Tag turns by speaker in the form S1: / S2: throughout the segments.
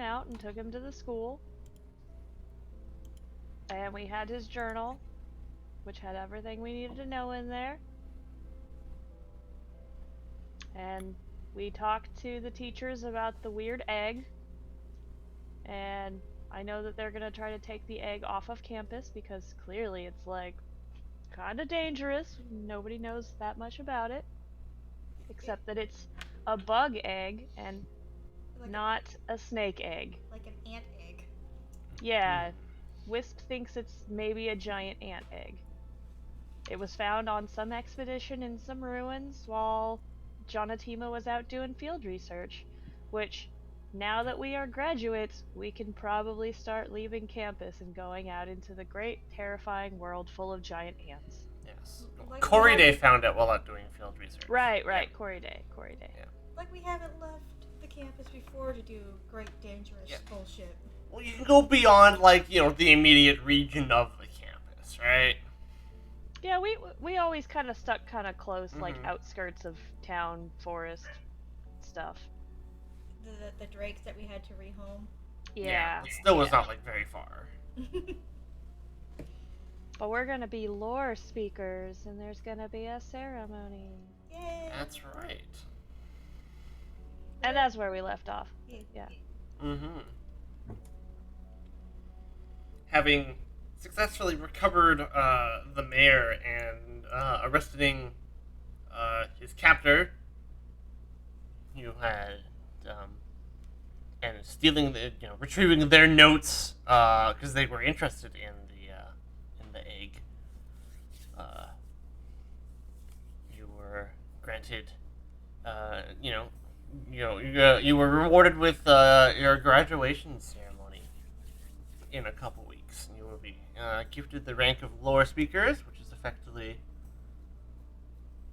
S1: him out and took him to the school. And we had his journal, which had everything we needed to know in there. And we talked to the teachers about the weird egg. And I know that they're gonna try to take the egg off of campus because clearly it's like kinda dangerous. Nobody knows that much about it. Except that it's a bug egg and
S2: Like
S1: not a snake egg.
S2: like an ant egg.
S1: Yeah, Wisp thinks it's maybe a giant ant egg. It was found on some expedition in some ruins while Jonatima was out doing field research, which, now that we are graduates, we can probably start leaving campus and going out into the great, terrifying world full of giant ants.
S3: Yes.
S2: Like
S3: Corey Day found it while out doing field research.
S1: Right,
S3: Yeah.
S1: Corey Day.
S3: Yeah.
S2: Like we haven't left the campus before to do great dangerous bullshit.
S3: Well, you can go beyond, like, the immediate region of the campus, right?
S1: Yeah, we always kind of stuck kind of close, like
S3: Mhm.
S1: outskirts of town, forest stuff.
S2: The drakes that we had to rehome.
S1: Yeah.
S3: It still was not, like, very far.
S1: But we're gonna be lore speakers, and there's gonna be a ceremony.
S2: Yay!
S3: That's right.
S1: And that's where we left off.
S2: Yeah.
S1: Yeah.
S3: Mm-hmm. Having successfully recovered the mayor and arresting his captor, you had and stealing retrieving their notes because they were interested in the egg. You were granted, you were rewarded with your graduation ceremony in a couple weeks. You will be gifted the rank of lore speakers, which is effectively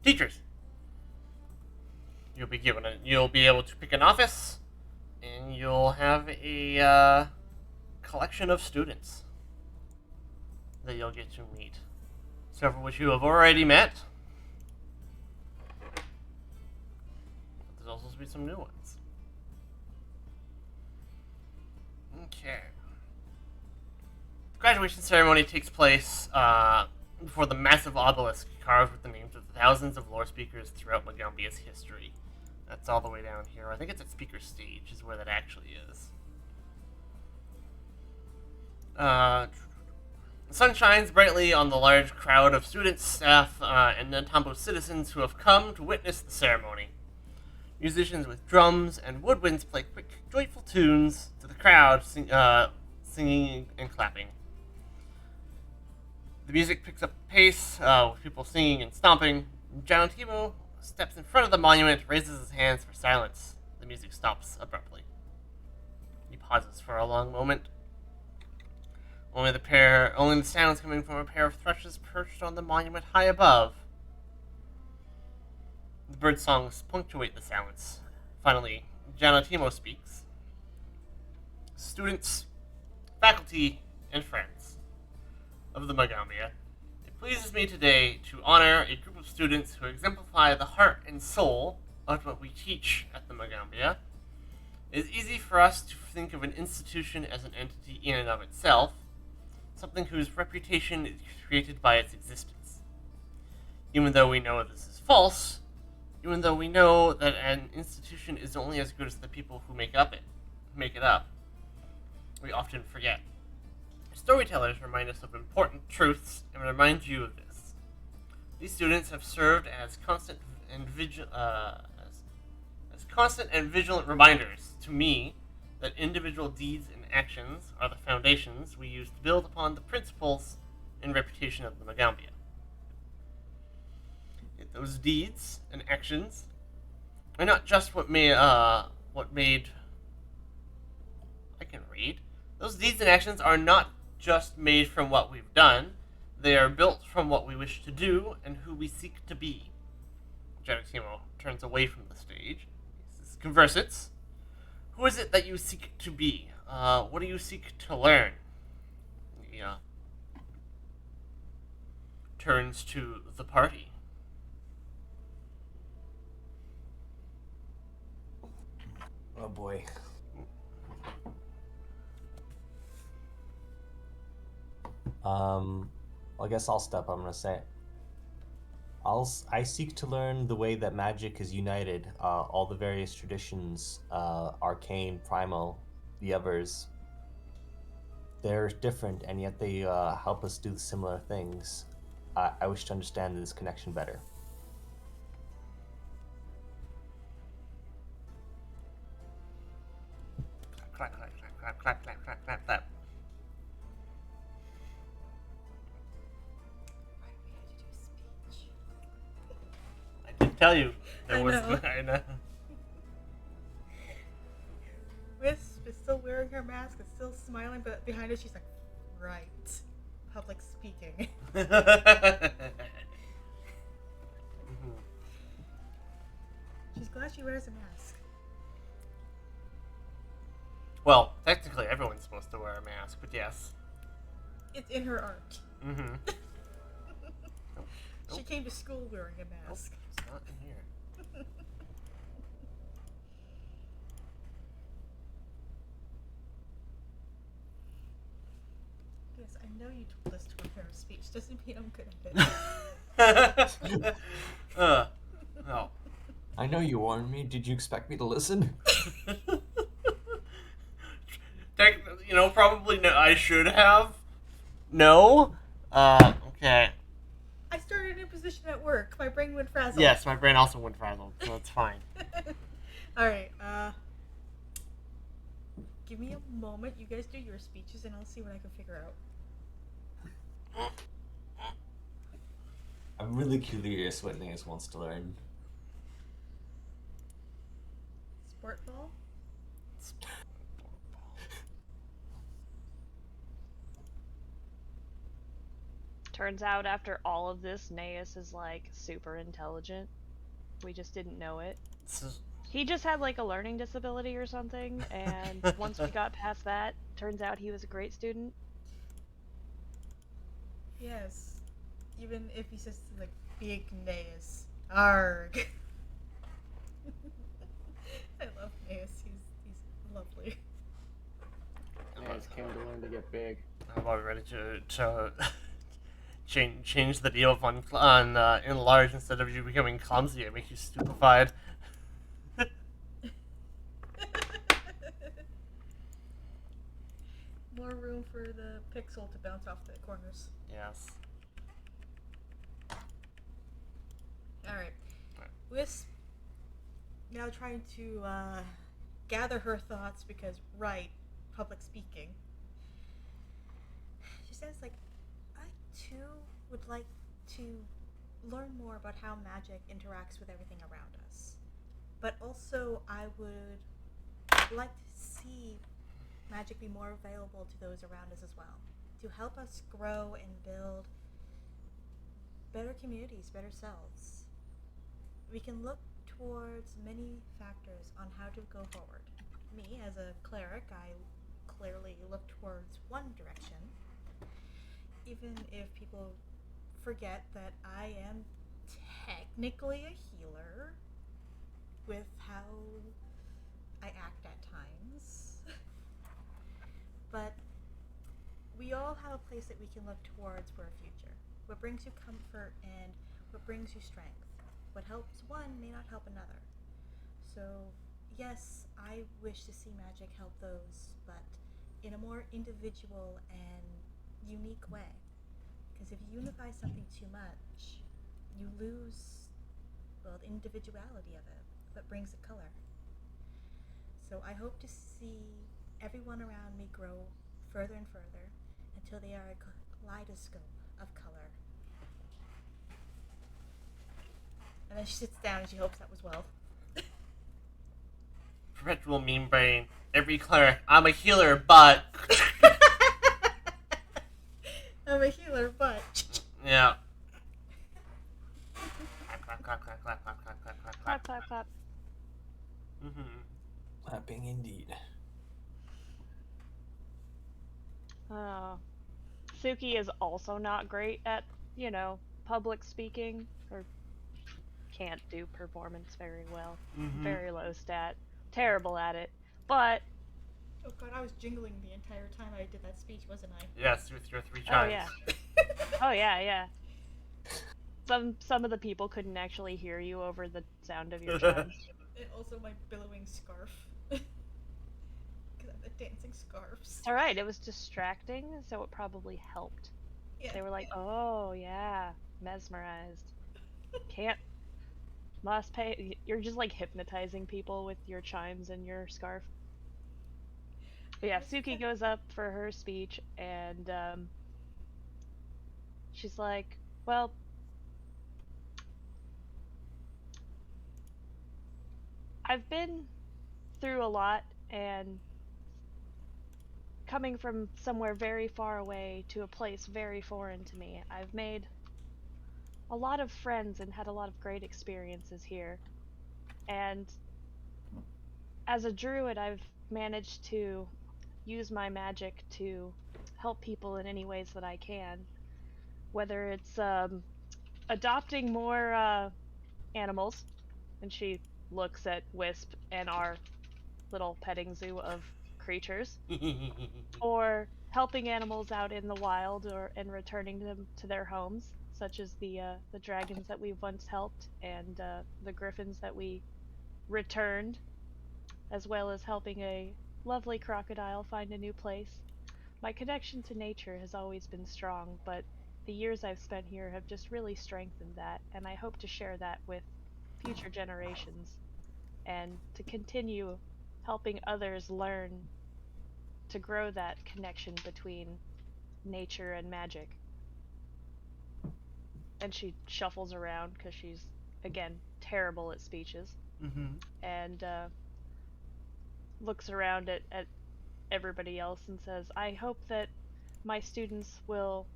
S3: teachers. You'll be able to pick an office, and you'll have a collection of students that you'll get to meet. Several of which you have already met. But there's also to be some new ones. Okay. The graduation ceremony takes place before the massive obelisk carved with the names of thousands of lore speakers throughout Magambia's history. That's all the way down here. I think it's at Speaker Stage is where that actually is. The sun shines brightly on the large crowd of students, staff, and Nantambo citizens who have come to witness the ceremony. Musicians with drums and woodwinds play quick, joyful tunes to the crowd, singing and clapping. The music picks up pace, with people singing and stomping. Janotimo steps in front of the monument, raises his hands for silence. The music stops abruptly. He pauses for a long moment. Only the sounds coming from a pair of thrushes perched on the monument high above. The bird songs punctuate the silence. Finally, Janotimo speaks. Students, faculty, and friends of the Magambia, it pleases me today to honor a group of students who exemplify the heart and soul of what we teach at the Magambia. It is easy for us to think of an institution as an entity in and of itself, something whose reputation is created by its existence. Even though we know this is false, even though we know that an institution is only as good as the people who make it up, we often forget. Storytellers remind us of important truths and remind you of this. These students have served as constant and vigilant reminders to me that individual deeds and actions are the foundations we use to build upon the principles and reputation of the Magambia. Those deeds and actions are not just what made. I can read. Those deeds and actions are not just made from what we've done. They are built from what we wish to do and who we seek to be. Genesimo turns away from the stage. He says, Conversates. Who is it that you seek to be? What do you seek to learn? He turns to the party.
S4: Oh boy. I guess I'll step up. I'm gonna say, I seek to learn the way that magic is united, all the various traditions, arcane, primal, the others. They're different, and yet they help us do similar things. I wish to understand this connection better.
S3: Clap, clap, clap, clap, clap, clap, clap, clap, clap.
S2: Why do we have to do a speech?
S3: I did tell you there
S2: I
S3: was.
S2: know.
S3: I know.
S2: Wisp is still wearing her mask and still smiling, but behind her she's like, right. Public speaking. She's glad she wears a mask.
S3: Well, technically everyone's supposed to wear a mask, but yes.
S2: It's in her art.
S3: Mm-hmm.
S2: She came to school wearing a mask.
S3: It's not in here.
S2: Yes, I know you told us to prepare a speech. Doesn't mean I'm good at it.
S3: No.
S4: I know you warned me. Did you expect me to listen?
S3: Probably no. I should have. No. Okay.
S2: I started a new position at work. My brain went frazzled.
S3: Yes, my brain also went frazzled, so it's fine.
S2: Alright, give me a moment. You guys do your speeches and I'll see what I can figure out.
S4: I'm really curious what Naeus wants to learn.
S2: Sport ball?
S1: Turns out after all of this, Naeus is like super intelligent. We just didn't know it. He just had like a learning disability or something, and once we got past that, turns out he was a great student.
S2: Yes. Even if he says like big Naeus. Arg. I love Naeus. He's lovely.
S5: Naeus came to learn to get big.
S3: I'm about ready to change the deal on enlarge instead of you becoming clumsy. It makes you stupefied.
S2: More room for the pixel to bounce off the corners.
S3: Yes.
S2: Alright. Wisp now trying to gather her thoughts because, right, public speaking. She says, like, I too would like to learn more about how magic interacts with everything around us. But also, I would like to see magic be more available to those around us as well. To help us grow and build better communities, better selves. We can look towards many factors on how to go forward. Me, as a cleric, I clearly look towards one direction. Even if people forget that I am technically a healer with how I act at times. But we all have a place that we can look towards for a future. What brings you comfort and what brings you strength. What helps one may not help another. So, yes, I wish to see magic help those, but in a more individual and unique way. Because if you unify something too much, you lose, well, the individuality of it, that brings it color. So I hope to see everyone around me grow further and further until they are a kaleidoscope of color. And then she sits down and she hopes that was well.
S3: Perpetual meme brain. Every cleric. I'm a healer, but.
S2: I'm a healer, but.
S3: Yeah. Clap, clap, clap, clap, clap, clap, clap, clap, clap,
S1: Clap, clap, clap.
S3: Mm-hmm.
S4: Clapping indeed.
S1: Suki is also not great at, public speaking, or can't do performance very well.
S3: Mm-hmm.
S1: Very low stat. Terrible at it. But
S2: Oh god, I was jingling the entire time I did that speech, wasn't I?
S3: Yes, with your 3
S1: Oh
S3: chimes.
S1: yeah. Oh yeah, yeah. Some of the people couldn't actually hear you over the sound of your chimes.
S2: And also my billowing scarf. Because I'm the dancing scarves.
S1: It's alright, it was distracting, so it probably helped.
S2: Yeah.
S1: They were like, oh yeah, mesmerized. Can't must pay. You're just like hypnotizing people with your chimes and your scarf. But yeah, Suki goes up for her speech, and she's like, well, I've been through a lot, and coming from somewhere very far away to a place very foreign to me, I've made a lot of friends and had a lot of great experiences here. And as a druid, I've managed to use my magic to help people in any ways that I can. Whether it's adopting more animals, and she looks at Wisp and our little petting zoo of creatures, or helping animals out in the wild, or and returning them to their homes, such as the dragons that we once helped and the griffins that we returned, as well as helping a lovely crocodile find a new place. My connection to nature has always been strong, but the years I've spent here have just really strengthened that, and I hope to share that with future generations and to continue helping others learn to grow that connection between nature and magic. And she shuffles around because she's, again, terrible at speeches, and looks around at everybody else and says, I hope that my students will,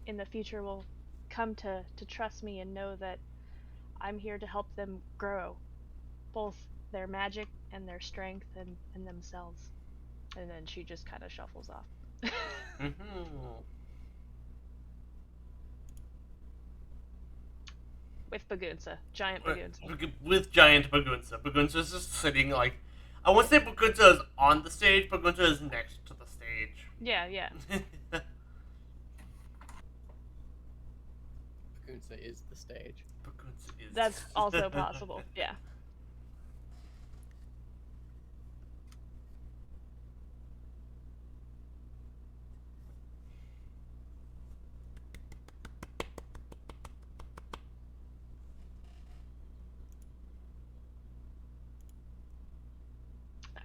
S1: in the future, will come to trust me and know that I'm here to help them grow, both their magic and their strength and themselves. And then she just kind of shuffles off. With Bagunsa. Giant Bagunsa.
S3: With giant Bagunsa. Bagunsa's just sitting like... I won't say Bagunsa is on the stage, Bagunsa is next to the stage.
S1: Yeah, yeah.
S5: Bagunsa is the stage.
S3: Bagunsa is...
S1: That's also possible, yeah.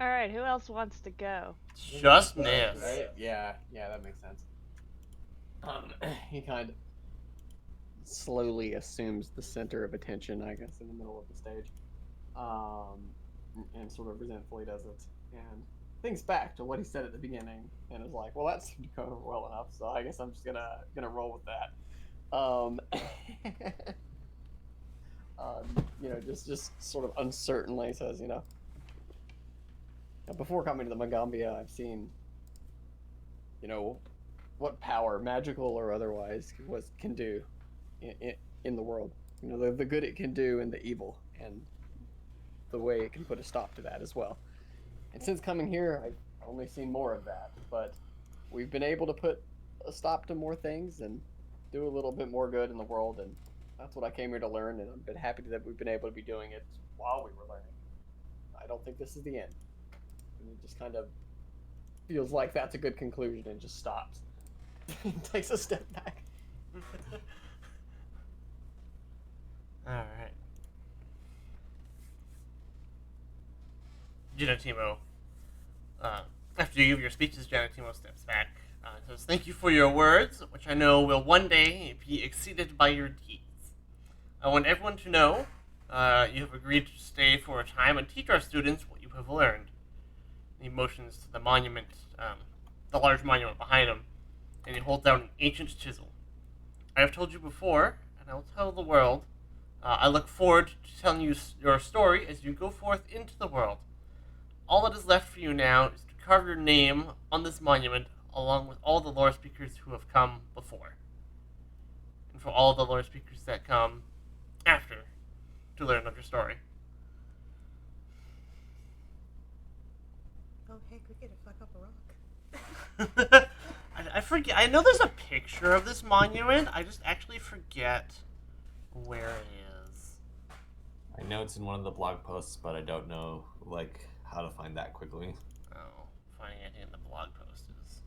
S1: Alright, who else wants to go?
S3: Just Nis.
S5: Right? Yeah, that makes sense. He kind of slowly assumes the center of attention, I guess, in the middle of the stage. And sort of resentfully does it. And thinks back to what he said at the beginning and is like, well, that seemed to go well enough, so I guess I'm just gonna roll with that. Just sort of uncertainly says, before coming to the Magambia, I've seen, what power, magical or otherwise, can do in the world. The good it can do and the evil, and the way it can put a stop to that as well. And since coming here, I've only seen more of that, but we've been able to put a stop to more things and do a little bit more good in the world, and that's what I came here to learn, and I've been happy that we've been able to be doing it while we were learning. I don't think this is the end. And it just kind of feels like that's a good conclusion and just stops. Takes a step back.
S3: Alright. Genetimo. After you give your speeches, Genetimo steps back. Says, thank you for your words, which I know will one day be exceeded by your deeds. I want everyone to know you have agreed to stay for a time and teach our students what you have learned. He motions to the monument, the large monument behind him, and he holds out an ancient chisel. I have told you before, and I will tell the world, I look forward to telling you your story as you go forth into the world. All that is left for you now is to carve your name on this monument along with all the lore speakers who have come before. And for all the lore speakers that come after to learn of your story.
S2: Oh heck, we get to fuck up
S3: I forget. I know there's a picture of this monument. I just actually forget where it is.
S4: I know it's in one of the blog posts, but I don't know like how to find that quickly.
S3: Oh, finding it in the blog post is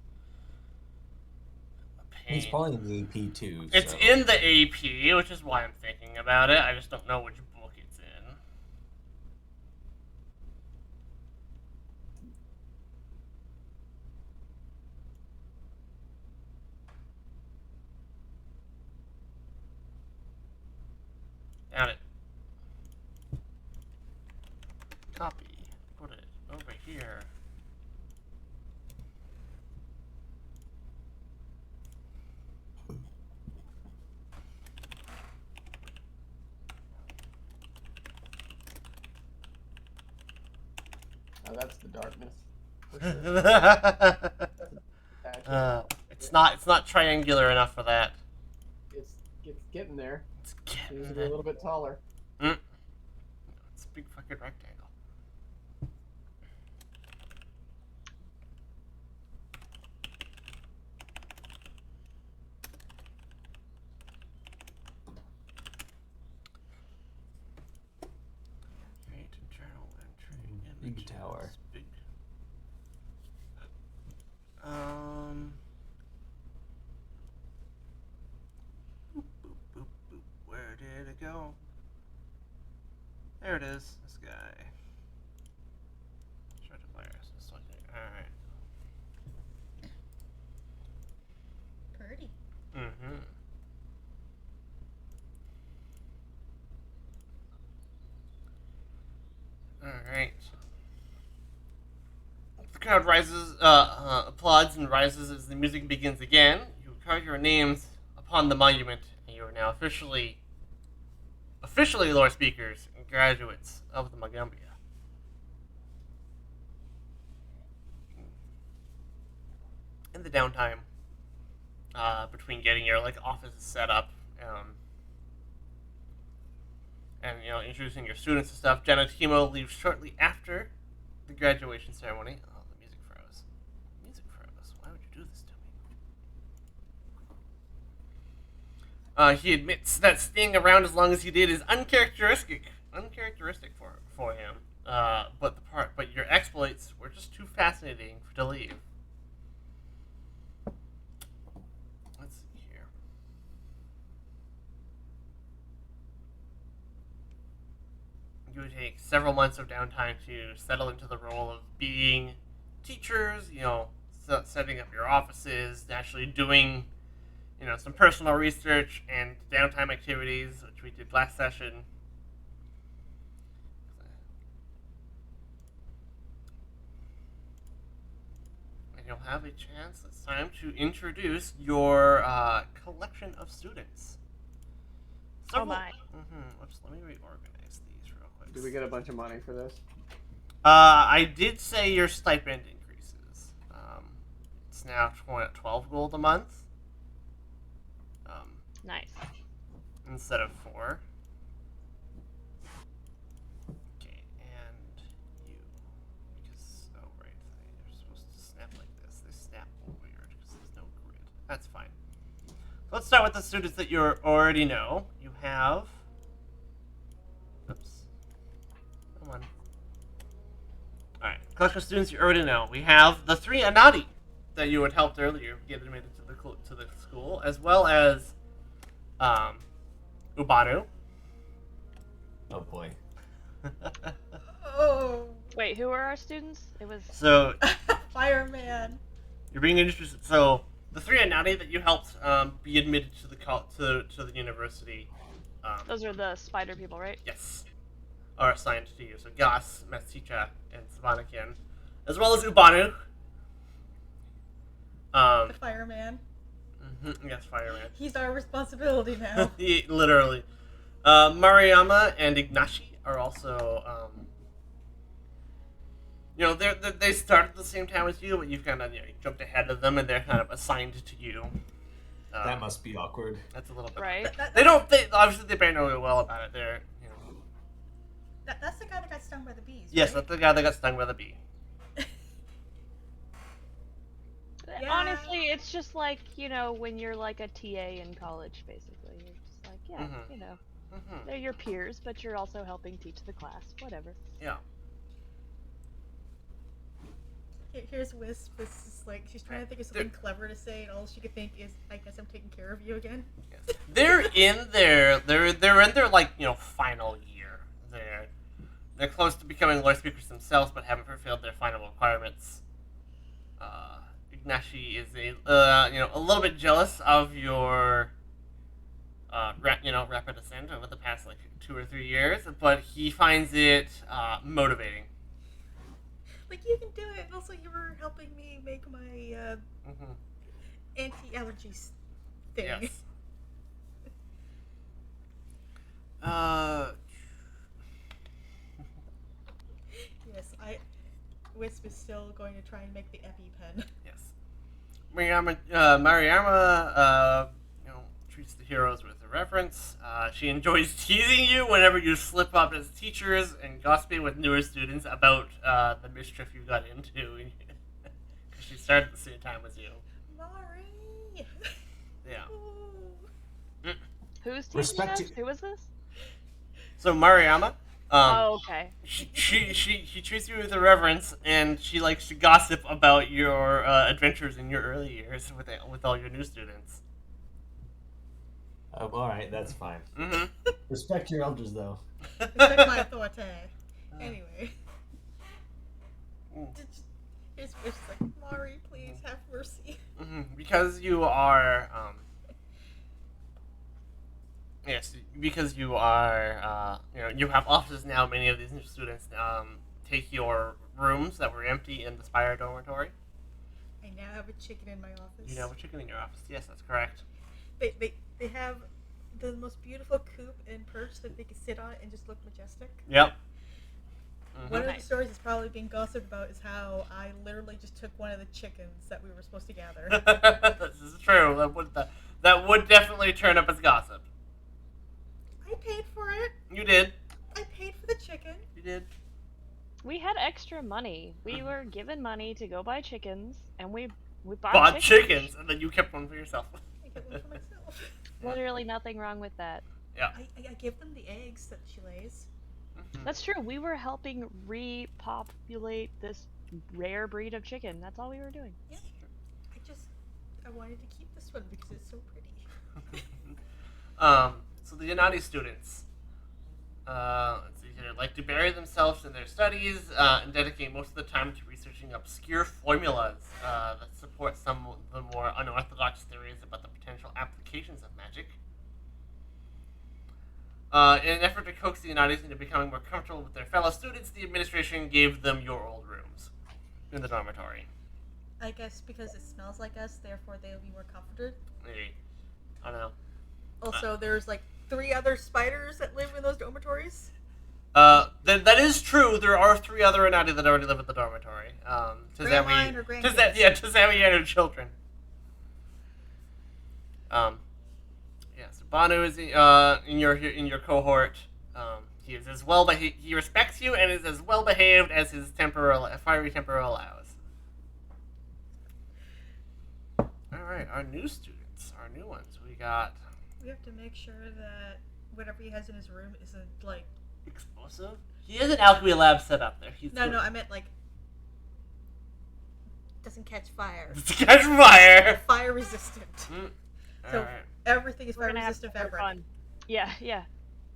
S3: a pain.
S4: It's probably in the AP too.
S3: It's
S4: so.
S3: in the AP, which is why I'm thinking about it. I just don't know which book it's in. Got it. Copy. Put it over here.
S5: Oh, that's the darkness. For sure.
S3: It's not triangular enough for that.
S5: It's getting there.
S3: It's
S5: Needs to
S3: getting
S5: be a
S3: there.
S5: little bit taller.
S3: It's a big fucking rectangle. Create a journal entry.
S4: Big
S3: Images,
S4: tower.
S3: Big. Boop, boop, boop, boop. Where did it go? There it is. This guy. Try to virus. This one. Alright.
S2: Pretty.
S3: Mm-hmm. Alright. The crowd rises, applauds and rises as the music begins again. You carve your names upon the monument, and you are now officially lore speakers and graduates of the Magambia. In the downtime, between getting your offices set up, and introducing your students and stuff, Janatimo leaves shortly after the graduation ceremony. Oh, the music froze. Music froze. Why would you do this to me? He admits that staying around as long as he did is uncharacteristic for him. But your exploits were just too fascinating to leave. Let's see here. You would take several months of downtime to settle into the role of being teachers, setting up your offices, actually doing, some personal research and downtime activities, which we did last session. And you'll have a chance this time to introduce your collection of students.
S1: Oh my.
S3: Oops, let me reorganize these real quick.
S5: Do we get a bunch of money for this?
S3: I did say your stipend increases. It's now 12 gold a month.
S1: Nice.
S3: Instead of 4. Okay, and you. Because, right, they're supposed to snap like this. They snap weird because there's no grid. That's fine. So let's start with the students that you already know. You have... Oops. Come on. Alright, collection of students you already know. We have the 3 Anadi that you had helped earlier get admitted to the school, as well as Ubanu.
S4: Oh boy.
S2: Oh,
S1: Wait, who are our students? It was.
S3: So
S2: fireman.
S3: you're being introduced. So the 3 Anadi that you helped be admitted to the university.
S1: Those are the spider people, right?
S3: Yes, are assigned to you. So Gas, Mesticha, and Savanakian, as well as Ubanu.
S2: The fireman.
S3: Yes, fireman.
S2: He's our responsibility now.
S3: Literally. Mariama and Ignashi are also, they started at the same time as you, but you've kind of jumped ahead of them, and they're kind of assigned to you.
S4: That must be awkward.
S3: That's a little bit
S1: Right.
S3: Obviously they probably know really well about it. They're
S2: That's the guy that got stung by the bees.
S3: Yes,
S2: right?
S3: that's the guy that got stung by the bee.
S2: Yeah.
S1: Honestly, it's just like, when you're like a TA in college, basically. You're just like, yeah,
S3: Mhm. Mhm.
S1: they're your peers, but you're also helping teach the class. Whatever.
S3: Yeah.
S2: Here's Wisp. This is like she's trying to think of something clever to say, and all she could think is, "I guess I'm taking care of you again."
S3: Yes. They're in their like final year. They're close to becoming lore speakers themselves, but haven't fulfilled their final requirements. Ignashi is a little bit jealous of your rapid ascent over the past like 2 or 3 years, but he finds it motivating.
S2: Like, you can do it. And also, you were helping me make my
S3: Mm-hmm.
S2: anti-allergies thing.
S3: Yes. Uh,
S2: Yes, Wisp is still going to try and make the EpiPen.
S3: yes. Mariama, treats the heroes with irreverence. She enjoys teasing you whenever you slip up as teachers and gossiping with newer students about the mischief you got into. Because she started at the same time as you.
S2: Mari!
S3: Yeah.
S2: Ooh.
S1: Who's teaching
S4: Respect
S1: us?
S4: it.
S1: Who was this?
S3: So Mariama,
S1: Oh, okay.
S3: she treats you with irreverence, and she likes to gossip about your adventures in your early years with all your new students.
S4: All right, that's fine.
S3: Mm-hmm.
S4: Respect your elders, though.
S2: Respect my authority. Anyway. Here's Wisp like, Mari, please have mercy.
S3: Because you are yes, because you are you have offices now. Many of these new students take your rooms that were empty in the Spire dormitory.
S2: I now have a chicken in my office.
S3: You have a chicken in your office. Yes, that's correct.
S2: They have the most beautiful coop and perch that they can sit on and just look majestic.
S3: Yep.
S2: One of the
S1: Nice.
S2: stories that's probably being gossiped about is how I literally just took one of the chickens that we were supposed to gather.
S3: This is true. That would definitely turn up as gossip.
S2: I paid for it.
S3: You did.
S2: I paid for the chicken.
S3: You did.
S1: We had extra money. We were given money to go buy chickens, and we bought,
S3: Bought chickens, and then you kept one for yourself.
S2: I get one for myself.
S1: Literally nothing wrong with that.
S3: Yeah.
S2: I give them the eggs that she lays.
S1: That's true. We were helping repopulate this rare breed of chicken. That's all we were doing.
S2: Yeah. I wanted to keep this one because it's so pretty.
S3: So the Yanadi students, let's see here, like to bury themselves in their studies and dedicate most of the time to researching obscure formulas that support some of the more unorthodox theories about the potential applications of magic. In an effort to coax the Yanadis into becoming more comfortable with their fellow students, the administration gave them your old rooms in the dormitory.
S2: I guess because it smells like us, therefore they'll be more comforted.
S3: Maybe. I don't know.
S2: Also, there's like 3 other spiders that live in those dormitories.
S3: That is true. There are 3 other Anati that already live at the dormitory.
S2: Grandma and her grandkids.
S3: Tazami and her children. Yeah. So Banu is in your cohort. He is as well, but he respects you and is as well behaved as his fiery temper allows. All right, our new students, our new ones. We got
S2: We have to make sure that whatever he has in his room isn't like.
S3: explosive. He has an alchemy lab set up there.
S2: No, I meant like. Doesn't catch fire.
S3: To catch fire.
S2: Fire resistant. So
S3: All right.
S2: everything is
S1: We're
S2: fire
S1: gonna have
S2: resistant
S1: some
S2: fabric.
S1: fun. Yeah.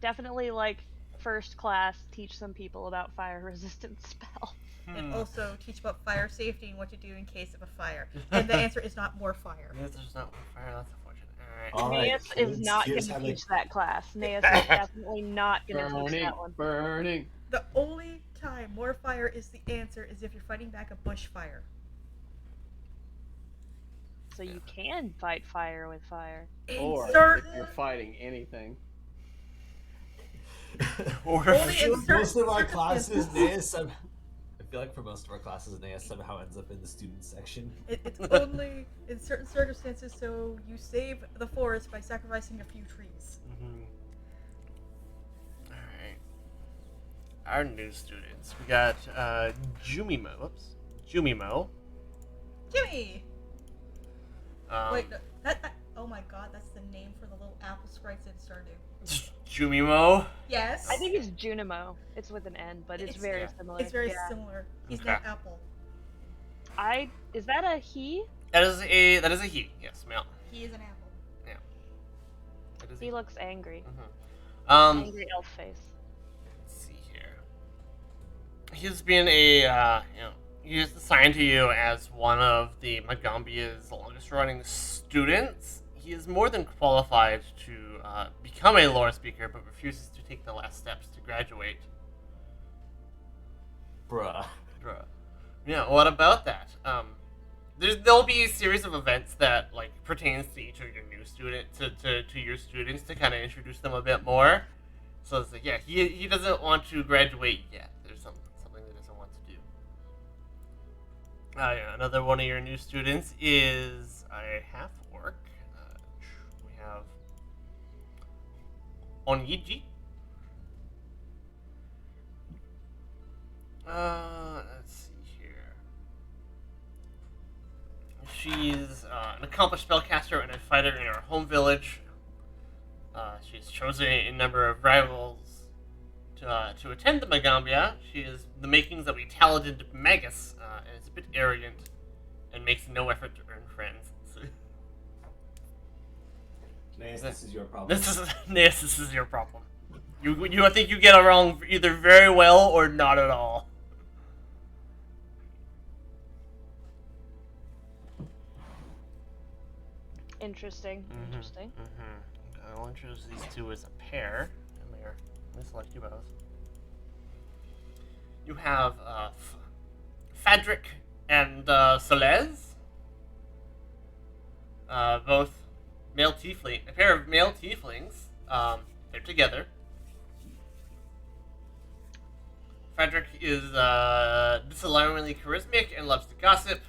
S1: Definitely like first class. Teach some people about fire resistant spell.
S2: And also teach about fire safety and what to do in case of a fire. And the answer is not more fire.
S3: Yes, there's not more fire. That's unfortunate.
S4: All right,
S1: Naeus is
S4: kids,
S1: not going
S4: here's
S1: to
S4: how they-
S1: teach that class. Naeus is definitely not going to teach that one.
S5: Burning.
S2: The only time more fire is the answer is if you're fighting back a bushfire.
S1: So you can fight fire with fire.
S5: Or if
S2: certain-
S5: you're fighting anything.
S3: Or
S2: Only in
S4: For most of our
S2: certain
S4: classes,
S2: circumstances.
S4: I feel like for most of our classes, Naya somehow ends up in the student section.
S2: It's only in certain circumstances, so you save the forest by sacrificing a few trees.
S3: Alright. Our new students. We got Jumimo. Jumimo.
S2: Jimmy! Wait, no, that. Oh my god, that's the name for the little apple sprites in Stardew.
S3: Jumimo.
S2: Yes.
S1: I think it's Junimo. It's with an N, but it's very
S3: yeah.
S1: similar.
S2: It's very
S1: yeah.
S2: similar. He's
S3: Okay.
S2: named Apple.
S1: Is that a he?
S3: That is a he. Yes, male.
S2: He is an apple.
S3: That is
S1: He looks angry.
S3: Let's
S1: Angry elf face.
S3: see here. He's been he's assigned to you as one of the Magambia's longest running students. He is more than qualified to become a lore speaker, but refuses to take the last steps to graduate.
S4: Bruh.
S3: Yeah, what about that? There'll be a series of events that like pertains to each of your new to your students to kind of introduce them a bit more. So it's like, yeah, he doesn't want to graduate yet. There's something that he doesn't want to do. Yeah, another one of your new students is a half orc. We have Oniji. Let's see here. She's an accomplished spellcaster and a fighter in her home village. She's chosen a number of rivals to attend the Magambia. She is the makings of a talented magus, and is a bit arrogant, and makes no effort to earn friends. So,
S4: This is your problem.
S3: this is your problem. I think you get along either very well or not at all.
S1: Interesting. Interesting.
S3: I'll introduce these two as a pair. And let me select you both. You have Fadric and Solez. Both male tiefling. A pair of male tieflings. They're together. Fadric is disalarmingly charismatic and loves to gossip.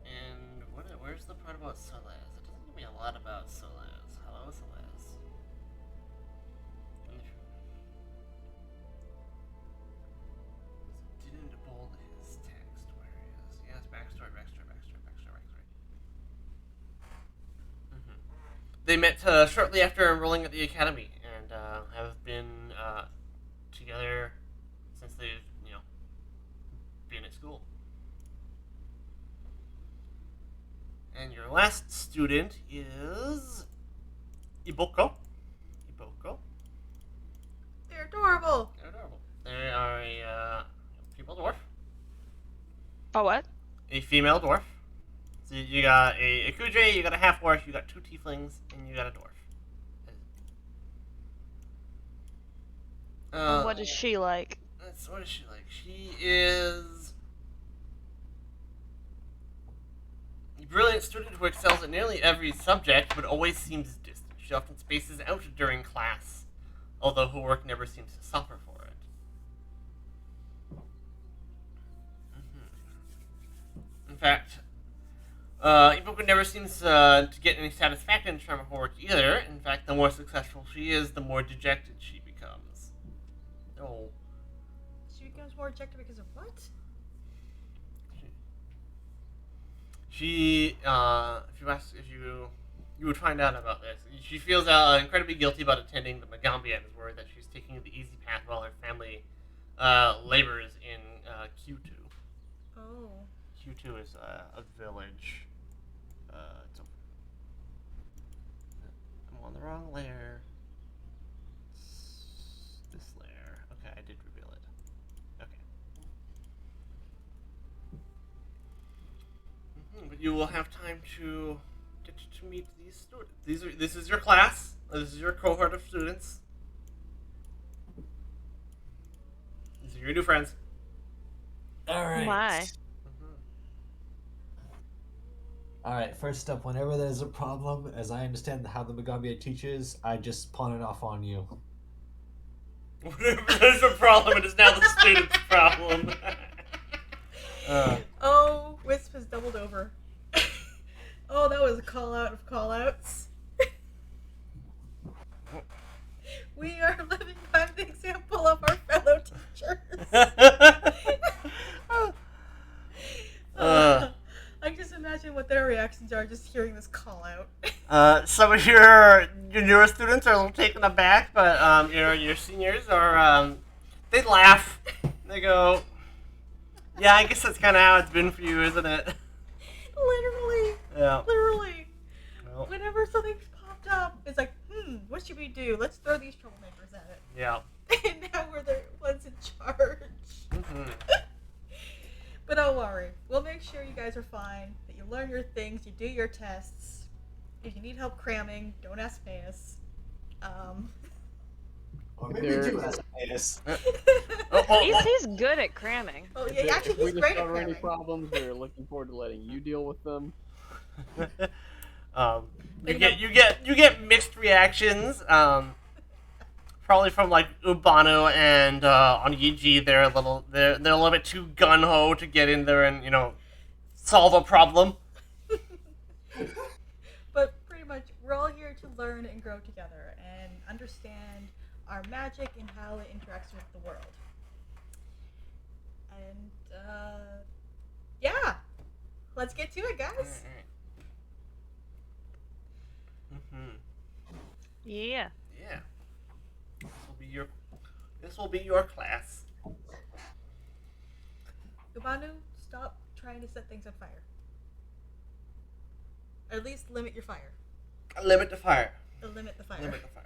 S3: And where's the part about Solez? It doesn't give me a lot about Solez. Hello, Solez. Didn't bold his text. Where he is? Yes, backstory. They met shortly after enrolling at the academy, and have been together since they've been at school. And your last student is Iboko.
S2: They're adorable.
S3: They're adorable. They are a female dwarf.
S1: Oh, what?
S3: A female dwarf. So you got a Kudre, you got a half dwarf, you got two tieflings, and you got a dwarf.
S1: What is she like?
S3: What is she like? She is a brilliant student who excels at nearly every subject, but always seems distant. She often spaces out during class, although her work never seems to suffer for it. In fact, Ibuku never seems to get any satisfaction from her work either. In fact, the more successful she is, the more dejected she becomes. Oh.
S2: She becomes more rejected because of what?
S3: She, if you would find out about this, she feels incredibly guilty about attending the Magambia and is worried that she's taking the easy path while her family labors in Q2.
S2: Oh.
S3: Q2 is a village. I'm on the wrong layer. This layer. Okay, I did reveal it. Okay. But you will have time to get to meet these students. This is your class. This is your cohort of students. These are your new friends.
S4: All right.
S1: My.
S4: All right. First up, whenever there's a problem, as I understand how the Magambia teaches, I just pawn it off on you.
S3: Whenever there's a problem, it is now the student's problem.
S2: Oh, Wisp has doubled over. Oh, that was a call out of call outs. We are living by the example of our fellow teachers. reactions are just hearing this call out.
S3: Some of your newer students are a little taken aback, but your seniors are they laugh. They go, "Yeah, I guess that's kind of how it's been for you, isn't it?"
S2: Literally.
S3: Yeah.
S2: Literally.
S3: Well,
S2: Whenever something's popped up, it's like, what should we do? Let's throw these troublemakers at it.
S3: yeah.
S2: And now we're the ones in charge.
S3: Mm-hmm.
S2: But don't worry. We'll make sure you guys are fine, that you learn your things, you do your tests. If you need help cramming, don't ask Maus.
S4: Or maybe do ask Maus.
S1: He's good at cramming.
S2: Oh, yeah, actually,
S5: if we
S2: he's great at
S5: discover any
S2: cramming.
S5: problems, we're looking forward to letting you deal with them.
S3: You get mixed reactions. Probably from like Ubano and Onigi. They're a little bit too gun ho to get in there and solve a problem.
S2: But pretty much, we're all here to learn and grow together and understand our magic and how it interacts with the world. And, yeah. Let's get to it, guys.
S3: Mm-hmm.
S1: Yeah.
S3: Yeah. This will be your class.
S2: Ubanu, stop trying to set things on fire. Or at least limit your fire.
S3: Limit the fire.
S2: Limit the fire.
S3: Limit the fire.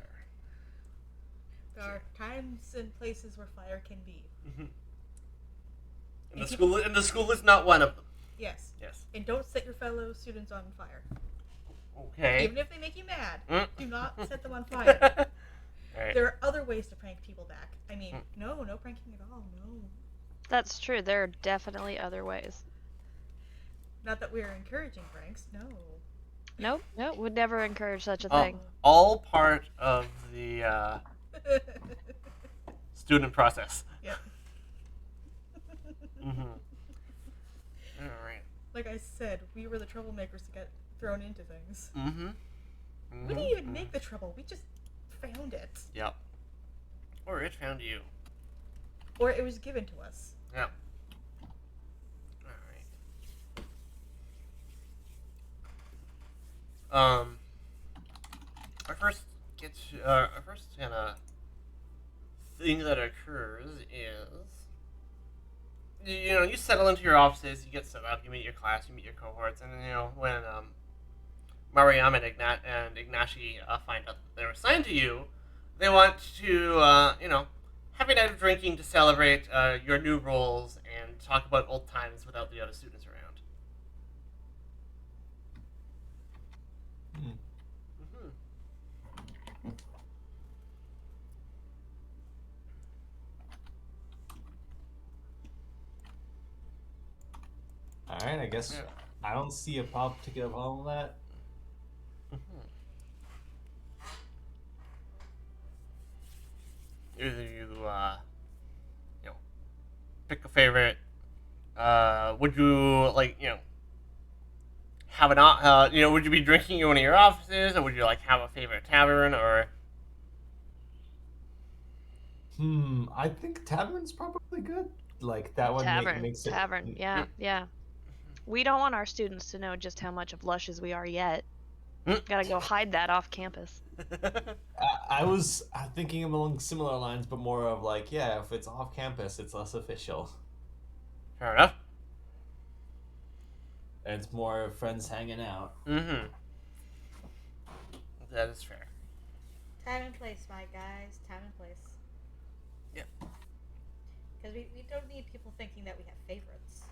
S2: There are times and places where fire can be.
S3: Mm-hmm. And the school is not one of them.
S2: Yes.
S3: Yes.
S2: And don't set your fellow students on fire.
S3: Okay.
S2: Even if they make you mad, do not set them on fire.
S3: Right.
S2: There are other ways to prank people back. I mean, no pranking at all, no.
S1: That's true. There are definitely other ways.
S2: Not that we're encouraging pranks, no.
S1: Nope, would never encourage such a thing.
S3: All part of the student process.
S2: Yep.
S3: Mm-hmm. All right.
S2: Like I said, we were the troublemakers to get thrown into things.
S3: Mm-hmm.
S2: We didn't even make the trouble, we just found it.
S3: Yep. Or it found you.
S2: Or it was given to us.
S3: Yep. All right. Our first kind of thing that occurs is, you settle into your offices, you get set up, you meet your class, you meet your cohorts, and then when Mariam and Ignashi find out that they're assigned to you, they want to have a night of drinking to celebrate your new roles and talk about old times without the other students around.
S4: Alright, I guess I don't see a particular problem with that.
S3: Either you pick a favorite. Would you have an would you be drinking in one of your offices, or would you have a favorite tavern, or?
S4: I think tavern's probably good. Like that one makes it.
S1: Tavern, yeah. We don't want our students to know just how much of lushes we are yet. Gotta go hide that off campus.
S4: I was thinking along similar lines, but more of if it's off campus, it's less official.
S3: Fair enough.
S4: And it's more friends hanging out.
S3: Mm-hmm. That is fair.
S2: Time and place, my guys. Time and place.
S3: Yep.
S2: Because we don't need people thinking that we have favorites.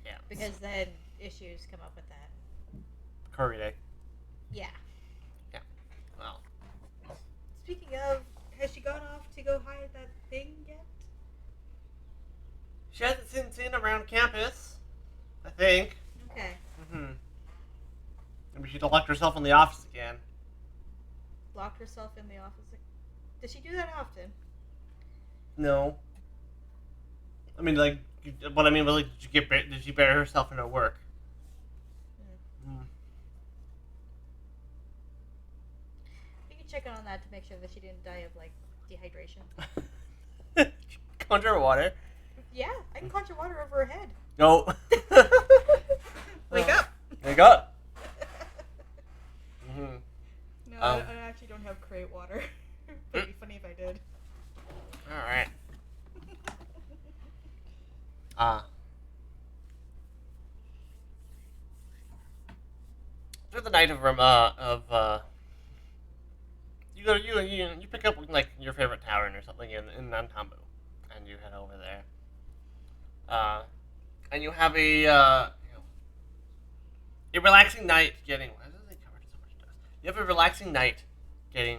S3: Yeah.
S2: Because then issues come up with that.
S3: Curry Day.
S2: Yeah.
S3: Yeah. Well.
S2: Speaking of, has she gone off to go hide that thing yet?
S3: She hasn't been seen around campus, I think.
S2: Okay.
S3: Mm-hmm. Maybe she locked herself in the office again.
S2: Locked herself in the office? Does she do that often?
S3: No. I mean, what I mean was, did she bury herself in her work?
S2: We can check on that to make sure that she didn't die of, dehydration.
S3: Conjure water.
S2: Yeah, I can conjure water over her head.
S3: No.
S2: Wake up!
S3: Wake up! Uh, through the night you go you pick up like your favorite tavern or something in Nantambu, and you head over there. And you have a relaxing night getting. Why does it cover so much dust? You have a relaxing night getting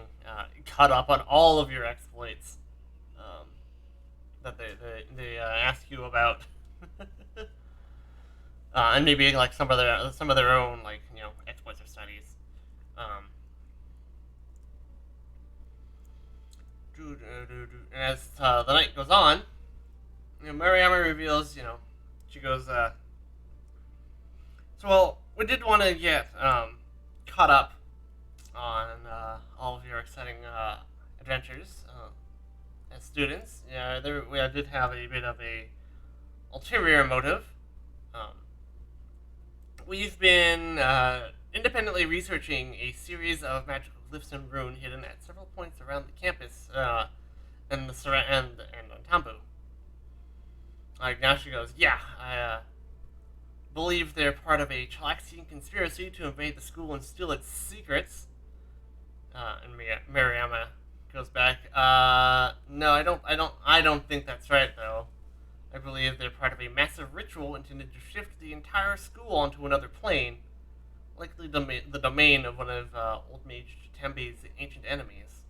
S3: caught up on all of your exploits that they ask you about, and maybe like some of their own like exploits or studies. Um, and as the night goes on, Mariama reveals, she goes, so well, we did want to get caught up on all of your exciting adventures as students. Yeah, we did have a bit of a ulterior motive. Um, we've been independently researching a series of magical glyphs and rune hidden at several points around the campus and on Tambu. Like now she goes, yeah, I believe they're part of a Chalaxian conspiracy to invade the school and steal its secrets. And Mariama goes back, no, I don't think that's right though. I believe they're part of a massive ritual intended to shift the entire school onto another plane, likely the domain of one of Old Mage Tembe's ancient enemies.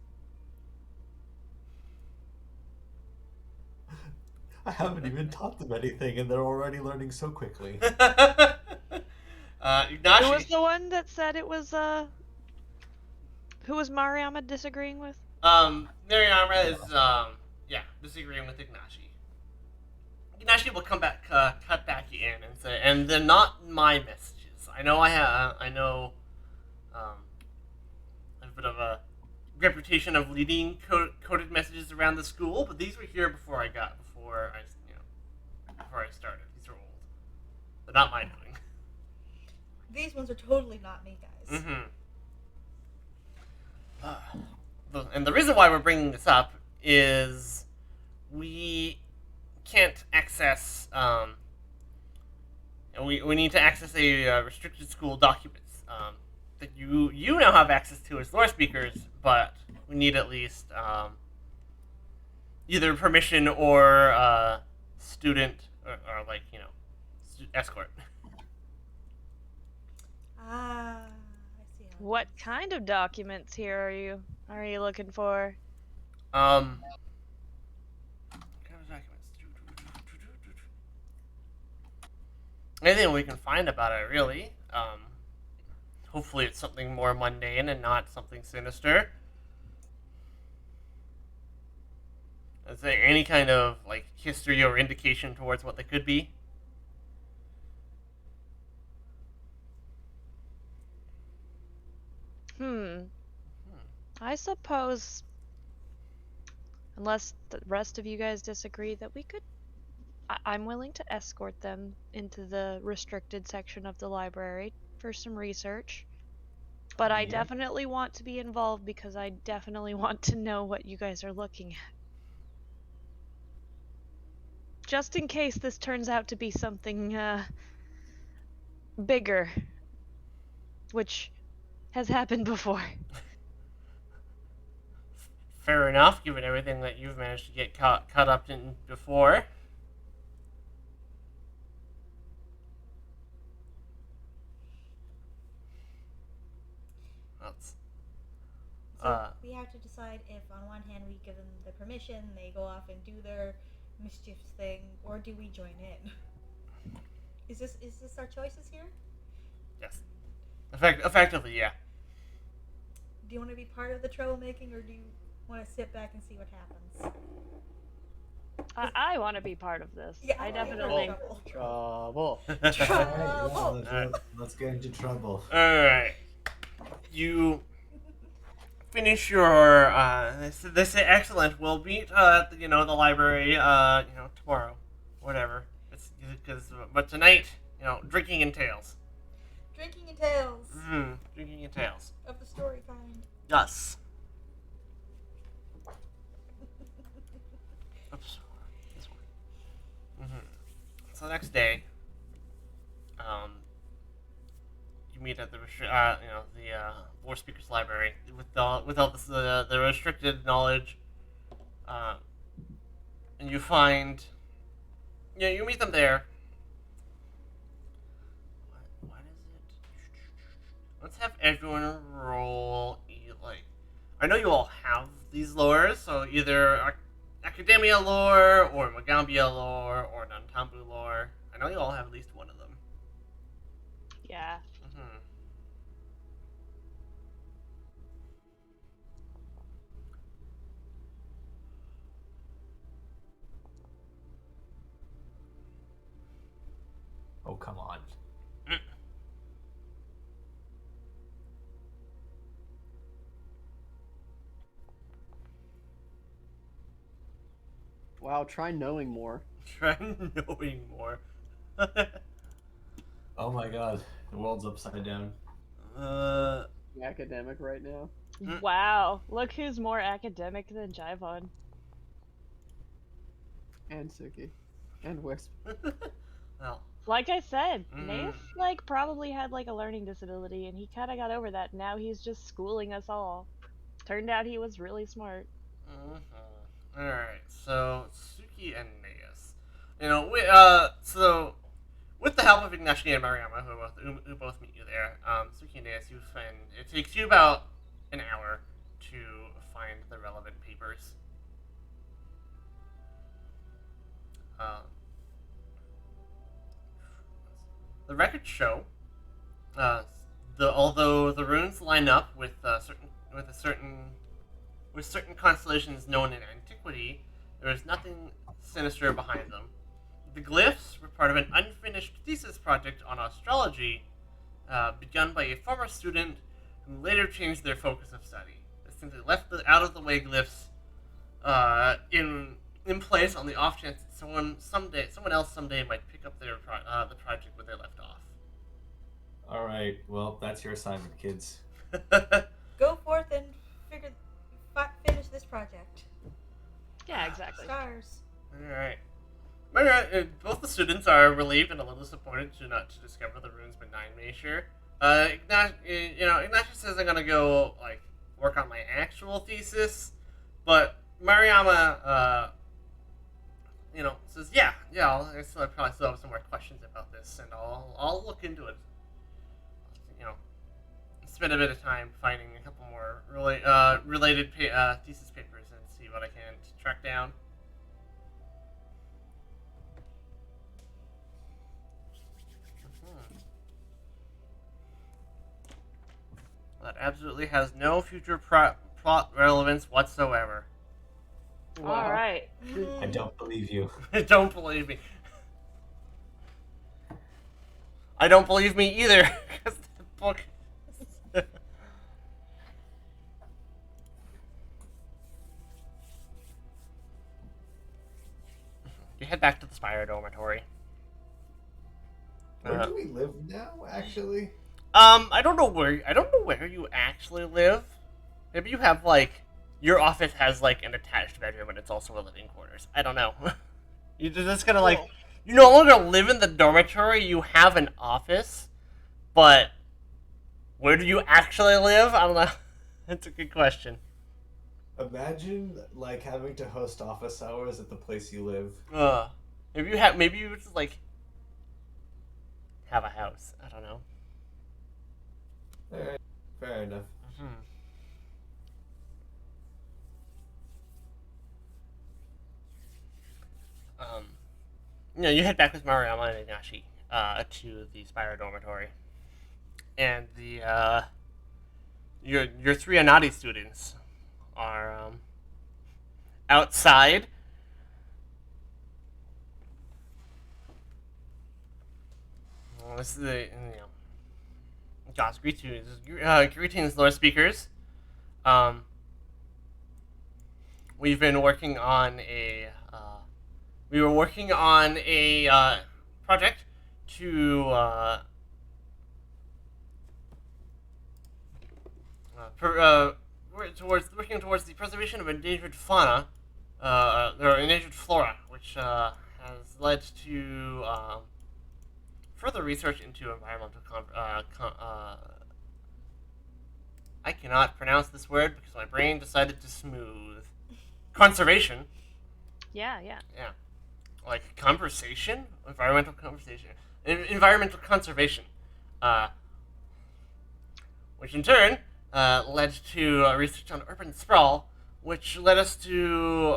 S4: I haven't even taught them anything, and they're already learning so quickly.
S3: Ignashi,
S1: Who was the one that said it was who was Mariama disagreeing with?
S3: Mariama is disagreeing with Ignashi. Ignashi will cut back in and say, and they're not my messages. I know I have a bit of a reputation of leading coded messages around the school, but these were here before I started. These are old. They're not my doing.
S2: These ones are totally not me, guys.
S3: And the reason why we're bringing this up is we can't access. We need to access a restricted school documents that you now have access to as lore speakers, but we need at least either permission or student or like escort.
S2: Ah, I see.
S1: What kind of documents here are you looking for?
S3: What kind of documents? Anything we can find about it, really. Hopefully it's something more mundane and not something sinister. Is there any kind of like history or indication towards what they could be?
S1: I suppose, unless the rest of you guys disagree, that we could. I'm willing to escort them into the restricted section of the library for some research. But I definitely want to be involved because I definitely want to know what you guys are looking at. Just in case this turns out to be something bigger, which has happened before.
S3: Fair enough, given everything that you've managed to get caught up in before.
S2: So we have to decide if, on one hand, we give them the permission, they go off and do their mischief thing, or do we join in? Is this our choices here?
S3: Yes. Effectively, yeah.
S2: Do you want to be part of the troublemaking, or do you want to sit back and see what happens?
S1: I want to be part of this.
S2: Yeah,
S1: I
S2: I
S1: definitely.
S5: Trouble.
S2: Trouble.
S4: Let's get into trouble.
S3: Alright. You finish your they say excellent. We'll meet at the library tomorrow, whatever. But tonight, drinking entails.
S2: Drinking and tales
S3: Drinking entails.
S2: of the story kind.
S3: Yes. Oops. This one. So the next day, you meet at the War Speakers Library with all this, the restricted knowledge, and you find, you meet them there. What is it? Let's have everyone roll I know you all have these lores, so either Academia lore or Magambia lore or Nantambu lore. I know you all have at least one of them.
S1: Yeah.
S3: Mm-hmm.
S4: Oh, come on.
S5: Wow, try knowing more.
S3: Try knowing more.
S4: Oh my god, the world's upside down.
S5: Academic right now.
S1: Wow. Look who's more academic than Jaivon.
S5: And Suki. And Wisp.
S3: Well,
S1: Like I said, Nath probably had a learning disability, and he kind of got over that. Now he's just schooling us all. Turned out he was really smart.
S3: Alright, so Suki and Naeus. So with the help of Ignashi and Mariama, who both meet you there, Suki and Naeus, you find it takes you about an hour to find the relevant papers. The records show, although the runes line up with certain constellations known in antiquity, there is nothing sinister behind them. The glyphs were part of an unfinished thesis project on astrology, begun by a former student who later changed their focus of study. They simply left the out-of-the-way glyphs in place on the off chance that someone else someday might pick up the project where they left off.
S4: Alright, well, that's your assignment, kids.
S2: Go forth and finish this project.
S1: Yeah, exactly.
S2: Stars.
S3: Alright. Both the students are relieved and a little disappointed to discover the rune's benign nature. Ignatius says I'm gonna go work on my actual thesis, but Mariama says I probably still have some more questions about this, and I'll look into it. Spend a bit of time finding a couple more related thesis papers and see what I can track down. That absolutely has no future plot relevance whatsoever.
S5: Wow.
S1: Alright.
S4: I don't believe you.
S3: Don't believe me. I don't believe me either, because the book... You head back to the Spire Dormitory.
S4: Where do we live now, actually?
S3: I don't know where you actually live. Maybe you have your office has an attached bedroom and it's also a living quarters. I don't know. You just kind of you no longer live in the dormitory. You have an office, but where do you actually live? I don't know. That's a good question.
S4: Imagine having to host office hours at the place you live.
S3: Maybe you just have a house. I don't know.
S4: Alright, fair enough.
S3: You head back with Mariama and Ignashi to the Spire Dormitory, and your three Anati students are outside. Well, this is the Josh, greetings, Lord Speakers. We've been working on a project to working towards the preservation of endangered fauna, or endangered flora, which has led to further research into environmental I cannot pronounce this word because my brain decided to smooth. Conservation.
S1: Yeah.
S3: Yeah. Like conversation? Environmental conversation. Environmental conservation. Which in turn led to research on urban sprawl, which led us to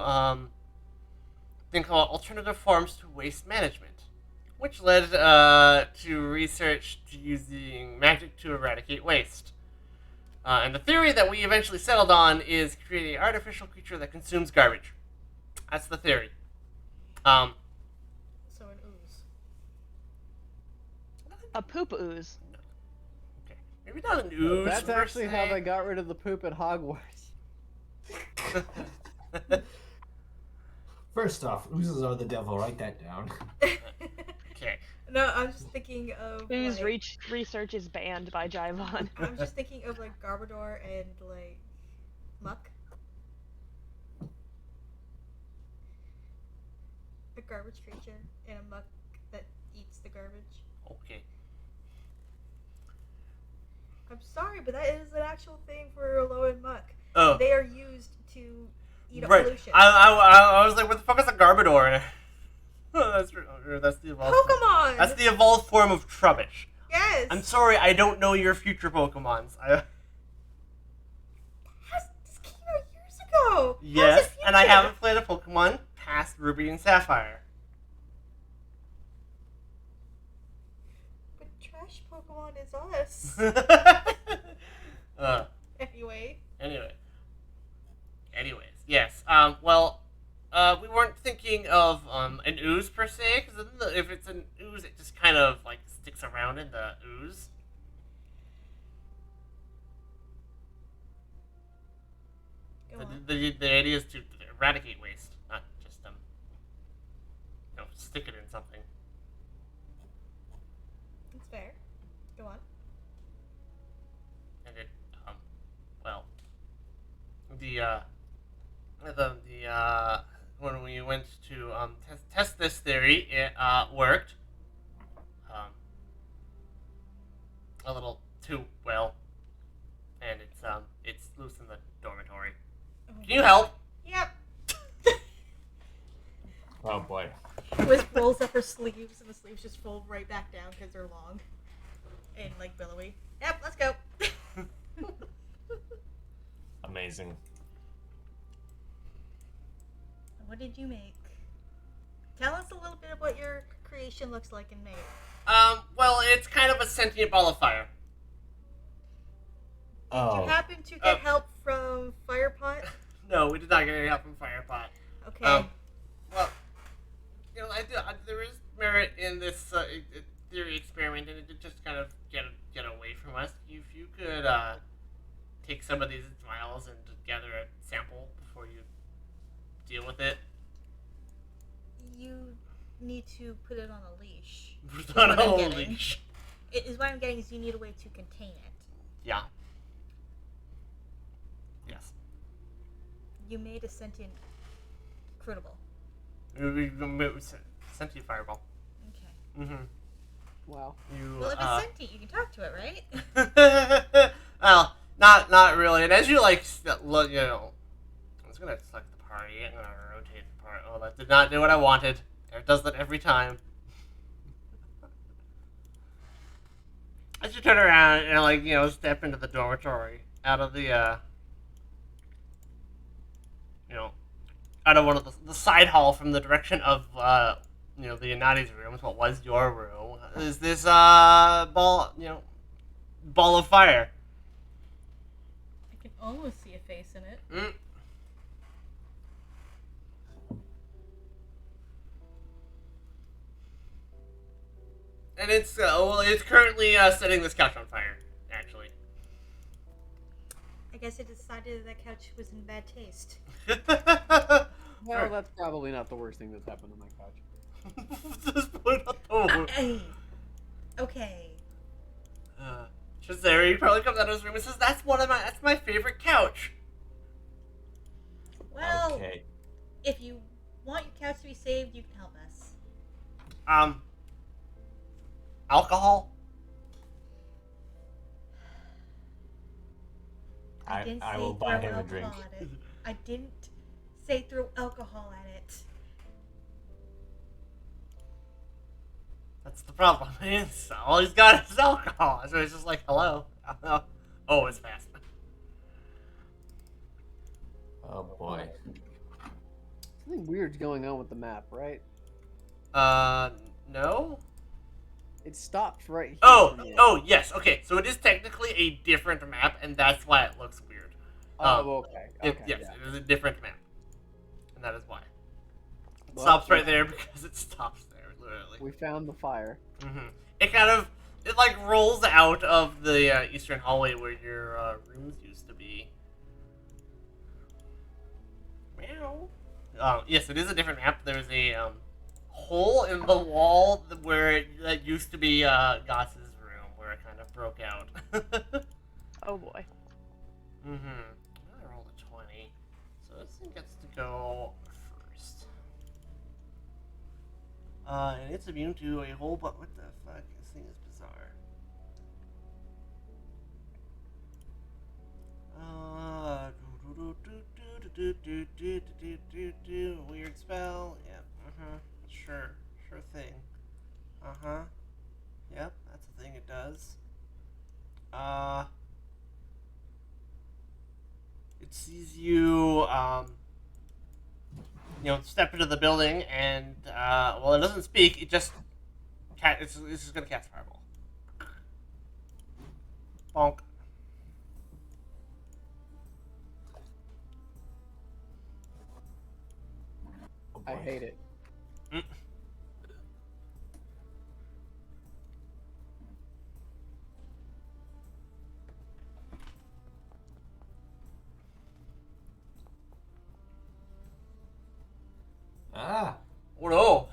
S3: think about alternative forms to waste management, which led to research to using magic to eradicate waste. And the theory that we eventually settled on is creating an artificial creature that consumes garbage. That's the theory.
S2: So an ooze.
S1: A poop ooze.
S3: Okay, maybe not an ooze.
S5: That's
S3: per
S5: actually how
S3: se.
S5: they got rid of the poop at Hogwarts.
S6: First off, oozes are the devil. Write that down.
S3: Okay.
S2: No, I'm just thinking of
S1: Ooze
S2: like,
S1: research is banned by Jaivon.
S2: I'm just thinking of like Garbodor and like Muck. A garbage creature and a muck that eats the garbage.
S3: Okay.
S2: I'm sorry, but that is an actual thing for Alola and Muck.
S3: Oh.
S2: They are used to eat up
S3: Right.
S2: pollution.
S3: I was like, what the fuck is a Garbodor? That's the evolved.
S2: Pokemon!
S3: That's the evolved form of Trubbish.
S2: Yes!
S3: I'm sorry, I don't know your future Pokemons.
S2: This came out years ago! How's
S3: Yes,
S2: it
S3: and I
S2: future?
S3: haven't played a Pokemon past Ruby and Sapphire.
S2: But trash Pokemon is us. Anyway.
S3: Anyways, yes. We weren't thinking of an ooze per se, because if it's an ooze, it just kind of like sticks around in the ooze.
S2: Go on.
S3: The idea is to eradicate waste, not just stick it in something.
S2: That's fair. Go on.
S3: And it when we went to test this theory, it worked a little too well, and it's loose in the dormitory. Can you help?
S2: Yep.
S6: Oh boy.
S2: Wisp rolls up her sleeves, and the sleeves just fold right back down because they're long and like billowy. Yep, let's go.
S4: Amazing.
S2: What did you make? Tell us a little bit of what your creation looks like in May.
S3: Well, it's kind of a sentient ball of fire.
S2: Did
S4: Oh.
S2: you happen to get help from Firepot?
S3: No, we did not get any help from Firepot.
S2: Okay.
S3: Well, there is merit in this theory experiment, and it did just kind of get away from us. If you could take some of these vials and gather a sample before you deal with it.
S2: You need to put it on a leash.
S3: Put on
S2: what I'm
S3: a
S2: getting.
S3: leash.
S2: It is what I'm getting is you need a way to contain it.
S3: Yeah. Yes.
S2: You made a sentient crudable.
S3: Sentient fireball.
S2: Okay.
S3: Mm-hmm.
S5: Wow.
S2: Well, if it's sentient, you can talk to it, right?
S3: Well, not really. And as you it's gonna select the party. I'm gonna rotate the party. Oh, that did not do what I wanted. It does that every time. As you turn around and step into the dormitory out of the out of one of the side hall from the direction of the Yanati's rooms, what was your room, is this ball of fire.
S2: I can almost see a face in it.
S3: Mm. And it's currently setting this couch on fire, actually.
S2: I guess it decided that couch was in bad taste.
S5: Well, that's probably not the worst thing that's happened on my couch.
S3: Just put it on.
S2: Okay.
S3: Shazari probably comes out of his room and says, that's my favorite couch."
S2: Well,
S4: Okay.
S2: if you want your couch to be saved, you can help us.
S3: Alcohol?
S2: I didn't
S4: I
S2: say
S4: will
S2: throw
S4: buy him a drink.
S2: alcohol at it. I didn't say throw alcohol at it.
S3: That's the problem. All he's got is alcohol. So it's just like, hello. Oh, it's fast.
S4: Oh boy.
S5: Something weird's going on with the map, right?
S3: No?
S5: It stops right here.
S3: Oh, yes. Okay, so it is technically a different map, and that's why it looks weird.
S5: Okay.
S3: Yes,
S5: Yeah.
S3: it is a different map, and that is why. It
S5: Well,
S3: stops right there because it stops there, literally.
S5: We found the fire.
S3: It like rolls out of the eastern hallway where your rooms used to be. Meow. Yes, it is a different map. There's a hole in the wall where that used to be Goss's room, where it kind of broke out.
S1: Oh boy.
S3: I rolled a 20, so this thing gets to go first. And it's immune to a whole but what the fuck? This thing is bizarre. Weird spell. Yep. Sure thing. Yep, that's a thing it does. It sees you, step into the building, and well, it doesn't speak. It just, it's just gonna cast Fireball. Bonk.
S4: Oh,
S5: I
S4: boy.
S5: hate it.
S4: Ah!
S3: Oh no!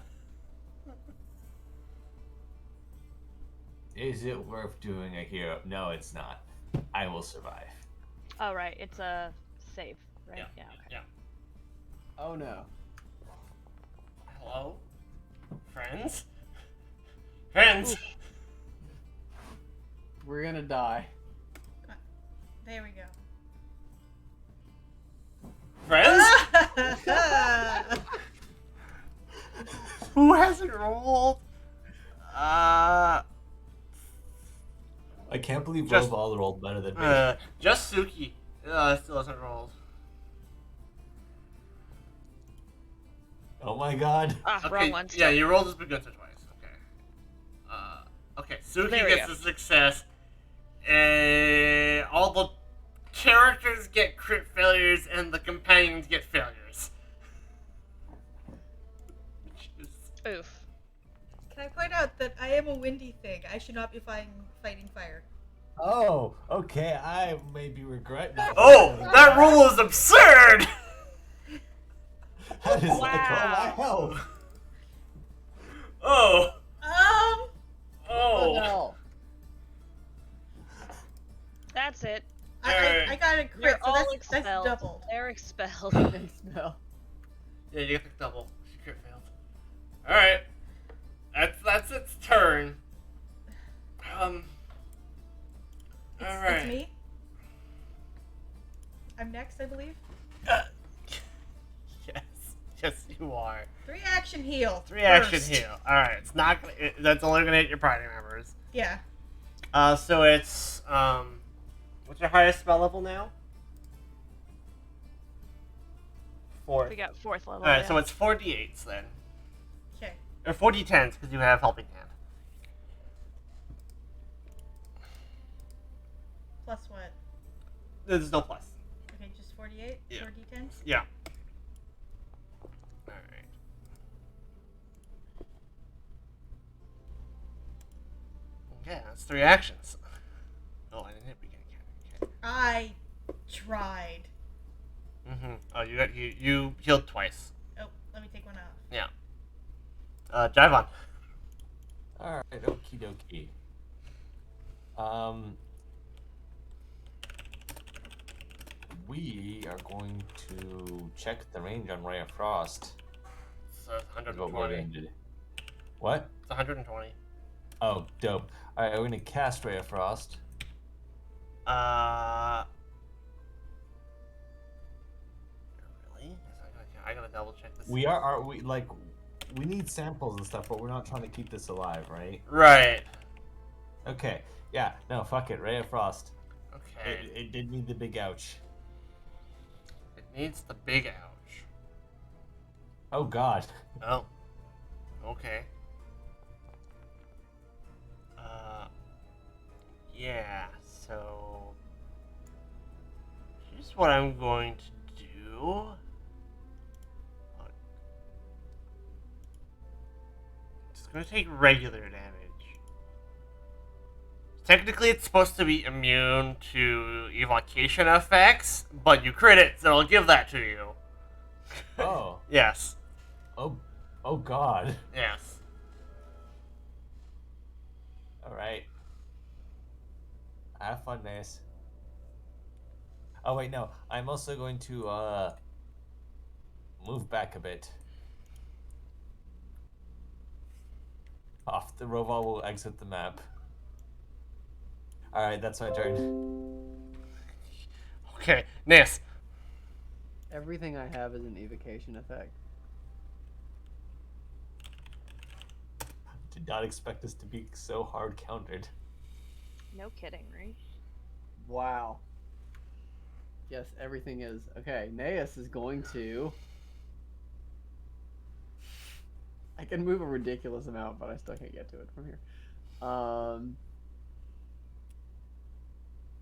S4: Is it worth doing a hero? No, it's not. I will survive.
S1: Oh right, it's a save, right?
S3: Yeah.
S1: Okay.
S3: Yeah.
S5: Oh no.
S3: Hello? Friends? Friends!
S5: We're gonna die.
S2: There we go.
S3: Friends? Who hasn't rolled?
S4: I can't believe
S3: Just-
S4: Roval rolled better than me.
S3: Just Suki. Still hasn't rolled.
S4: Oh my god.
S1: Ah, wrong one.
S3: Yeah,
S1: Still.
S3: you rolled as Begunta twice. Okay. Suki
S1: There we
S3: gets
S1: go.
S3: a success. All the characters get crit failures, and the companions get failures. Which is...
S1: Oof.
S2: Can I point out that I am a windy thing? I should not be fighting fire.
S4: Oh, okay. I maybe regret not.
S3: Oh, that roll is absurd!
S4: That is like all my
S1: Wow.
S4: health.
S3: Oh.
S5: What the
S3: Oh.
S5: hell?
S1: That's it.
S2: I got a crit,
S1: You're
S2: so
S1: all
S2: that's
S1: expelled.
S2: doubled.
S1: They're expelled.
S5: Can smell.
S3: Yeah, you get the double. She crit failed. Alright. That's its turn. Alright.
S2: It's me. I'm next, I believe.
S3: Yes, you are.
S2: 3 action heal.
S3: 3 action
S2: first.
S3: heal. Alright, it's not gonna. That's only gonna hit your party members.
S2: Yeah.
S3: So it's what's your highest spell level now? 4.
S1: We got 4th level.
S3: Alright,
S1: yeah.
S3: so it's 4d8s then,
S2: Okay.
S3: or 4d10s because you have helping hand.
S2: Plus what?
S3: There's no plus.
S2: Okay, just 48?
S3: Yeah.
S2: 4 d10s?
S3: Yeah. Alright. Okay, that's 3 actions. Oh, I didn't hit begin again. Okay.
S2: I tried.
S3: Oh, you healed twice.
S2: Oh, let me take one out.
S3: Yeah. Jivon.
S4: Alright, okie dokie. We are going to check the range on Ray of Frost.
S3: So
S4: Is what we're
S3: 120.
S4: going to do. What?
S3: It's 120.
S4: Oh, dope. Alright, we're gonna cast Ray of Frost.
S3: Really? I gotta double check this.
S4: We we need samples and stuff, but we're not trying to keep this alive, right?
S3: Right.
S4: Okay. Yeah, no, fuck it. Ray of Frost.
S3: Okay.
S4: It did need the big ouch.
S3: It needs the big ouch.
S4: Oh, God.
S3: Oh. Okay. Yeah, so here's what I'm going to do. It's going to take regular damage. Technically, it's supposed to be immune to evocation effects, but you crit it, so I'll give that to you.
S4: Oh.
S3: Yes.
S4: Oh, God.
S3: Yes.
S4: Alright. Have fun, Nace. Oh, wait, no. I'm also going to, move back a bit. The Roval will exit the map. Alright, that's my turn.
S3: Okay, Nis.
S5: Everything I have is an evocation effect.
S4: Did not expect this to be so hard countered.
S1: No kidding, right?
S5: Wow. Yes, everything is. Okay, Naeus is going to... I can move a ridiculous amount, but I still can't get to it from here.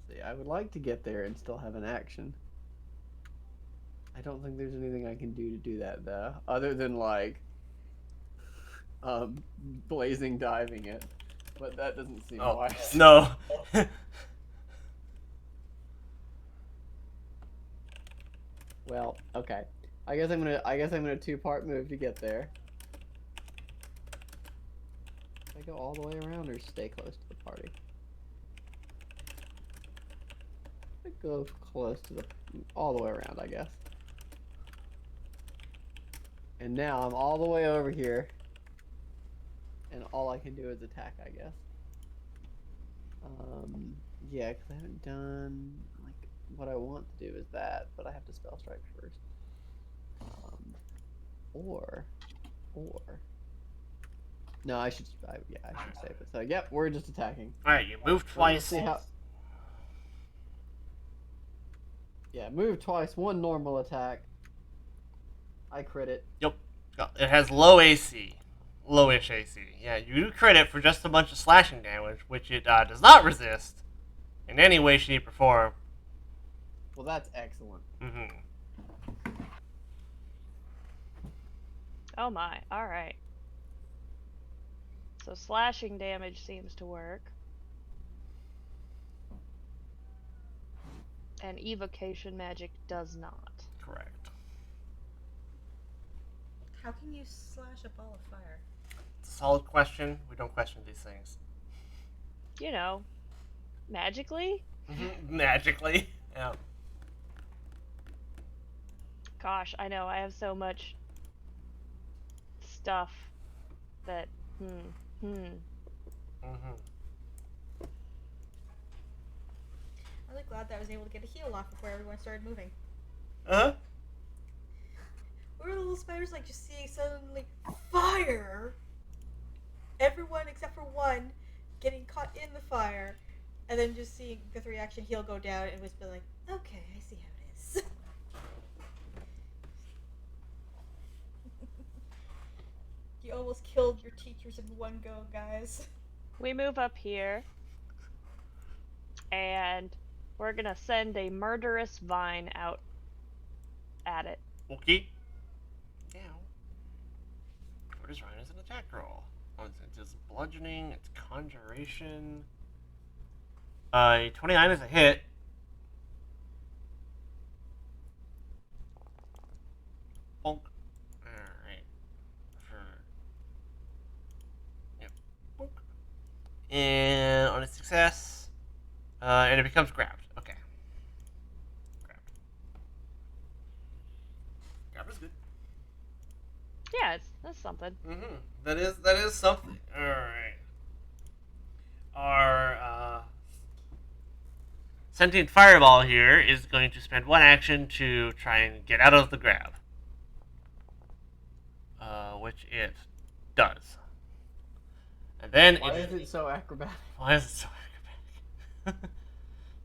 S5: See, I would like to get there and still have an action. I don't think there's anything I can do to do that, though. Other than, like... blazing diving it. But that doesn't seem wise.
S3: No.
S5: Well, okay. I guess I'm gonna two-part move to get there. Should I go all the way around or stay close to the party? I go close to all the way around, I guess. And now I'm all the way over here. And all I can do is attack, I guess. Yeah, because I haven't done, like, what I want to do is that, but I have to spell strike first. Or... No, I should save it. So, yep, we're just attacking.
S3: Alright, you move twice.
S5: See how... Yeah, move twice, one normal attack. I crit it.
S3: Yep. It has low AC. Lowish AC. Yeah, you do crit it for just a bunch of slashing damage, which it does not resist in any way, shape, or form.
S5: Well, that's excellent.
S3: Mm-hmm.
S1: Oh my, alright. So slashing damage seems to work. And evocation magic does not.
S3: Correct.
S2: How can you slash a ball of fire?
S3: It's a solid question. We don't question these things.
S1: You know, magically?
S3: Magically. Yeah.
S1: Gosh, I know, I have so much stuff that,
S3: Mm-hmm.
S2: I'm really glad that I was able to get a heal off before everyone started moving.
S3: Uh-huh.
S2: We were the little spiders like just seeing suddenly fire. Everyone except for one getting caught in the fire, and then just seeing the 3-action heal go down and was be like, okay, I see how it is. You almost killed your teachers in one go, guys.
S1: we move up here. And we're gonna send a murderous vine out at it.
S3: Okay. Yeah. What is Ryan as an attack roll? It's bludgeoning, it's conjuration. 29 is a hit. Bonk. Alright. Yep. Bonk. And on a success, and it becomes grabbed. Okay. Grabbed. Grabbed is good.
S1: Yeah, that's something. something.
S3: That is something. All right. Our sentient fireball here is going to spend one action to try and get out of the grab, which it does. And then
S5: Why is it so acrobatic?
S3: Why is it so acrobatic?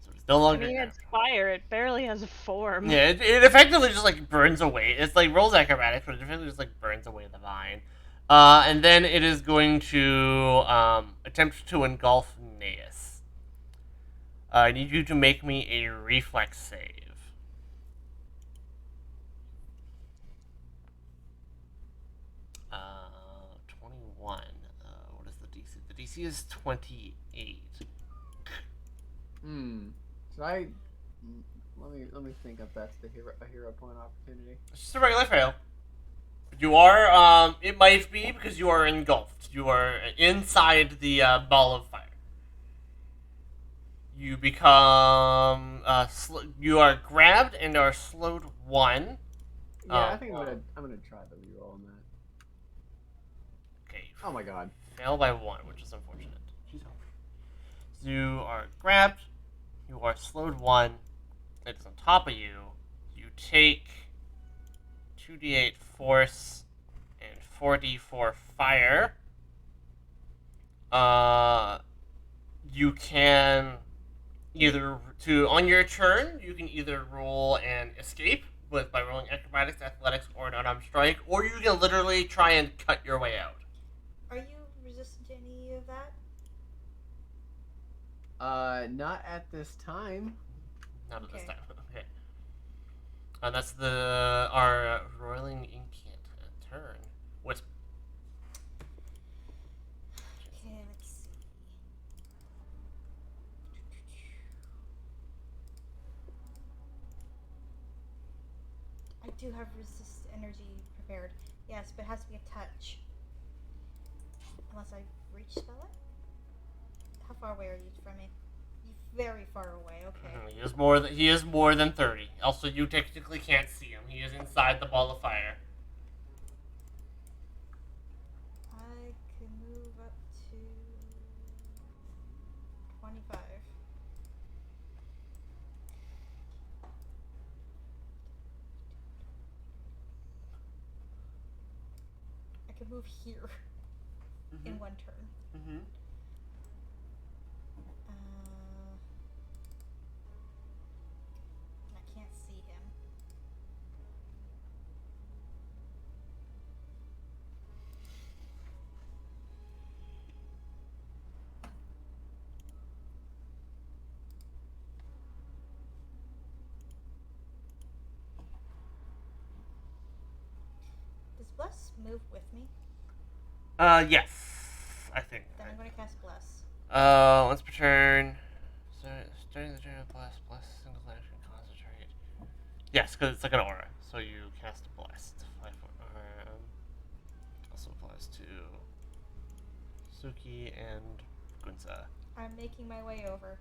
S3: So it's no longer.
S1: I mean, it's fire. It barely has a form.
S3: Yeah, it effectively just like burns away. It's like rolls acrobatics, but it effectively just like burns away the vine. And then it is going to attempt to engulf Naeus. I need you to make me a reflex save. 21. What is the DC? The DC is 28.
S5: Should I? Let me think if that's a hero point opportunity.
S3: It's just a regular fail. You are, it might be because you are engulfed. You are inside the ball of fire. You become, you are grabbed and are slowed 1.
S5: Yeah, I think I'm gonna try the reroll on that.
S3: Okay.
S5: Oh my god.
S3: Fail by 1, which is unfortunate. So you are grabbed. You are slowed 1. It is on top of you. You take 2d8 force and 4d4 fire. You can on your turn, you can either roll and escape by rolling acrobatics, athletics, or an unarmed strike, or you can literally try and cut your way out.
S2: Are you resistant to any of that?
S5: Not at this time.
S3: Not at this
S2: Okay.
S3: time. Okay. That's our roiling incant turn. Wisp.
S2: Okay, let's see. I do have resist energy prepared. Yes, but it has to be a touch. Unless I reach spell it? How far away are you from me? You're very far away, okay.
S3: He is more than 30. Also, you technically can't see him. He is inside the ball of fire.
S2: I can move up to 25. I can move here in one turn.
S3: Mm-hmm.
S2: I can't see him. Does Bless move with me?
S3: Yes. I think.
S2: Then I'm going to cast Bless.
S3: Once per turn. Starting the turn of bless, single action, concentrate. Yes, because it's like an aura. So you cast Blessed. 5 foot also applies to Suki and Gunsa.
S2: I'm making my way over.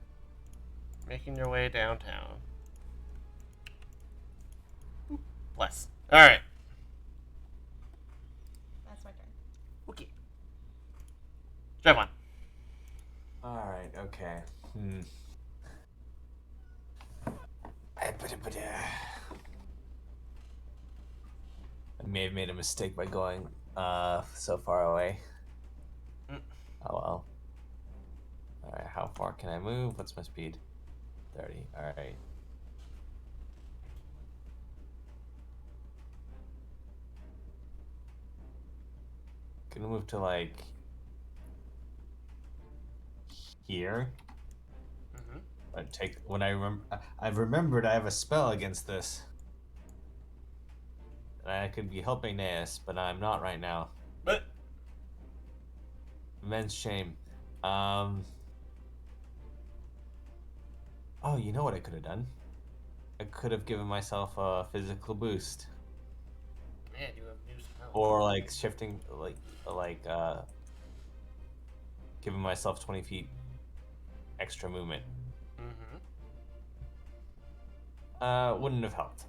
S3: Making your way downtown. Bless. Alright.
S2: That's my turn.
S3: Okay. Drive on.
S4: Alright, okay. I may have made a mistake by going so far away. Oh well. Alright, how far can I move? What's my speed? 30. Alright. Can move to like here. I've remembered I have a spell against this. And I could be helping Naeus, but I'm not right now.
S3: But
S4: Immense shame. Oh, you know what I could have done? I could have given myself a physical boost.
S3: man, you have new spells.
S4: Or like shifting giving myself 20 feet extra movement. Wouldn't have helped.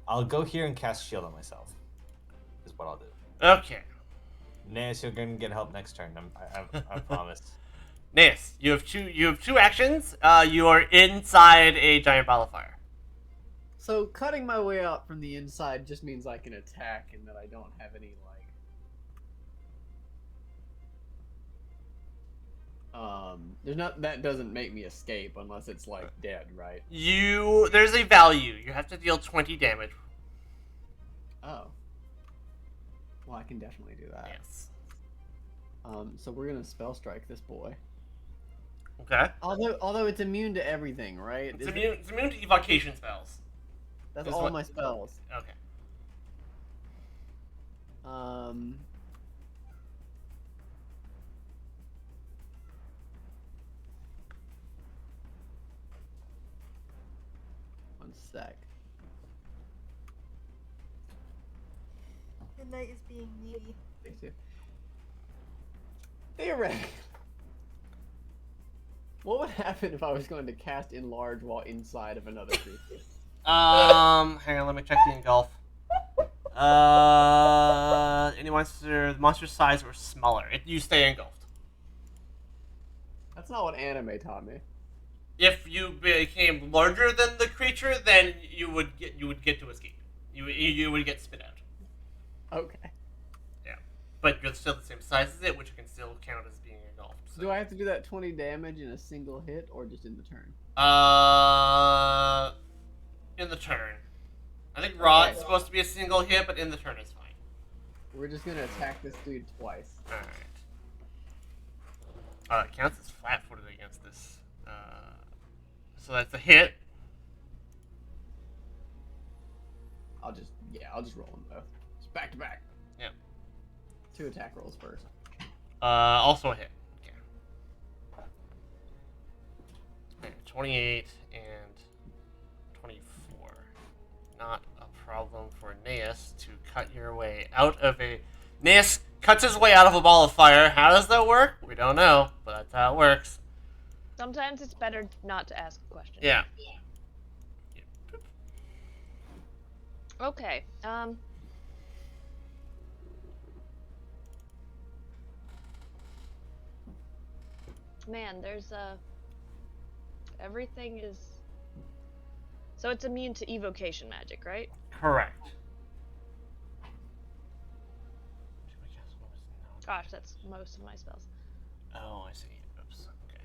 S4: I'll go here and cast shield on myself. Is what I'll do.
S3: Okay.
S4: Naeus, you're gonna get help next turn. I promise.
S3: Naeus, you have two actions. You are inside a giant ball of fire.
S5: So cutting my way out from the inside just means I can attack and that I don't have any there's not that doesn't make me escape unless it's like dead, right?
S3: There's a value. You have to deal 20 damage.
S5: Oh. Well, I can definitely do that.
S3: Yes.
S5: So we're gonna spell strike this boy.
S3: Okay.
S5: Although it's immune to everything, right?
S3: It's immune to evocation spells.
S5: That's
S3: is
S5: all
S3: what-
S5: my spells.
S3: Okay.
S5: One sec.
S2: The knight is being needy.
S5: Thanks, you. Theoretically, what would happen if I was going to cast Enlarge while inside of another creature?
S3: Hang on, let me check the engulf. Any monster size or smaller. You stay engulfed.
S5: That's not what anime taught me.
S3: If you became larger than the creature, then you would get to escape. You would get spit out.
S5: Okay.
S3: Yeah, but you're still the same size as it, which can still count as being engulfed. So.
S5: Do I have to do that 20 damage in a single hit or just in the turn?
S3: In the turn. I think Rod's supposed to be a single hit, but in the turn is fine.
S5: We're just gonna attack this dude twice.
S3: Alright. It counts as flat-footed against this. So that's a hit.
S5: I'll just roll them both. Just back to back.
S3: Yeah.
S5: 2 attack rolls first.
S3: Also a hit. Okay. 28 and 24. Not a problem for Naeus to cut your way out of a... Naeus cuts his way out of a ball of fire. How does that work? We don't know, but that's how it works.
S1: Sometimes it's better not to ask a question.
S3: Yeah.
S1: Okay. Man, there's everything is. So it's immune to evocation magic, right?
S3: Correct.
S1: Gosh, that's most of my spells.
S3: Oh, I see. Oops. Okay.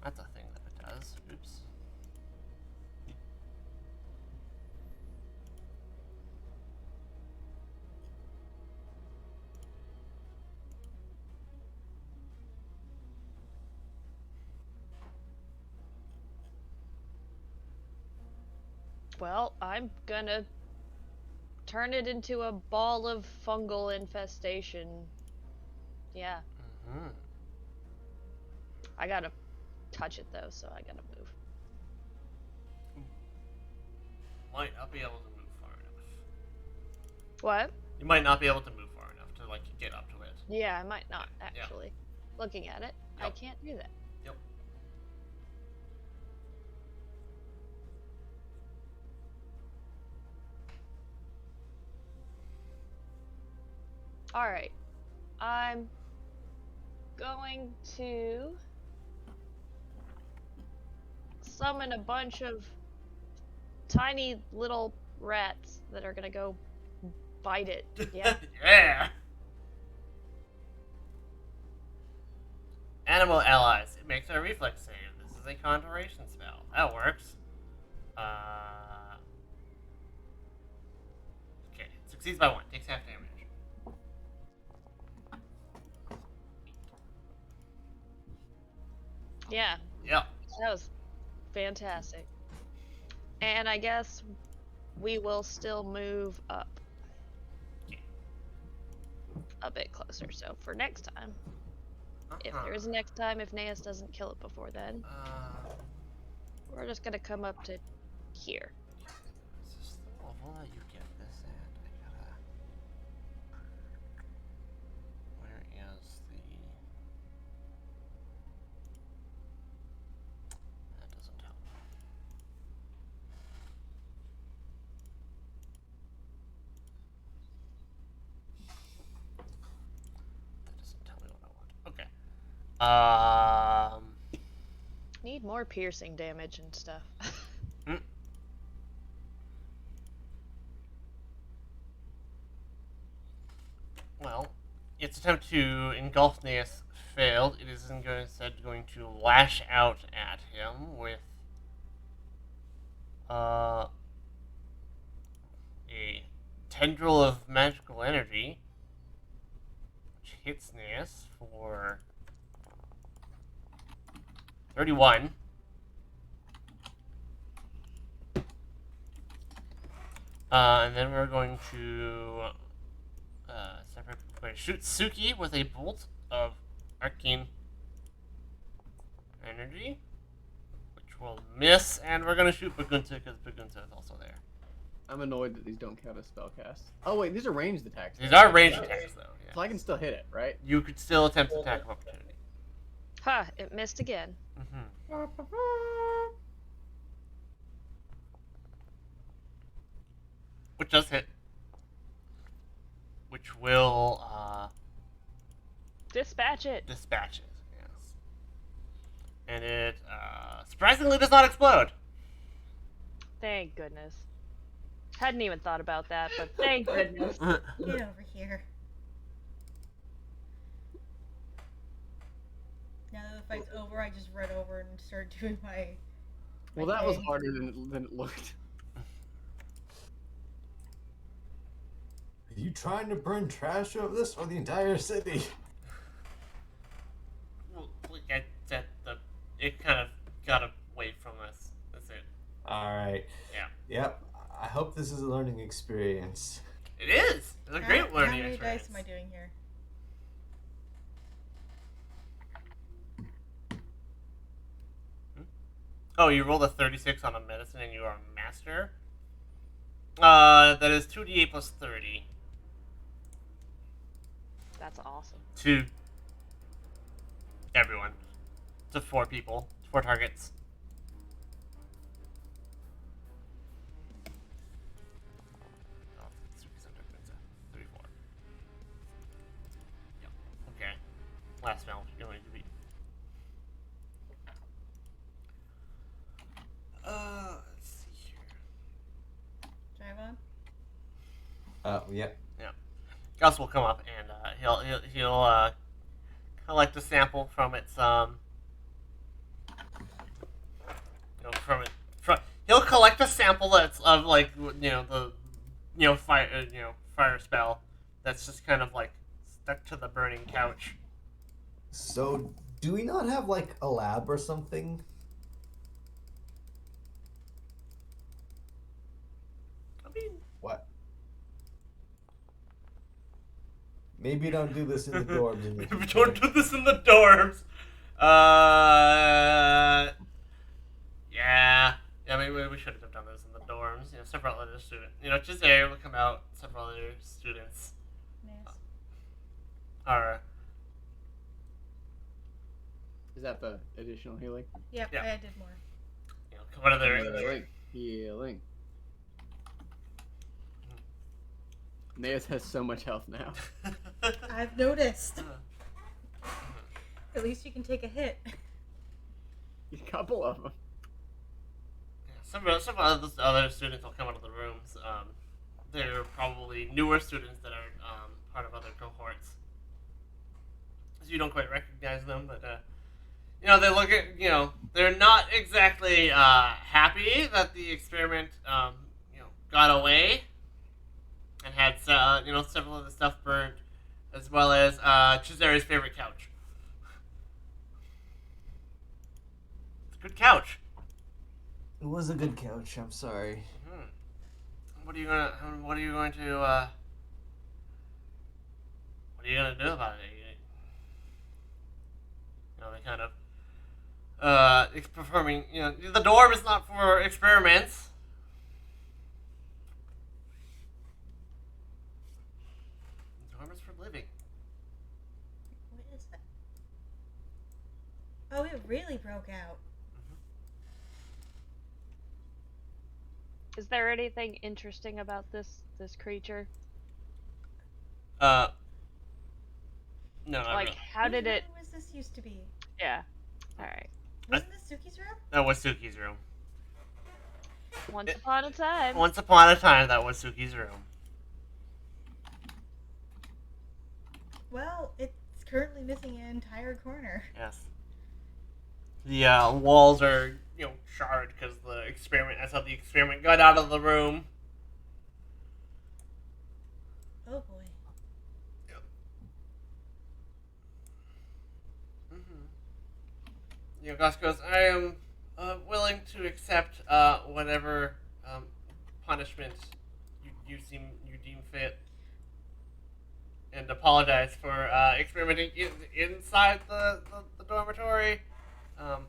S3: That's a thing that it does. Oops.
S1: Well, I'm gonna turn it into a ball of fungal infestation. Yeah.
S3: Mm-hmm.
S1: I gotta touch it though, so I gotta move.
S3: Might not be able to move far enough.
S1: What?
S3: You might not be able to move far enough to like get up to it.
S1: Yeah, I might not actually. Looking at it, I
S3: Yep.
S1: can't do that.
S3: Yep.
S1: Alright. I'm going to summon a bunch of tiny little rats that are gonna go bite it. Yeah.
S3: Yeah. Animal allies. It makes a reflex save. This is a conjuration spell. That works. Okay. Succeeds by 1. Takes half damage.
S1: Yeah,
S3: Yep.
S1: that was fantastic. And I guess we will still move up a bit closer. So for next time, if there is a next time, if Naeus doesn't kill it before then, we're just gonna come up to here.
S3: Is this the level that you get this at? I gotta... Where is the... That doesn't help.
S1: Need more piercing damage and stuff.
S3: hmm. Well, its attempt to engulf Naeus failed. It is instead going to lash out at him with a tendril of magical energy, which hits Naeus for 31. And then we're going to shoot Suki with a bolt of arcane energy, which will miss, and we're going to shoot Bagunta because Bagunta is also there.
S5: I'm annoyed that these don't count as spellcasts. Oh wait, these are ranged attacks.
S3: These are ranged attacks, though. Yeah.
S5: So I can still hit it, right?
S3: You could still attempt attack of opportunity.
S1: Ha! It missed again.
S3: Which does hit. Which will
S1: Dispatch it.
S3: dispatch it. Yes. And it surprisingly does not explode.
S1: Thank goodness. Hadn't even thought about that, but thank goodness.
S2: Get over here. Now that the fight's over, I just run over and start doing my.
S5: Well, that was harder than it looked.
S6: Are you trying to burn trash over this or the entire city?
S3: Well, it kind of got away from us. That's it.
S6: Alright.
S3: Yeah.
S6: Yep. I hope this is a learning experience.
S3: It is. It's a great learning
S2: How many
S3: experience.
S2: dice am I doing here?
S3: Oh, you rolled a 36 on a medicine and you are a master? That is 2d8 plus 30.
S1: That's awesome.
S3: To everyone. To 4 people. 4 targets. Oh, Suki's under Quinza. 34. Yep. Okay. Last round, you're going to beat. Let's see here.
S2: Drive on?
S6: Yep.
S3: Gus will come up and he'll collect a sample from its he'll collect a sample that's of like the fire spell that's just kind of like stuck to the burning couch.
S6: So, do we not have like a lab or something?
S3: I mean,
S6: What? Maybe don't do this in the dorms. In the
S3: we
S6: future.
S3: don't do this in the dorms. Yeah, maybe we should have done this in the dorms. Several other students. Chisare will come out. Several other students
S2: Nice.
S3: are.
S5: Is that the additional healing?
S2: Yep,
S3: Yeah.
S2: I did more.
S3: Come out of their.
S5: Healing. Naeus has so much health now.
S2: I've noticed. At least you can take a hit.
S5: A couple of them.
S3: Some of the other students will come out of the rooms. They're probably newer students that are part of other cohorts. So you don't quite recognize them, but they look at they're not exactly happy that the experiment got away and had several of the stuff burnt, as well as Chisare's favorite couch. It's a good couch.
S6: It was a good couch. I'm sorry.
S3: What are you going to do about it? They kind of performing. The dorm is not for experiments. The dorm is for living.
S2: What is that? Oh, it really broke out.
S1: Is there anything interesting about this creature?
S3: No, not
S1: Like,
S3: really.
S1: how did it?
S2: Where was this used to be?
S1: Yeah. All right.
S2: Wasn't this Suki's room?
S3: That was Suki's room.
S1: Once upon a time.
S3: Once upon a time, that was Suki's room.
S2: Well, it's currently missing an entire corner.
S3: Yes. The walls are, charred because the experiment. That's how the experiment got out of the room.
S2: Oh boy.
S3: Gus goes, I am willing to accept whatever punishment you deem fit, and apologize for experimenting inside the dormitory.
S4: Well,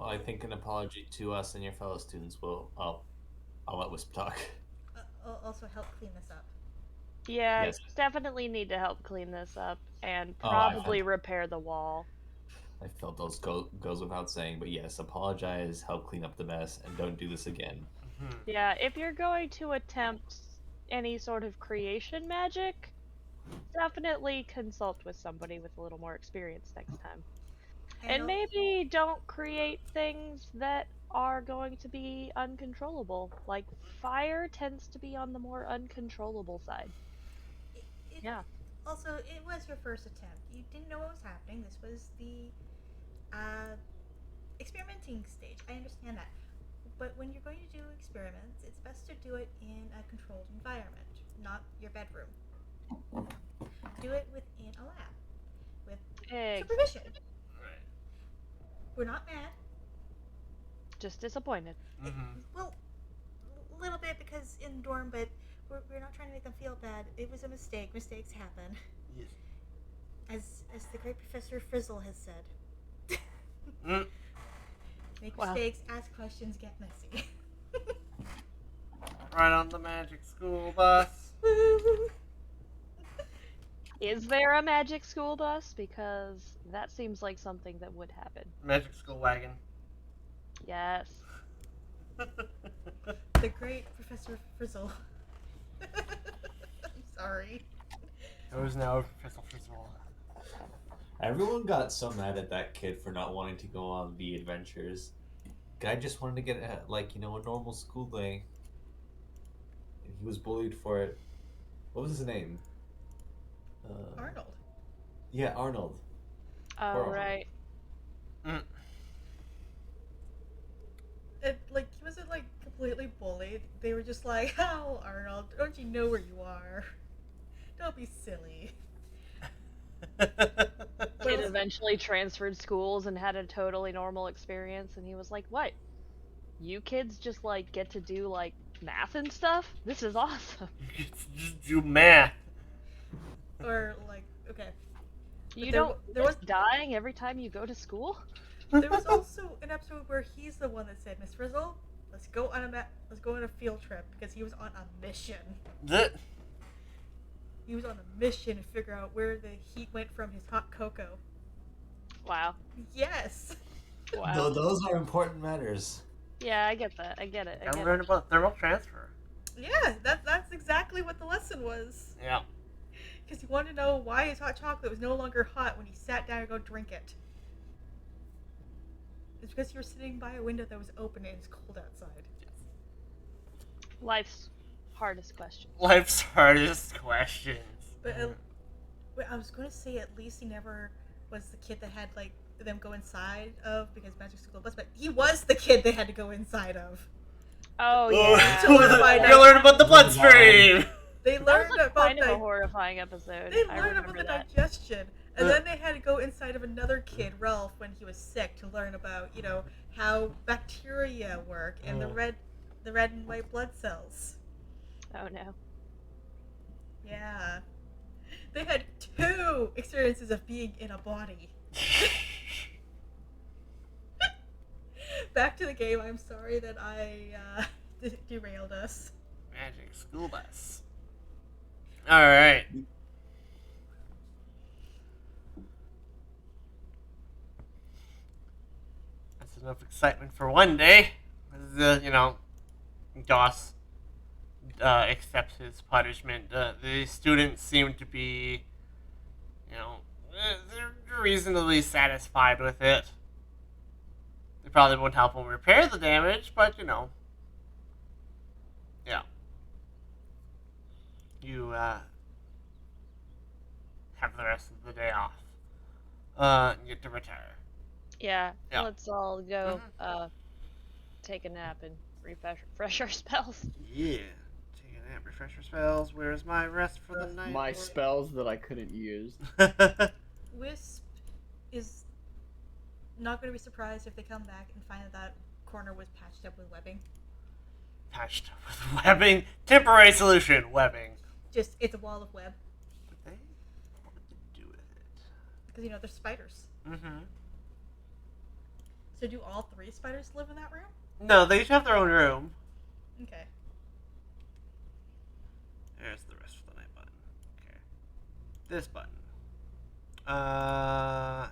S4: I think an apology to us and your fellow students will. I'll let Wisp talk.
S2: Also help clean this up.
S1: Yeah,
S4: Yes.
S1: definitely need to help clean this up and
S4: Oh, I
S1: probably repair the wall.
S4: I felt those goes without saying, but yes, apologize, help clean up the mess, and don't do this again.
S1: Yeah, if you're going to attempt any sort of creation magic, definitely consult with somebody with a little more experience next time. And maybe don't create things that are going to be uncontrollable. Like, fire tends to be on the more uncontrollable side. Yeah.
S2: Also, it was your first attempt. You didn't know what was happening. This was the experimenting stage. I understand that. But when you're going to do experiments, it's best to do it in a controlled environment, not your bedroom. Do it within a lab with supervision.
S3: Right.
S2: We're not mad.
S1: Just disappointed.
S2: Well, a little bit because in dorm, but we're not trying to make them feel bad. It was a mistake. Mistakes happen.
S3: Yes.
S2: As the great Professor Frizzle has said. Make
S1: Wow.
S2: mistakes, ask questions, get messy.
S3: Right on the magic school bus.
S1: Is there a magic school bus? Because that seems like something that would happen.
S3: Magic school wagon.
S1: Yes.
S2: The great Professor Frizzle. I'm sorry.
S3: It was now Professor Frizzle.
S4: Everyone got so mad at that kid for not wanting to go on the adventures. Guy just wanted to get a normal school day. And he was bullied for it. What was his name?
S2: Arnold.
S4: Yeah, Arnold.
S1: Oh,
S4: Poor
S1: right.
S2: He wasn't completely bullied. They were just like, "Oh, Arnold, don't you know where you are? Don't be silly."
S1: Kid eventually transferred schools and had a totally normal experience, and he was like, "What? You kids just get to do math and stuff? This is awesome."
S3: You get to just do math.
S2: Or okay.
S1: You
S2: there-
S1: don't
S2: there
S1: risk
S2: was-
S1: dying every time you go to school?
S2: There was also an episode where he's the one that said, "Miss Frizzle, let's go on a field trip," because he was on a mission. He was on a mission to figure out where the heat went from his hot cocoa.
S1: Wow.
S2: Yes.
S1: Wow.
S4: Those are important matters.
S1: Yeah, I get that. I get it. I
S3: I
S1: get
S3: learned
S1: it.
S3: about thermal transfer.
S2: Yeah, that's exactly what the lesson was.
S3: Yeah.
S2: Because he wanted to know why his hot chocolate was no longer hot when he sat down to go drink it. It's because you were sitting by a window that was open and it's cold outside.
S1: Life's hardest question.
S3: Life's hardest questions.
S2: But I was going to say at least he never was the kid that had them go inside of because Magic School Bus, but he was the kid they had to go inside of.
S1: Oh yeah.
S3: You learned about the bloodstream.
S2: They
S1: That
S2: learned
S1: was a
S2: about
S1: kind of a horrifying episode.
S2: They
S1: I
S2: learned about
S1: remember
S2: the
S1: that.
S2: digestion, and then they had to go inside of another kid, Ralph, when he was sick, to learn about how bacteria work and the red and white blood cells.
S1: Oh no.
S2: Yeah, they had 2 experiences of being in a body. Back to the game. I'm sorry that I derailed us.
S3: Magic school bus. Alright. That's enough excitement for one day. Doss accepts his punishment. The students seem to be reasonably satisfied with it. They probably won't help him repair the damage, but yeah. You have the rest of the day off. And get to retire.
S1: Yeah,
S3: Yeah.
S1: let's all go take a nap and refresh our spells.
S3: Yeah. Take a nap, refresh your spells. Where's my rest for the night?
S5: My spells that I couldn't use.
S2: Wisp is not going to be surprised if they come back and find that corner was patched up with webbing.
S3: Patched up with webbing. Temporary solution, webbing.
S2: Just, it's a wall of web.
S3: What to do with it?
S2: Because, there's spiders.
S3: Mm-hmm.
S2: So do all 3 spiders live in that room?
S3: No, they each have their own room.
S2: Okay.
S3: There's the rest of the night button. Okay. This button. Hang on.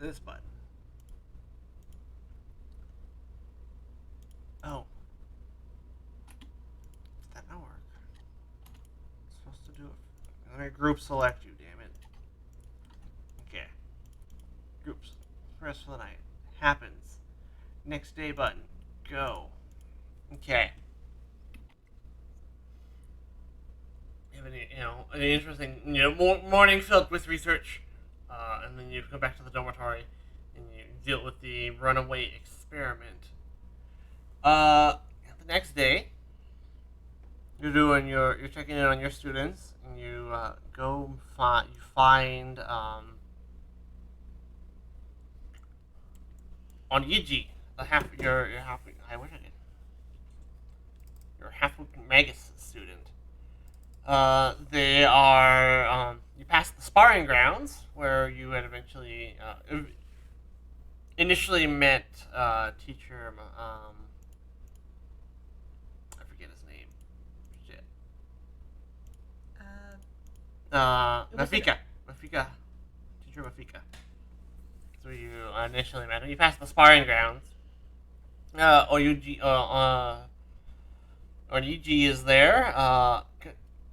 S3: This button. Oh. Did that not work? I'm supposed to do it. Let me group select you, damn it. Okay. Groups. Rest for the night. Happens. Next day button. Go. Okay. You have an interesting, morning filled with research, and then you go back to the dormitory and you deal with the runaway experiment. The next day, you're checking in on your students, and you find on Yiji, your half Magus student. They are, you passed the sparring grounds where you had initially met, teacher, I forget his name. Shit. Mafika. Teacher Mafika. So you initially met him. You passed the sparring grounds. Oniji is there,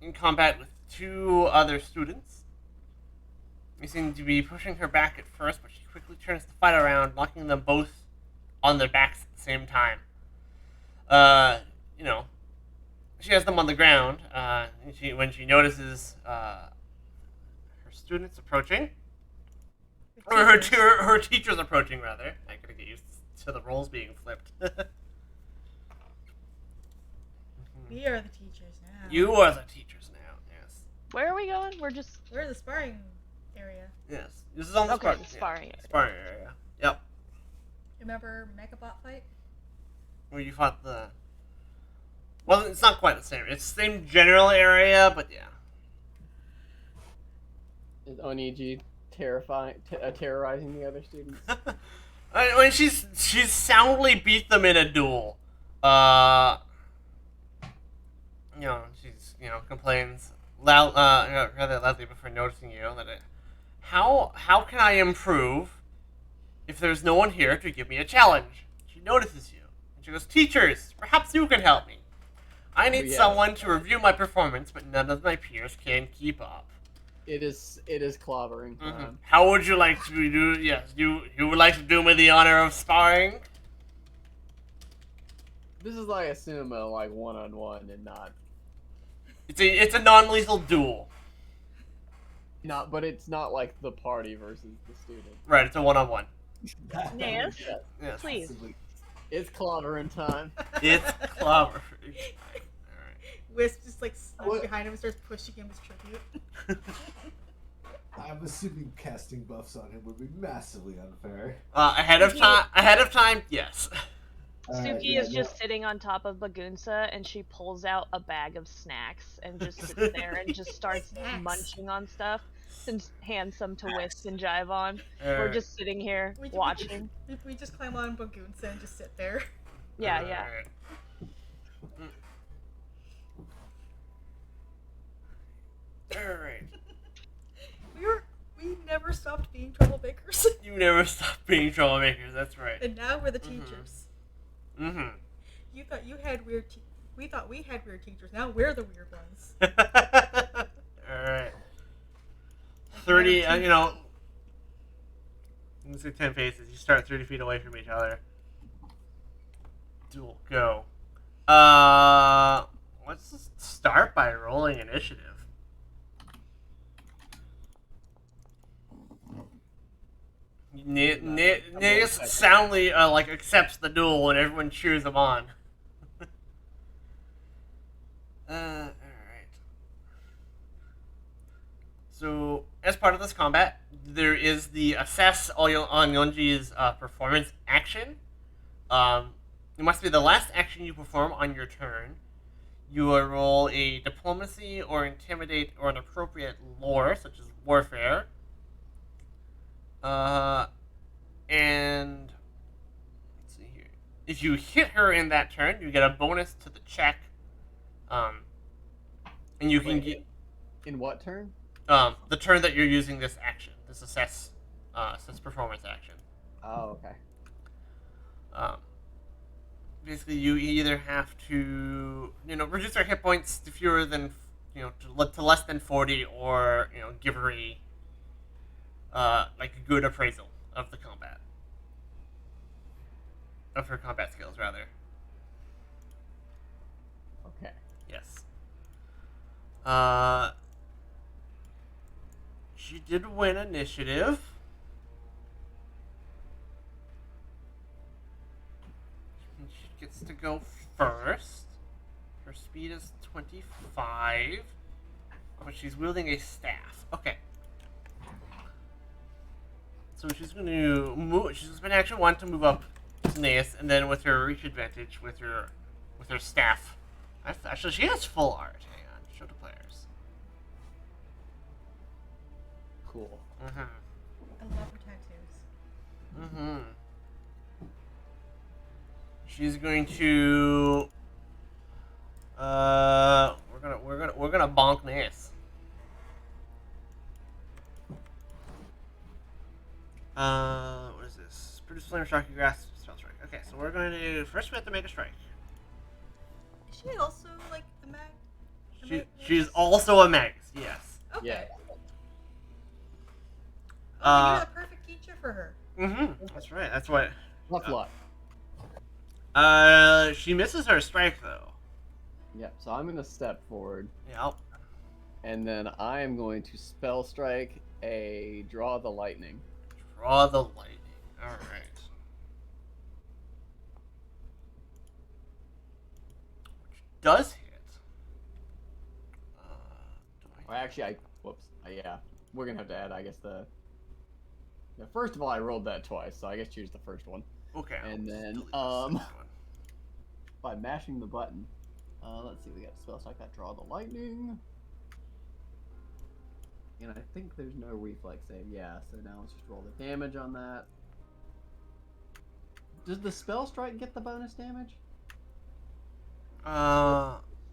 S3: in combat with 2 other students. You seem to be pushing her back at first, but she quickly turns the fight around, knocking them both on their backs at the same time. She has them on the ground, and when she notices her students approaching, or her teachers approaching, rather. I gotta get used to the roles being flipped.
S2: We are the teachers now.
S3: You are the teachers now, yes.
S1: Where are we going? We're
S2: We're the sparring area.
S3: Yes. This is on the
S1: the sparring area.
S3: Sparring area. Yep.
S2: Remember Megabot fight?
S3: Where you fought the... Well, it's not quite the same. It's the same general area, but yeah.
S5: Is Oniji terrorizing the other students?
S3: I mean, she's soundly beat them in a duel. She's complains rather loudly before noticing you that how can I improve if there's no one here to give me a challenge? She notices you and she goes, teachers, perhaps you can help me. I need someone to review my performance, but none of my peers can keep up.
S5: It is clobbering time.
S3: Mm-hmm. How would you like to do? Yes, you would like to do me the honor of sparring?
S5: This is, I assume, a one-on-one and not.
S3: It's a non-lethal duel.
S5: But it's not like the party versus the student.
S3: Right, it's a one-on-one.
S1: Yes.
S3: Yes.
S1: Please.
S5: It's clobbering time.
S3: It's clever. Alright.
S2: Wisp just slides behind him and starts pushing him as tribute.
S6: I'm assuming casting buffs on him would be massively unfair.
S3: Ahead of time, yes.
S1: Suki is just sitting on top of Bagunsa, and she pulls out a bag of snacks and just sits there and just starts munching on stuff and hands some to Wisp and Jivon. We're just sitting here watching.
S2: We just climb on Bagunsa and just sit there.
S1: Yeah.
S3: Alright.
S2: We never stopped being troublemakers.
S3: You never stopped being troublemakers, that's right.
S2: And now we're the teachers.
S3: Mm-hmm.
S2: You thought you had weird We thought we had weird teachers. Now we're the weird ones.
S3: Alright. 30, you know. Let's say 10 paces. You start 30 feet away from each other. Duel, go. Let's just start by rolling initiative. Nagus soundly like accepts the duel when everyone cheers him on. Alright. So, as part of this combat, there is the assess on Yonji's performance action. It must be the last action you perform on your turn. You will roll a diplomacy or intimidate or an appropriate lore, such as warfare. And let's see here. If you hit her in that turn, you get a bonus to the check. And you can get
S5: In what turn?
S3: the turn that you're using this action, this assess performance action.
S5: Oh, okay.
S3: Basically, you either have to, reduce her hit points to fewer than, to less than 40, or give her a like a good appraisal of the combat, of her combat skills, rather.
S5: Okay.
S3: Yes. She did win initiative. She gets to go first. Her speed is 25, but she's wielding a staff. Okay. So she's going to move. She's been action 1 to move up to Naeus, and then with her reach advantage, with her staff. Actually, she has full art. Hang on, show to players.
S5: Cool.
S3: Mm-hmm.
S2: I love her tattoos.
S3: Mm-hmm. She's going to. We're gonna bonk Naeus. What is this? Produce flame or shocking grass spell strike. Okay, so we're going to first we have to make a strike.
S2: Is she also like a mag?
S3: She's also a magus, yes.
S2: Okay.
S5: Yeah.
S2: Oh, you're the perfect teacher for her.
S3: Mm-hmm. That's right. That's what.
S5: Tough luck.
S3: She misses her strike though.
S5: Yep. So I'm gonna step forward,
S3: Yep.
S5: and then I am going to spell strike a draw the lightning.
S3: Draw the lightning. All right. Which does hit.
S5: Well, actually, whoops. Yeah, we're gonna have to add, I guess, the. Now, first of all, I rolled that twice, so I guess choose the first one.
S3: Okay.
S5: And
S3: I'll
S5: then,
S3: delete the second one.
S5: By mashing the button, let's see, we got a spell strike that draw the lightning. And I think there's no reflex save, yeah, so now let's just roll the damage on that. Does the spell strike get the bonus damage?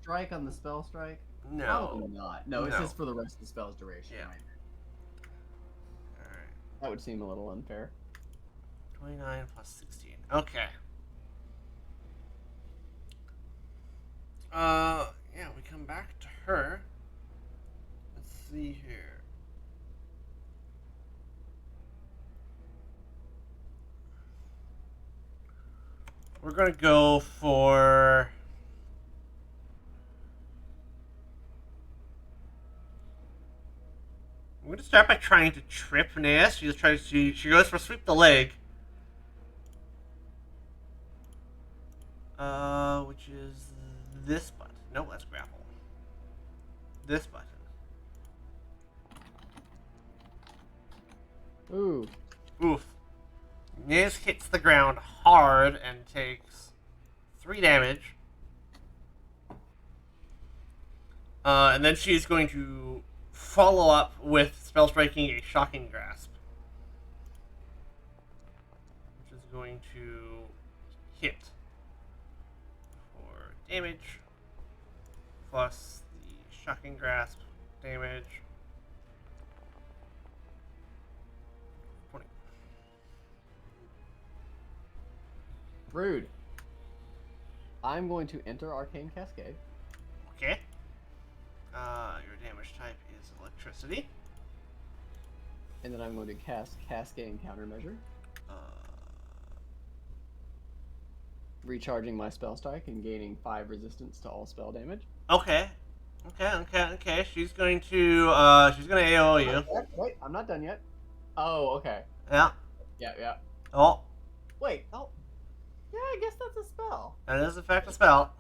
S5: Strike on the spell strike?
S3: No.
S5: Probably not. No, it's
S3: No.
S5: just for the rest of the spell's duration,
S3: Yeah.
S5: right?
S3: Alright.
S5: That would seem a little unfair.
S3: 29 plus 16. Okay. Yeah, we come back to her. Let's see here. We're gonna go for. I'm gonna start by trying to trip Naeus. She goes for sweep the leg. Which is this button. No, that's grapple. This button.
S5: Ooh.
S3: Oof. Naeus hits the ground hard and takes 3 damage. And then she's going to follow up with spell striking a shocking grasp, which is going to hit for damage plus the shocking grasp damage. 20.
S5: Rude. I'm going to enter Arcane Cascade.
S3: Okay. Your damage type is electricity.
S5: And then I'm going to cast Cascade Countermeasure,
S3: Uh,
S5: recharging my spell strike and gaining 5 resistance to all spell damage.
S3: okay. She's going to AOL you.
S5: Wait, I'm not done yet. Oh, okay.
S3: Yeah.
S5: Yeah.
S3: Oh,
S5: Wait, oh. Yeah, I guess that's a spell.
S3: that is in fact a spell.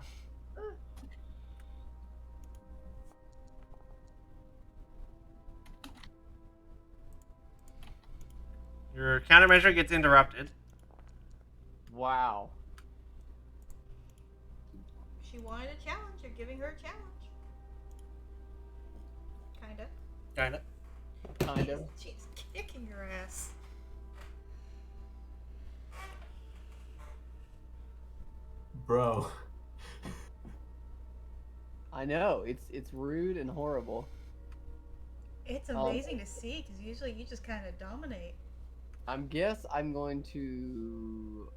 S3: Your countermeasure gets interrupted.
S5: Wow.
S2: She wanted a challenge. You're giving her a challenge. Kinda.
S3: Kinda.
S5: Kind of.
S2: She's kicking your ass.
S6: Bro.
S5: I know, it's rude and horrible.
S2: It's amazing to see because usually you just kind of dominate.
S5: I'm going to.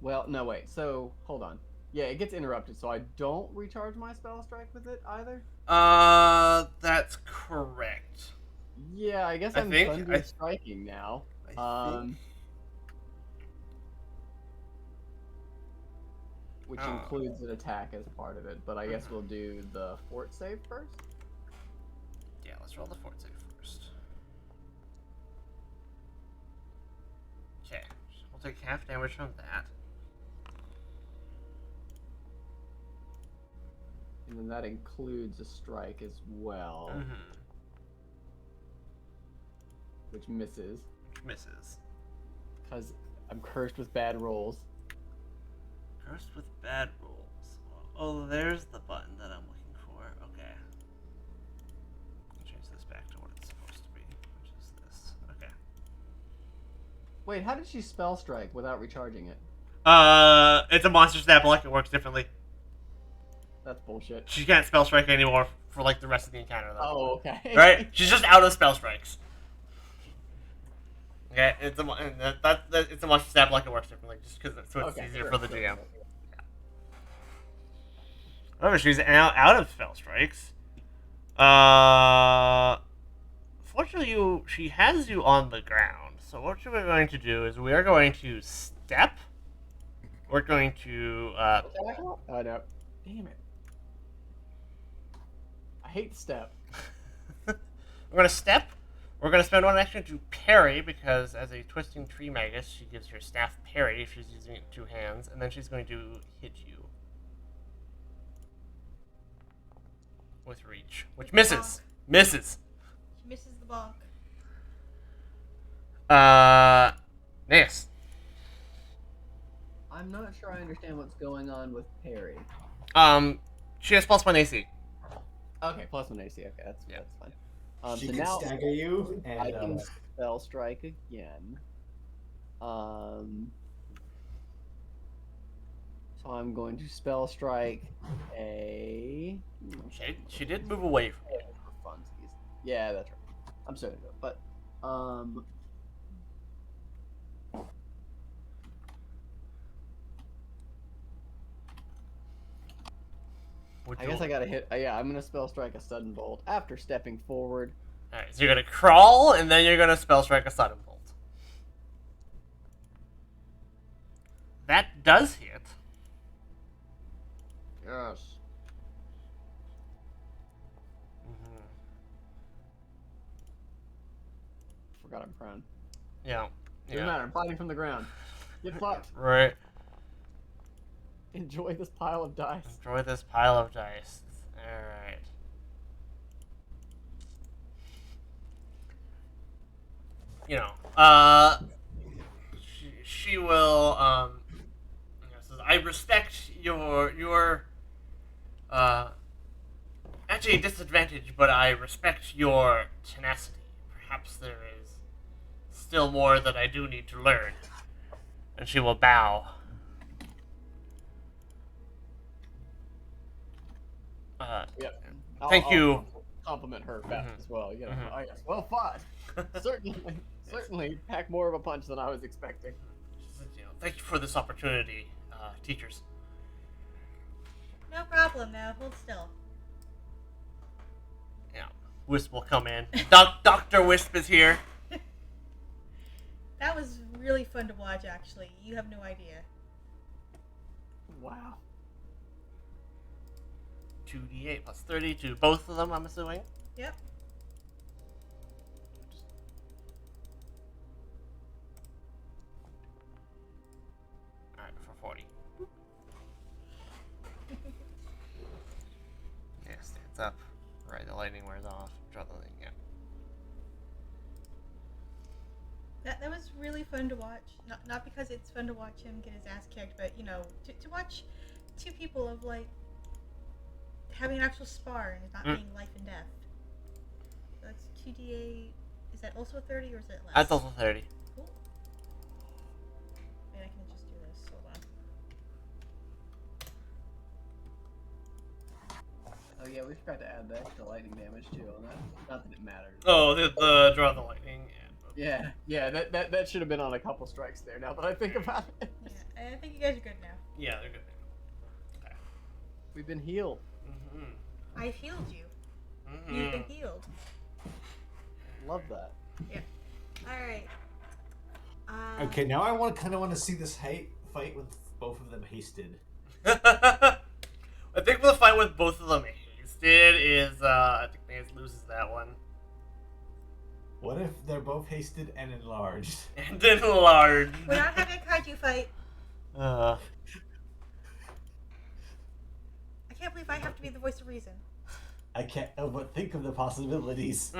S5: Well, no, wait. So hold on. Yeah, it gets interrupted, so I don't recharge my spell strike with it either.
S3: That's correct.
S5: Yeah, I guess
S3: I
S5: I'm
S3: think-
S5: thunder striking now. Which
S3: Oh.
S5: includes an attack as part of it, but I guess we'll do the fort save first.
S3: Yeah, let's roll the fort save first. Okay, we'll take half damage from that.
S5: And then that includes a strike as well,
S3: Mm-hmm.
S5: which misses,
S3: Misses.
S5: because I'm cursed with bad rolls.
S3: Cursed with bad rolls. Oh, there's the button that I'm looking for. Okay. I'll change this back to what it's supposed to be, which is this. Okay.
S5: Wait, how did she spell strike without recharging it?
S3: It's a monster stat block. It works differently.
S5: That's bullshit.
S3: She can't spell strike anymore for like the rest of the encounter, though.
S5: Oh, okay.
S3: Right? She's just out of spell strikes. Okay, it's a monster stat block. It works differently, just because it's
S5: Okay,
S3: easier
S5: sure,
S3: for the
S5: sure,
S3: GM.
S5: sure.
S3: Oh, she's out of spell strikes. Fortunately, she has you on the ground. So what we're going to do is we are going to step. We're going to
S5: Oh no! Damn it! I hate step.
S3: we're going to step. We're going to spend one action to parry, because as a twisting tree magus, she gives her staff parry if she's using it in 2 hands, and then she's going to hit you with reach, which misses. Misses.
S2: She misses the bonk.
S3: Nice.
S5: I'm not sure I understand what's going on with parry.
S3: She has +1 AC.
S5: Okay, +1 AC. Okay, that's fine.
S6: She
S5: So
S6: can
S5: now
S6: stagger you,
S5: I
S6: and
S5: can spell strike again. So I'm going to spell strike a.
S3: She did move away from you.
S5: For funsies. Yeah, that's right. I'm sorry to go, but I guess I gotta hit. Yeah, I'm gonna spell strike a sudden bolt after stepping forward.
S3: Alright, so you're gonna crawl, and then you're gonna spell strike a sudden bolt. That does hit.
S5: Yes. Forgot I'm prone.
S3: Yeah.
S5: Doesn't matter. I'm fighting from the ground. Get fucked.
S3: Right.
S5: Enjoy this pile of dice.
S3: Enjoy this pile of dice. Alright. You know, she will, says, I respect your, actually a disadvantage, but I respect your tenacity. Perhaps there is still more that I do need to learn. And she will bow.
S5: Yep.
S3: Thank you.
S5: Compliment her back
S3: Mhm.
S5: as well. You know,
S3: Mhm.
S5: I guess. Well fought. Certainly pack more of a punch than I was expecting.
S3: She says, thank you for this opportunity, teachers.
S2: No problem. Now hold still.
S3: Yeah, Wisp will come in. Dr. Wisp is here.
S2: That was really fun to watch. Actually, you have no idea.
S5: Wow.
S3: 2d8 plus 30 to both of them, I'm assuming.
S2: Yep.
S3: Alright, for 40. Yeah, stands up. Right, the lightning wears off. Draw the lightning, yeah.
S2: That was really fun to watch. Not because it's fun to watch him get his ass kicked, but to watch two people of like having an actual spar and it not being life and death. So that's 2d8. Is that also a 30 or is it less?
S3: That's also 30.
S2: Cool. Wait, I can just do this. Hold on.
S5: Oh yeah, we forgot to add the extra lightning damage too on that. Not that it matters.
S3: Oh, the draw the lightning.
S5: Yeah, that should have been on a couple strikes there. Now that I think about it.
S2: Yeah, I think you guys are good now.
S3: Yeah, they're good now. Okay.
S5: We've been healed.
S3: Mm-hmm.
S2: I healed you.
S3: Mm-hmm.
S2: You've been healed.
S5: Love that.
S2: Yeah. All right.
S6: Okay, now I kind of want to see this fight with both of them hasted.
S3: I think the fight with both of them hasted is, I think Maze loses that one.
S6: What if they're both hasted and enlarged?
S3: And enlarged.
S2: We're not having a kaiju fight.
S3: Uh,
S2: I can't believe I have to be the voice of reason.
S6: I can't help but think of the possibilities.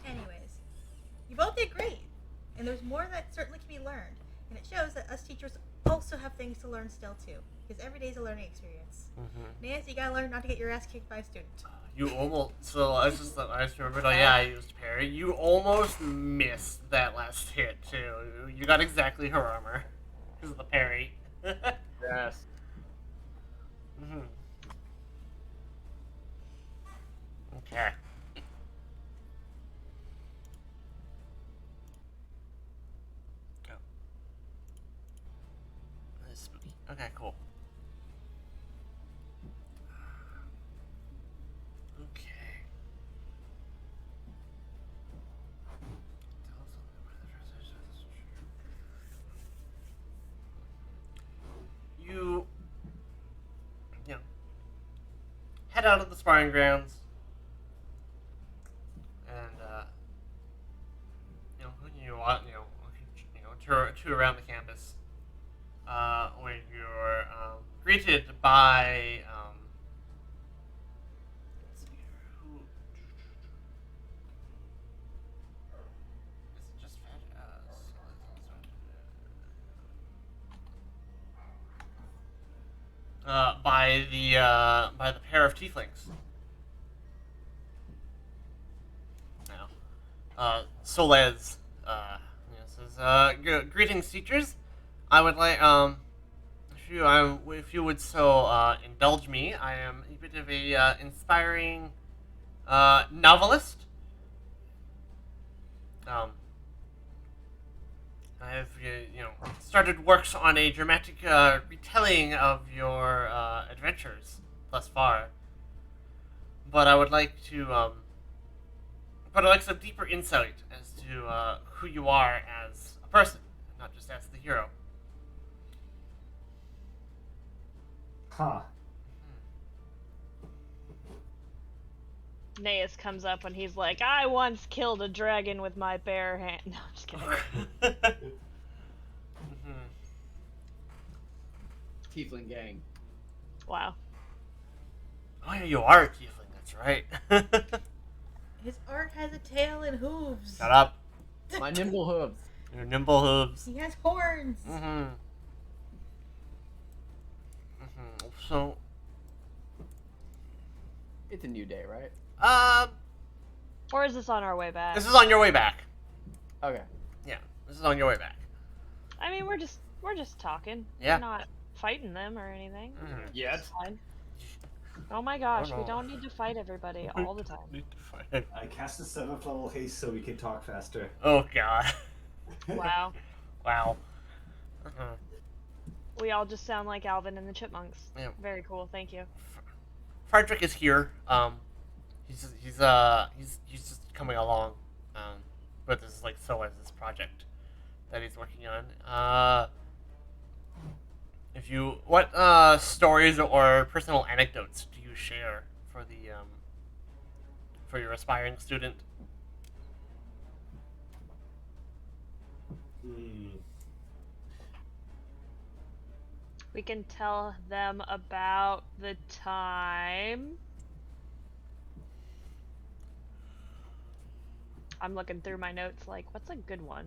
S2: Anyways, you both did great, and there's more that certainly can be learned, and it shows that us teachers also have things to learn still too, because every day is a learning experience. Nancy, you gotta learn not to get your ass kicked by a student.
S3: You almost, so I just remembered, oh yeah, I used parry. You almost missed that last hit too. You got exactly her armor. Because of the parry.
S5: Yes.
S3: Mm-hmm. Okay. Go. That's spooky. Okay, cool. Okay. You know, head out of the sparring grounds, and tour around the campus, where you're greeted by let's see here, who is it? Just by the pair of tieflings. Now, Solez says, "Greetings, teachers. I would like if you would so indulge me. I am a bit of a inspiring novelist. I have started works on a dramatic retelling of your adventures thus far. But I would like to some deeper insight as to who you are as a person, not just as the hero."
S6: Huh.
S1: Naeus comes up and he's like, I once killed a dragon with my bare hand. No, I'm just kidding.
S5: Tiefling gang.
S1: Wow.
S3: Oh yeah, you are a tiefling, that's right.
S2: His art has a tail and hooves.
S3: Shut up.
S5: My nimble hooves.
S3: Your nimble hooves.
S2: He has horns.
S3: So,
S5: It's a new day, right?
S1: Or is this on our way back?
S3: this is on your way back.
S5: Okay.
S3: Yeah, this is on your way back.
S1: I mean, we're just talking.
S3: Yeah.
S1: We're not fighting them or anything.
S5: Yet.
S1: It's fine. Oh my gosh,
S3: Oh,
S1: we
S3: no.
S1: don't need to fight everybody all the time.
S3: Need to fight.
S6: I cast a 7th level haste so we can talk faster.
S3: Oh god.
S1: Wow.
S3: Wow.
S1: We all just sound like Alvin and the Chipmunks.
S3: Yeah.
S1: Very cool. Thank you.
S3: Frederick is here. He's just coming along. But this is like so is this project that he's working on. What stories or personal anecdotes do you share for your aspiring student?
S1: We can tell them about the time. I'm looking through my notes like, what's a good one?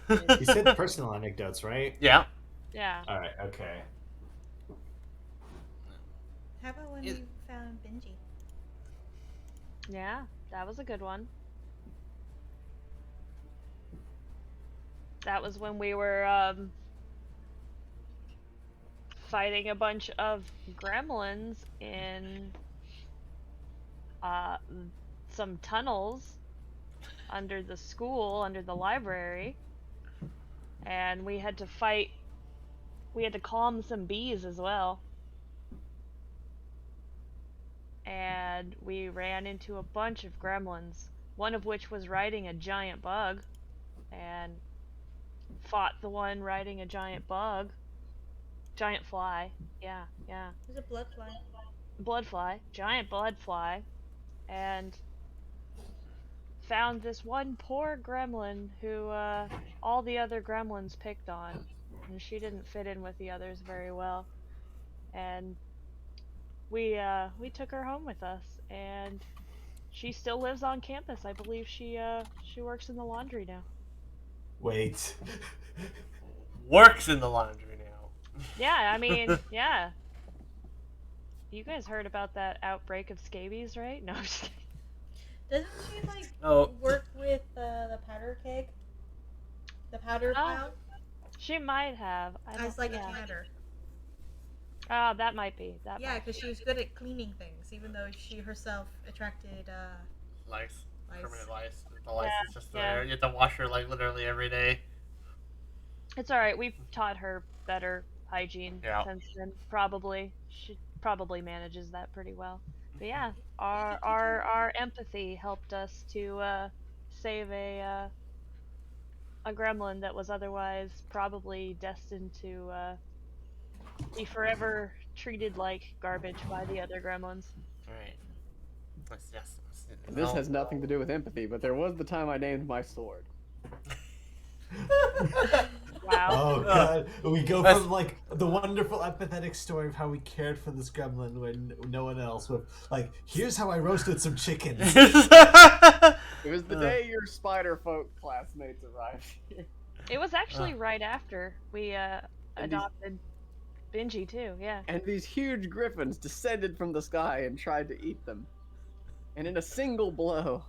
S6: You said personal anecdotes, right?
S3: Yeah.
S1: Yeah.
S6: All right. Okay.
S2: How about when you found Benji?
S1: Yeah, that was a good one. That was when we were fighting a bunch of gremlins in some tunnels under the school, under the library. And we had to calm some bees as well. And we ran into a bunch of gremlins, one of which was riding a giant bug, and fought the one riding a giant fly. Yeah.
S2: There's a blood fly.
S1: Blood fly, giant blood fly, and found this one poor gremlin who all the other gremlins picked on, and she didn't fit in with the others very well. And we took her home with us, and she still lives on campus. I believe she works in the laundry now.
S6: Wait.
S3: Works in the laundry now.
S1: Yeah, I mean, yeah. You guys heard about that outbreak of scabies, right? No, I'm just kidding.
S2: Doesn't she like
S3: Oh.
S2: work with the powder keg? The powder pile?
S1: She might have.
S2: As like
S1: yeah.
S2: a canner.
S1: Oh, that might be.
S2: Yeah, because she was good at cleaning things, even though she herself attracted
S3: Lice.
S2: lice.
S3: Permanent lice. The lice is just
S1: yeah.
S3: there. You have to wash her like literally every day.
S1: It's alright, we've taught her better hygiene
S3: Yeah.
S1: since then. Probably. She probably manages that pretty well. But yeah, our empathy helped us to save a gremlin that was otherwise probably destined to be forever treated like garbage by the other gremlins.
S3: Alright. Yes.
S5: This has nothing to do with empathy, but there was the time I named my sword.
S1: Wow.
S6: Oh god, we go from like the wonderful empathetic story of how we cared for this gremlin when no one else with like, here's how I roasted some chickens.
S5: It was the day your spider folk classmates arrived here.
S1: It was actually right after we adopted Benji too, yeah.
S5: And these huge griffins descended from the sky and tried to eat them. And in a single blow,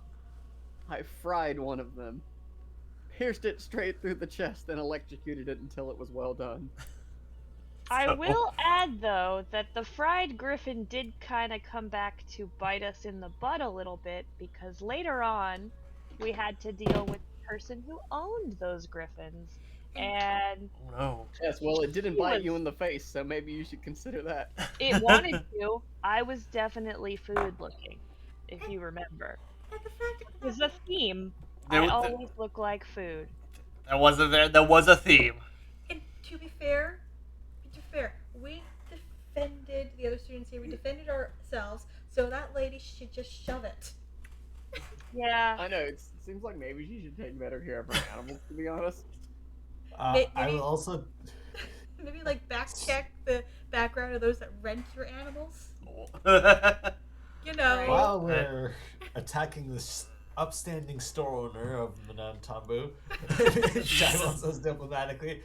S5: I fried one of them, pierced it straight through the chest, and electrocuted it until it was well done.
S1: I will add, though, that the fried griffin did kind of come back to bite us in the butt a little bit, because later on, we had to deal with the person who owned those griffins. And
S3: Oh no.
S5: Yes, well, it didn't bite you in the face, so maybe you should consider that.
S1: it wanted to. I was definitely food looking, if you remember.
S2: And the fact
S1: It was a theme.
S3: There
S1: I
S3: was-
S1: always look like food.
S3: There was a theme.
S2: and to be fair, we defended the other students here. We defended ourselves, so that lady should just shove it.
S1: Yeah.
S5: I know, it seems like maybe she should take better care of her animals, to be honest.
S6: I will also.
S2: Maybe like back check the background of those that rent your animals. You know.
S6: While we're attacking this upstanding store owner of Manan Tambu, Shiloh says diplomatically,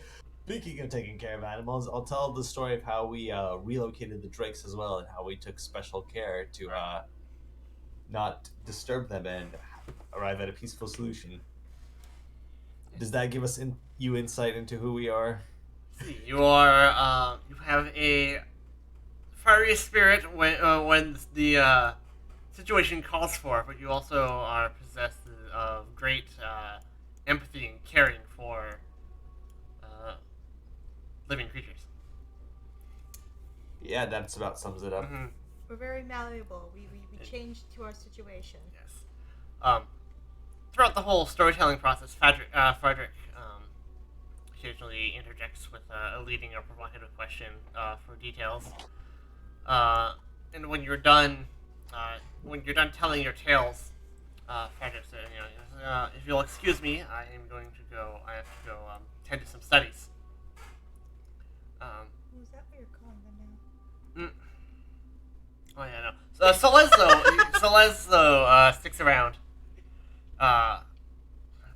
S6: speaking of taking care of animals, I'll tell the story of how we relocated the drakes as well and how we took special care to not disturb them and arrive at a peaceful solution. Does that give us insight into who we are?
S3: You have a fiery spirit when the situation calls for it, but you also are possessed of great empathy and caring for living creatures.
S6: Yeah, that's about sums it up.
S3: Mm-hmm.
S2: We're very malleable. We change to our situation.
S3: Yes. Throughout the whole storytelling process, Frederick occasionally interjects with a leading or provocative question for details. And when you're done telling your tales, Frederick said, if you'll excuse me, I am going to go. I have to go tend to some studies.
S2: Is that what you're calling them now?
S3: Mm, oh yeah, no. So Celezzo sticks around.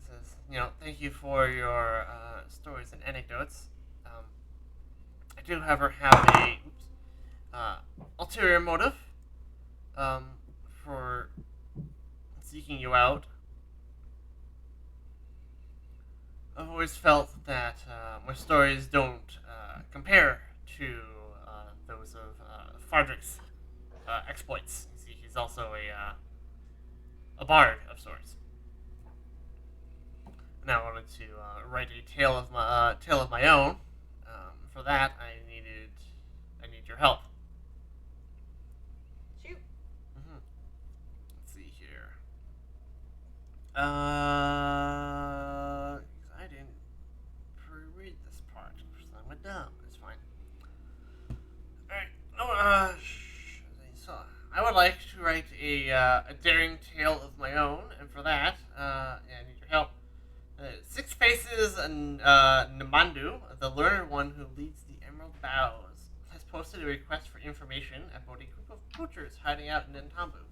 S3: Says, thank you for your stories and anecdotes. I do, however, have a ulterior motive for seeking you out. I've always felt that my stories don't compare to those of Frederick's exploits. You see, he's also a bard of sorts. And I wanted to write a tale of my own. For that, I need your help.
S2: Shoot.
S3: Mm-hmm. Let's see here. I didn't pre-read this part, so I'm dumb. It's fine. Alright. So I would like to write a daring tale of my own, and for that, I need your help. Six Faces and Namandu, the learned one who leads the Emerald Boughs, has posted a request for information about a group of poachers hiding out in Nantambu.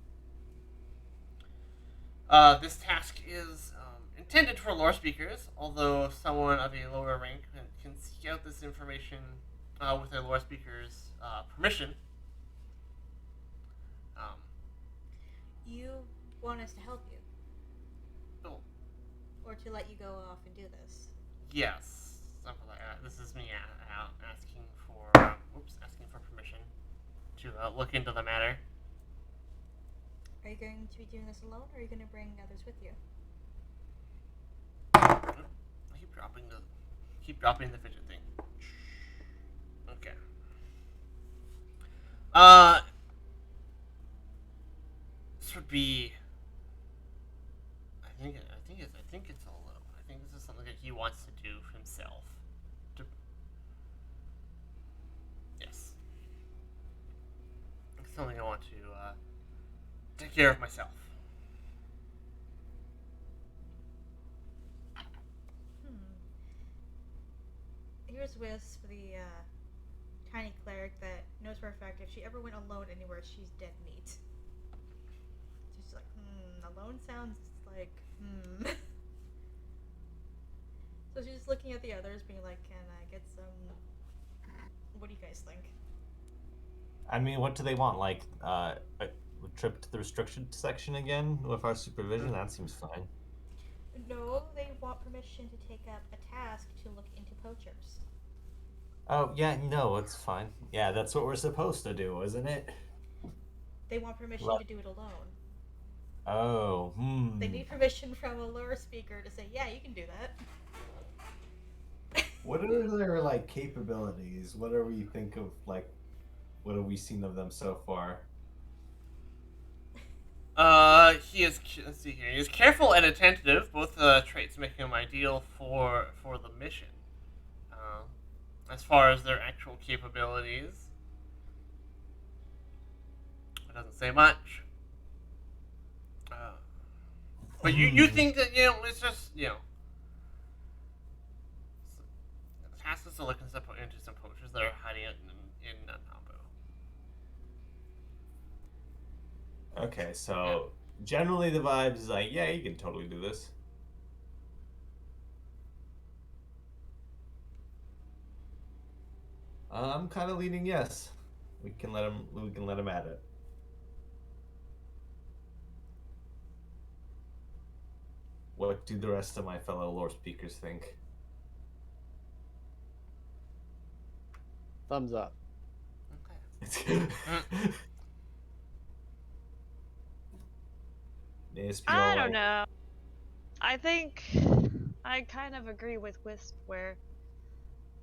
S3: This task is intended for lore speakers, although someone of a lower rank can seek out this information with a lore speaker's permission.
S2: You want us to help you?
S3: Oh,
S2: Or to let you go off and do this?
S3: yes, something like that. This is me asking for permission to look into the matter.
S2: Are you going to be doing this alone, or are you going to bring others with you?
S3: I keep dropping the fidget thing. Okay. This would be. I think it's alone. I think this is something that he wants to do himself. Yes. It's something I want to take care of myself.
S2: Here's Wisp, the tiny cleric that knows for a fact if she ever went alone anywhere, she's dead meat. She's like, alone sounds like, So she's just looking at the others, being like, can I get some... What do you guys think?
S6: I mean, what do they want? Like, a trip to the restricted section again with our supervision? That seems fine.
S2: No, they want permission to take up a task to look into poachers.
S6: Oh, yeah, no, it's fine. Yeah, that's what we're supposed to do, isn't it?
S2: They want permission
S6: Well-
S2: to do it alone.
S6: Oh,
S2: They need permission from a lure speaker to say, yeah, you can do that.
S6: What are their, like, capabilities? What do we think of, like, what have we seen of them so far?
S3: Let's see here. He is careful and attentive, both traits make him ideal for the mission. As far as their actual capabilities, it doesn't say much. But you think that, it's just, the task is to look into some poachers that are hiding out in Nantambu.
S6: Okay, so generally the vibe is like, yeah, you can totally do this. I'm kind of leaning yes. We can let him at it. What do the rest of my fellow lore speakers think?
S5: Thumbs up.
S3: Okay.
S1: I don't know. I think I kind of agree with Wisp where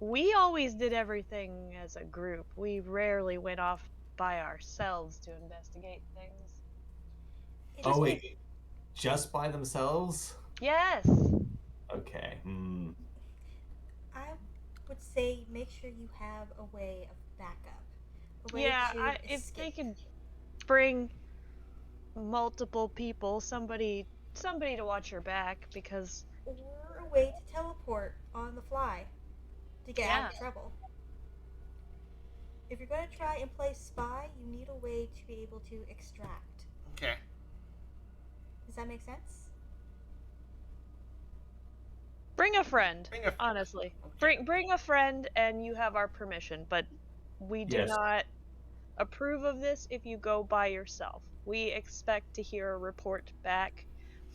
S1: we always did everything as a group. We rarely went off by ourselves to investigate things.
S2: It
S6: Oh
S2: just
S6: wait, just by themselves?
S1: Yes.
S6: Okay.
S2: I would say make sure you have a way of backup, a way
S1: Yeah,
S2: to
S1: if they
S2: escape.
S1: could bring multiple people, somebody to watch your back, because
S2: Or a way to teleport on the fly to get out
S1: yeah.
S2: of trouble. If you're going to try and play spy, you need a way to be able to extract.
S3: Okay.
S2: Does that make sense?
S1: Bring a friend.
S3: Bring a friend.
S1: Honestly.
S3: Okay.
S1: Bring a friend and you have our permission, but we do
S6: Yes.
S1: not approve of this if you go by yourself. We expect to hear a report back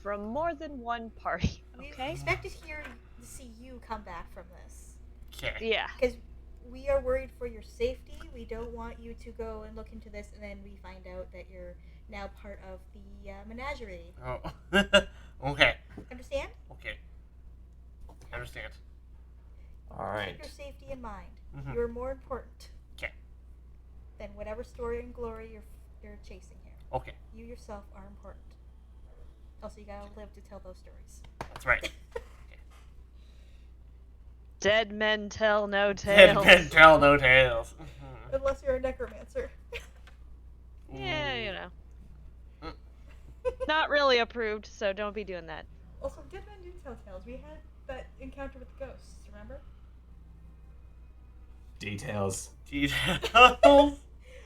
S1: from more than one party,
S2: We
S1: okay?
S2: expect to see you come back from this.
S3: Okay.
S1: Yeah.
S2: Because we are worried for your safety. We don't want you to go and look into this and then we find out that you're now part of the menagerie.
S3: Oh. Okay.
S2: Understand?
S3: Okay. I understand.
S4: All right.
S2: Keep your safety in mind.
S3: Mhm.
S2: You're more important
S3: 'Kay.
S2: than whatever story and glory you're chasing here.
S3: Okay.
S2: You yourself are important. Also, you gotta live to tell those stories.
S3: That's right.
S1: Dead men tell no
S3: Dead
S1: tales.
S3: men tell no tales. Mhm.
S2: Unless you're a necromancer.
S1: Yeah,
S3: Ooh.
S1: you know.
S3: Mm.
S1: Not really approved, so don't be doing that.
S2: Also, dead men do tell tales. We had that encounter with the ghosts, remember?
S6: Details.
S3: Details.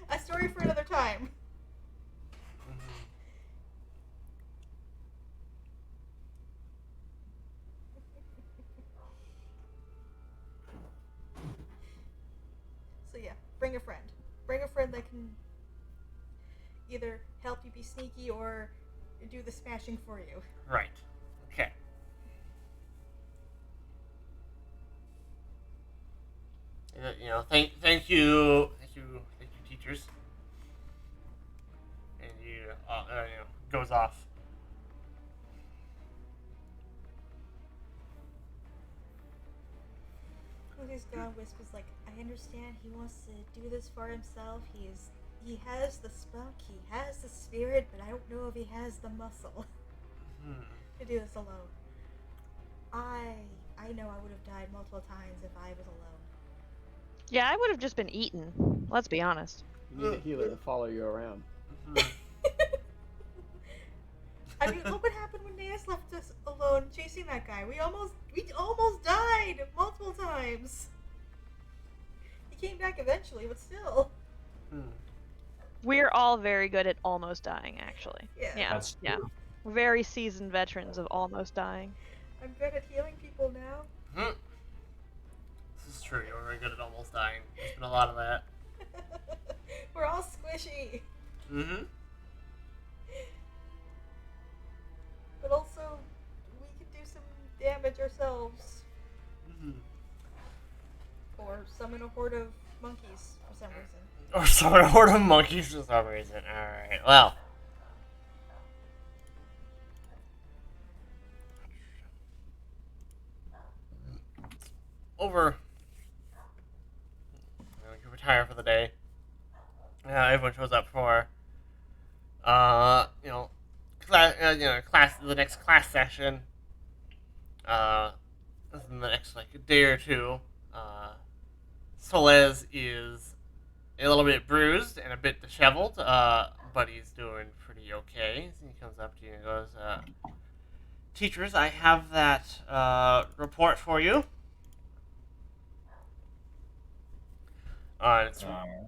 S2: A story for another time.
S3: Mhm.
S2: So yeah, bring a friend. Bring a friend that can either help you be sneaky or do the smashing for you.
S3: Right. Okay. Thank you, teachers. And goes off.
S2: When he's gone, Wisp is like, I understand he wants to do this for himself. He has the spunk, he has the spirit, but I don't know if he has the muscle
S3: Hmm.
S2: to do this alone. I know I would have died multiple times if I was alone.
S1: Yeah, I would have just been eaten. Let's be honest.
S5: You need a healer to follow you around.
S3: Mhm.
S2: I mean, look what happened when Naeus left us alone chasing that guy. We almost died multiple times. He came back eventually, but still.
S3: Hmm.
S1: We're all very good at almost dying, actually.
S2: Yeah.
S1: Yeah.
S4: That's
S1: Yeah.
S4: true.
S1: We're very seasoned veterans of almost dying.
S2: I'm good at healing people now.
S3: Hmm. This is true. You're very good at almost dying. There's been a lot of that.
S2: We're all squishy.
S3: Mm-hmm.
S2: But also, we could do some damage ourselves.
S3: Mm-hmm.
S2: Or summon a horde of monkeys for some reason.
S3: Or summon a horde of monkeys for some reason. Alright, well. Over. We can retire for the day. Everyone shows up for, the next class session. In the next, day or two. Solez is a little bit bruised and a bit disheveled, but he's doing pretty okay. So he comes up to you and goes, Teachers, I have that report for you. It's alright.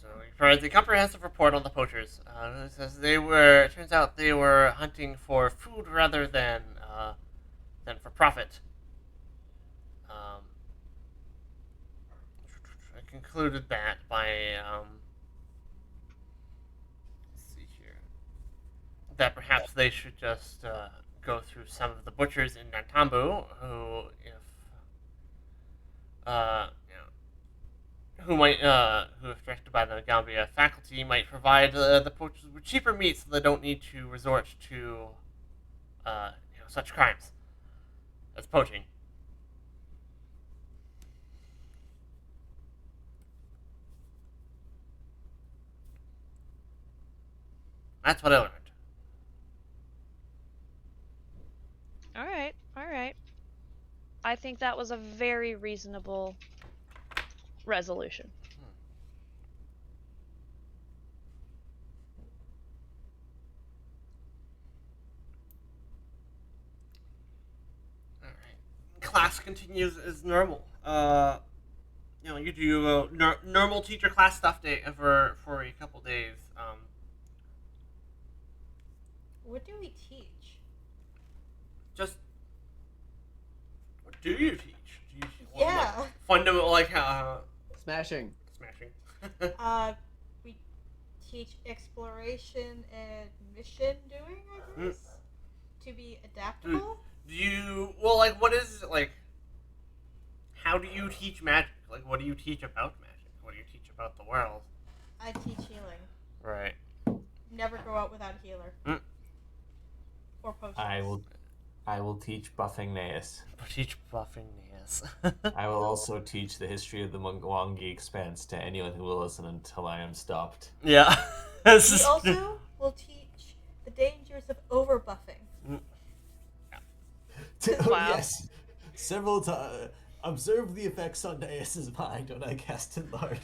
S3: So he provides a comprehensive report on the poachers. It says it turns out they were hunting for food rather than for profit. I concluded that by, let's see here, that perhaps they should just go through some of the butchers in Nantambu, who, if directed by the Gambia faculty, might provide the poachers with cheaper meat, so they don't need to resort to, such crimes as poaching. That's what I learned.
S1: All right, all right. I think that was a very reasonable resolution.
S3: All right. Class continues as normal. You do normal teacher class stuff day for a couple days.
S2: What do we teach?
S3: Just what do you teach? Do you teach
S2: Yeah.
S3: fundamental
S5: Smashing.
S3: smashing?
S2: We teach exploration and mission doing, I guess. To be adaptable.
S3: Do you what is it like? How do you teach magic? Like, what do you teach about magic? What do you teach about the world?
S2: I teach healing.
S3: Right.
S2: Never go out without a healer.
S3: Mm.
S2: Or potions.
S4: I will teach buffing Naeus.
S3: Teach buffing, yes.
S4: I will also teach the history of the Mwangi Expanse to anyone who will listen until I am stopped.
S3: Yeah.
S2: We also will teach the dangers of overbuffing.
S1: Wow.
S6: Yes. Several times. Observe the effects on Naeus' mind when I cast Enlarge.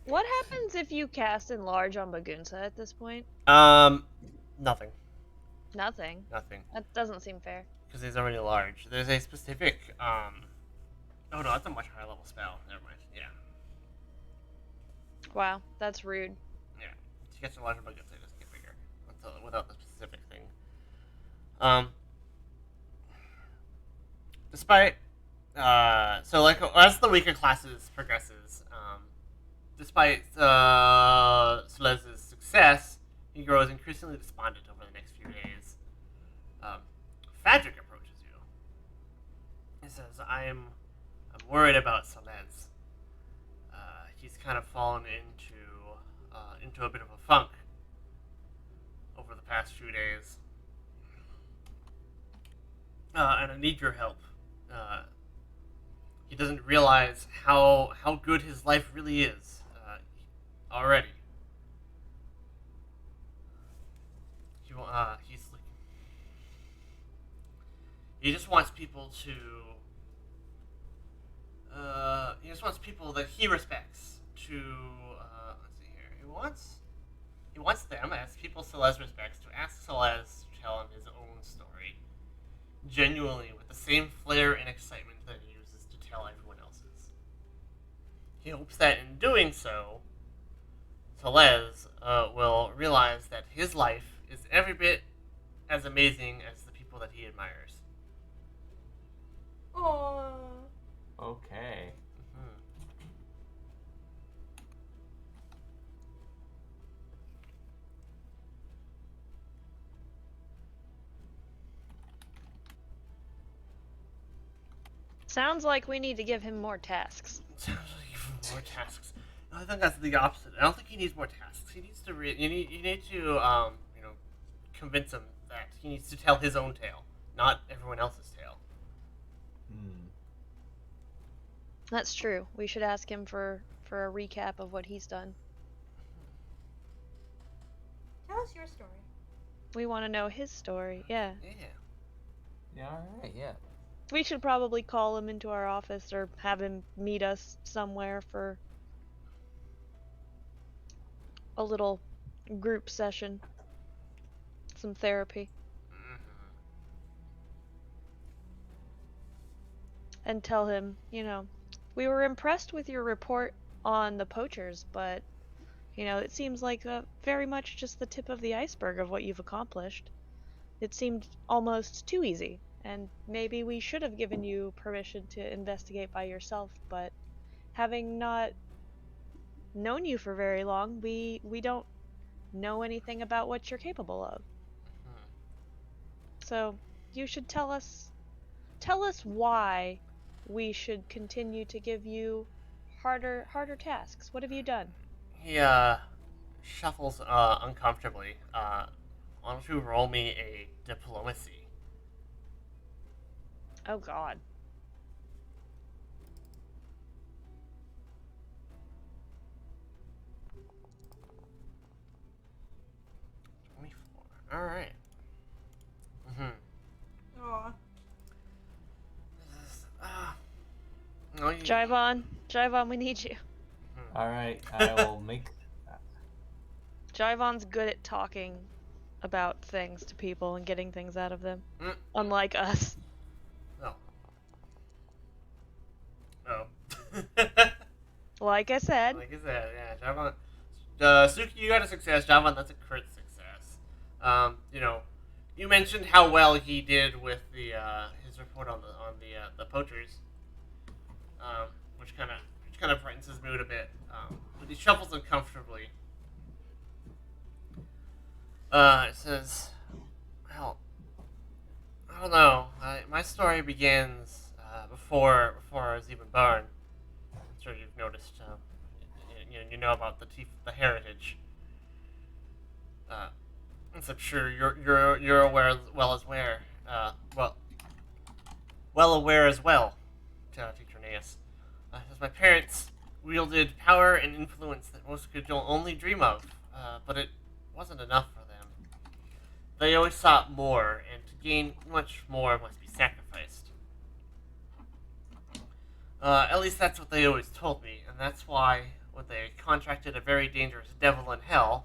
S1: What happens if you cast Enlarge on Bagunsa at this point?
S3: Nothing.
S1: Nothing.
S3: Nothing.
S1: That doesn't seem fair.
S3: Because he's already large. There's a specific, oh no, that's a much higher level spell. Never mind. Yeah.
S1: Wow, that's rude.
S3: Yeah. To get to larger buckets, they just get bigger. Without the specific thing. Despite, so like, as the weaker classes progresses, despite Celeste's success, he grows increasingly despondent over the next few days. Fadric approaches you. He says, I'm worried about Celeste. He's kind of fallen into a bit of a funk over the past few days. And I need your help. He doesn't realize how good his life really is already. He just wants people to. He just wants people that he respects to. Let's see here. He wants them, as people Celeste respects, to ask Celeste to tell him his own story, genuinely with the same flair and excitement that he uses to tell everyone else's. He hopes that in doing so, Celeste will realize that his life is every bit as amazing as the people that he admires.
S2: Aww.
S4: Okay.
S1: Sounds like we need to give him more tasks.
S3: Sounds like more tasks. I think that's the opposite. I don't think he needs more tasks. He needs to you need to convince him that he needs to tell his own tale, not everyone else's tale.
S1: That's true. We should ask him for a recap of what he's done.
S2: Tell us your story.
S1: We want to know his story. Yeah.
S4: Yeah, alright, yeah.
S1: We should probably call him into our office or have him meet us somewhere for a little group session. Some therapy. And tell him, we were impressed with your report on the poachers, but, it seems like very much just the tip of the iceberg of what you've accomplished. It seemed almost too easy. And maybe we should have given you permission to investigate by yourself, but having not known you for very long, we don't know anything about what you're capable of. So you should tell us why we should continue to give you harder tasks. What have you done?
S3: He shuffles uncomfortably. why don't you roll me a diplomacy?
S1: Oh God.
S3: All right.
S2: Aw.
S3: No, you,
S1: Jivon, we need you.
S4: All right, I will make.
S1: Jivon's good at talking about things to people and getting things out of them,
S3: Mm,
S1: unlike us.
S3: no. No.
S1: Like I said,
S3: Like I said, yeah, Javon. Suki, you got a success. Javon, that's a crit success. You know, you mentioned how well he did with the his report on the poachers, um, which kind of brightens his mood a bit. But he shuffles uncomfortably. It says, "Well, I don't know. My story begins before I was even born. I'm sure you've noticed. You know about the heritage. Uh, as I'm sure you're aware as well as where. Well aware as well, Teacher Naeus. As my parents wielded power and influence that most could only dream of, but it wasn't enough for them. They always sought more, and to gain much more must be sacrificed. At least that's what they always told me, and that's why when they contracted a very dangerous devil in hell,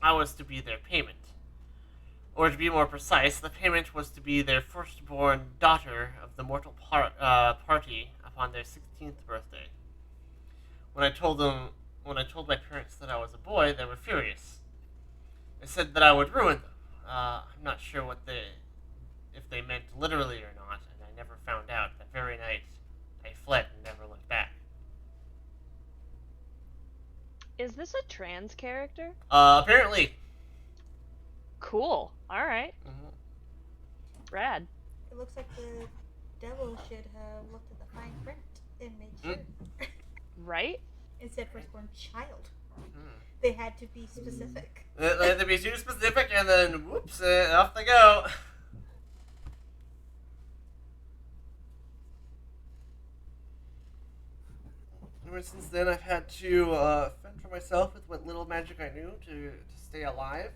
S3: I was to be their payment. Or to be more precise, the payment was to be their firstborn daughter of the mortal party upon their 16th birthday. When I told my parents that I was a boy, they were furious. They said that I would ruin them. I'm not sure if they meant literally or not, and I never found out. That very night, I fled and never looked back.
S1: is this a trans character?
S3: Apparently.
S1: Cool. All right.
S3: Mhm.
S1: Rad.
S2: It looks like the devil should have looked at the fine print and made sure.
S1: Right?
S2: It said firstborn child.
S3: Mhm.
S2: They had to be specific.
S3: They had to be too specific, and then whoops, off they go. Ever since then, I've had to fend for myself with what little magic I knew to stay alive.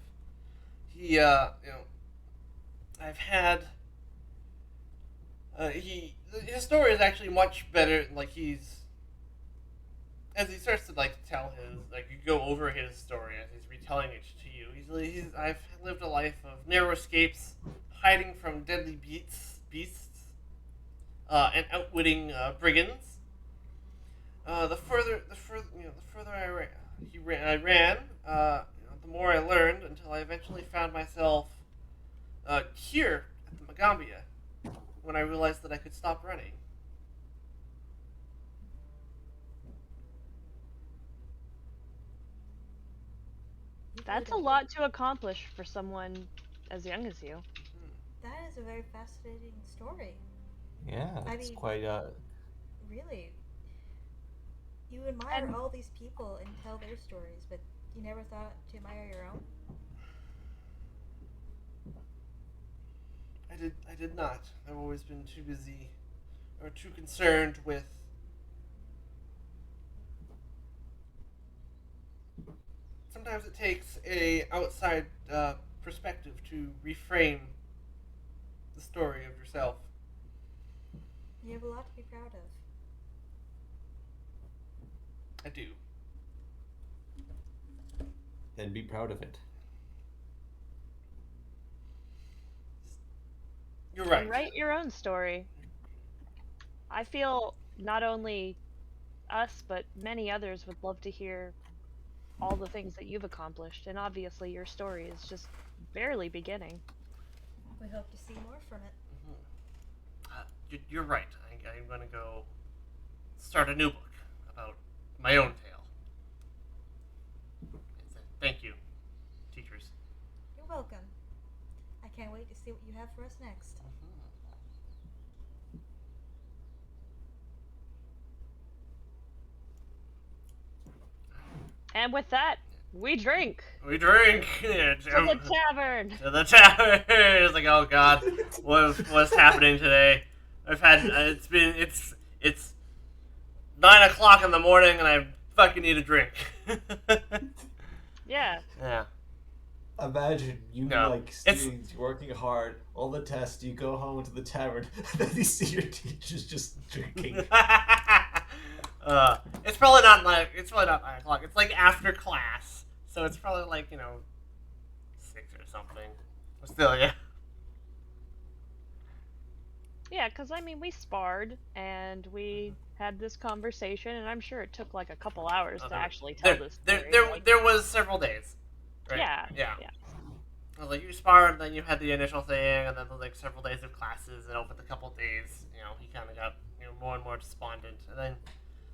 S3: I've had. His story is actually much better. Like as he starts to tell you go over his story as he's retelling it to you. I've lived a life of narrow escapes, hiding from deadly beasts, and outwitting brigands. The further I ran, the more I learned until I eventually found myself here at the Magambia when I realized that I could stop running.
S1: That's a lot to accomplish for someone as young as you.
S2: That is a very fascinating story.
S4: Yeah,
S2: I
S4: it's
S2: mean-
S4: quite.
S2: Really. You admire
S1: And-
S2: all these people and tell their stories, but you never thought to admire your own?
S3: I did not. I've always been too busy or too concerned with sometimes it takes a outside perspective to reframe the story of yourself.
S2: You have a lot to be proud of.
S3: I do.
S4: And be proud of it.
S3: You're right.
S1: And write your own story. I feel not only us, but many others would love to hear all the things that you've accomplished, and obviously your story is just barely beginning.
S2: We hope to see more from it.
S3: You're right. I'm going to go start a new book about my own tale. Thank you, teachers.
S2: You're welcome. I can't wait to see what you have for us next.
S1: And with that, We drink
S3: We drink. Yeah,
S1: to the tavern.
S3: to the tavern. It's like, oh god, what's happening today? I've had it's 9 o'clock in the morning and I fucking need a drink.
S1: Yeah.
S3: Yeah.
S6: Imagine you
S3: No,
S6: like
S3: it's-
S6: students, you're working hard, all the tests, you go home to the tavern, and then you see your teachers just drinking.
S3: It's probably not 9 o'clock. It's like after class, so it's probably like 6 or something. But still, yeah.
S1: Yeah, because I mean, we sparred and we had this conversation, and I'm sure it took like a couple hours to actually tell this story.
S3: There was several days. Right?
S1: Yeah.
S3: Yeah. I was like, you sparred, then you had the initial thing, and then there was like several days of classes, and over the couple of days, he kind of got more and more despondent, and then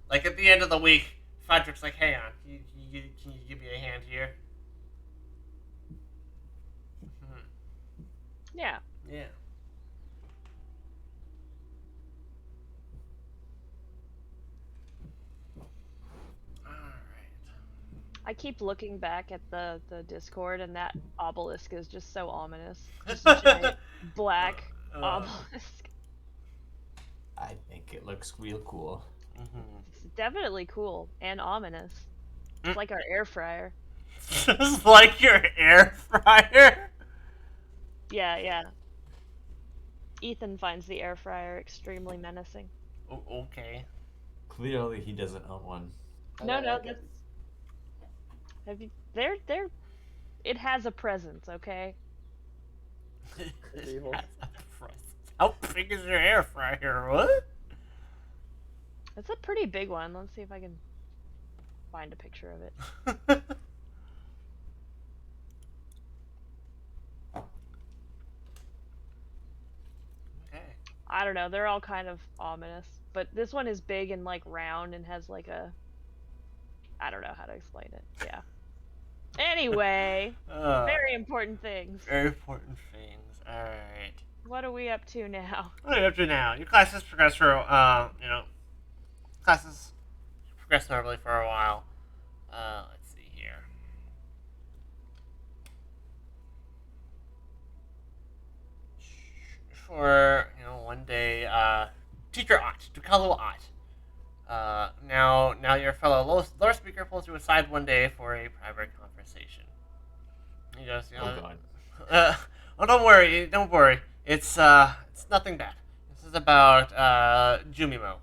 S3: like at the end of the week, Frederick's like, "Hey, on, can you give me a hand here?"
S1: Yeah.
S3: Yeah.
S1: I keep looking back at the Discord, and that obelisk is just so ominous. Just a giant black obelisk.
S4: I think it looks real cool.
S1: It's definitely cool and ominous. It's like our air fryer.
S3: Just like your air fryer.
S1: Yeah. Ethan finds the air fryer extremely menacing.
S3: Oh, okay.
S4: Clearly, he doesn't own one.
S1: No, that's. Have you? They're. It has a presence, okay?
S5: It's evil.
S3: How big is your air fryer? What?
S1: It's a pretty big one. Let's see if I can find a picture of it.
S3: Okay.
S1: I don't know. They're all kind of ominous, but this one is big and like round and has like a. I don't know how to explain it. Yeah. Anyway, very important things.
S3: Very important things. All right.
S1: What are we up to now?
S3: What are you up to now? Your classes progress for classes progress normally for a while. Let's see here. For one day, teacher ought to Kalu ought. Now your fellow lore speaker pulls you aside one day for a private conversation. He goes,
S4: Oh god.
S3: Oh, don't worry. It's nothing bad. This is about Jumimo.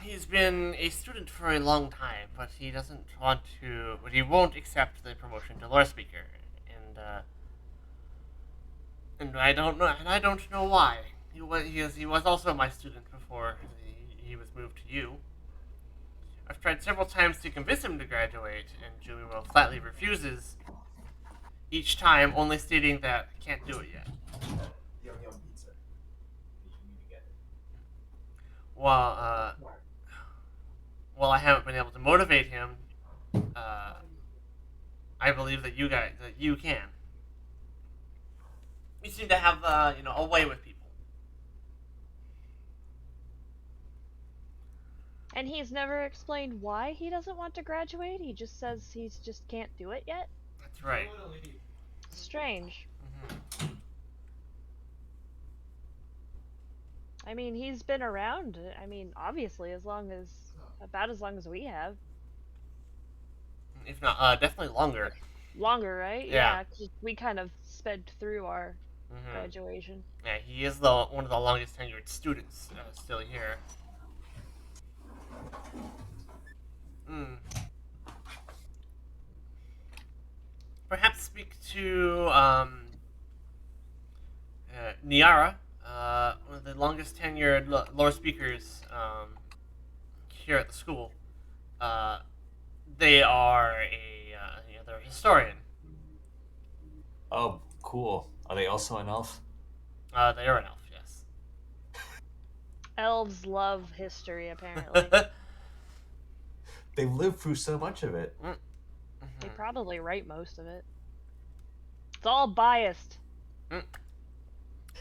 S3: He's been a student for a long time, but he won't accept the promotion to lore speaker, and I don't know why. He was also my student before he was moved to you. I've tried several times to convince him to graduate, and Jumimo flatly refuses. Each time, only stating that I can't do it yet.
S6: Yum yum pizza. You need to get it.
S3: While I haven't been able to motivate him, I believe that you can. You seem to have a way with people.
S1: And he's never explained why he doesn't want to graduate. He just says he just can't do it yet.
S3: That's right.
S1: Strange. I mean, he's been around. I mean, obviously, about as long as we have.
S3: If not, definitely longer.
S1: Longer, right?
S3: Yeah.
S1: 'Cause we kind of sped through our graduation.
S3: Yeah, he is one of the longest tenured students still here. Perhaps speak to Niara, one of the longest tenured lore speakers here at the school. They are they're a historian.
S4: Oh, cool. Are they also an elf?
S3: They are an elf, yes.
S1: Elves love history, apparently.
S4: They've lived through so much of it.
S1: They probably write most of it. It's all biased.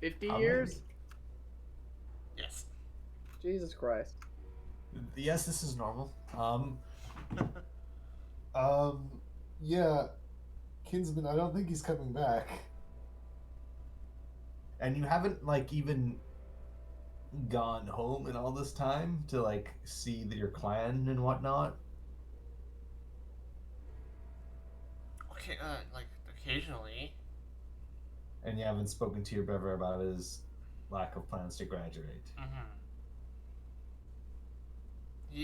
S5: 50
S6: Maybe.
S5: years?
S3: Yes.
S5: Jesus Christ.
S6: Yes, this is normal. Um, yeah, Kinsman, I don't think he's coming back. And you haven't, like, even gone home in all this time to, like, see your clan and whatnot?
S3: Okay, like, occasionally.
S6: And you haven't spoken to your brother about his lack of plans to graduate?
S3: Mm-hmm.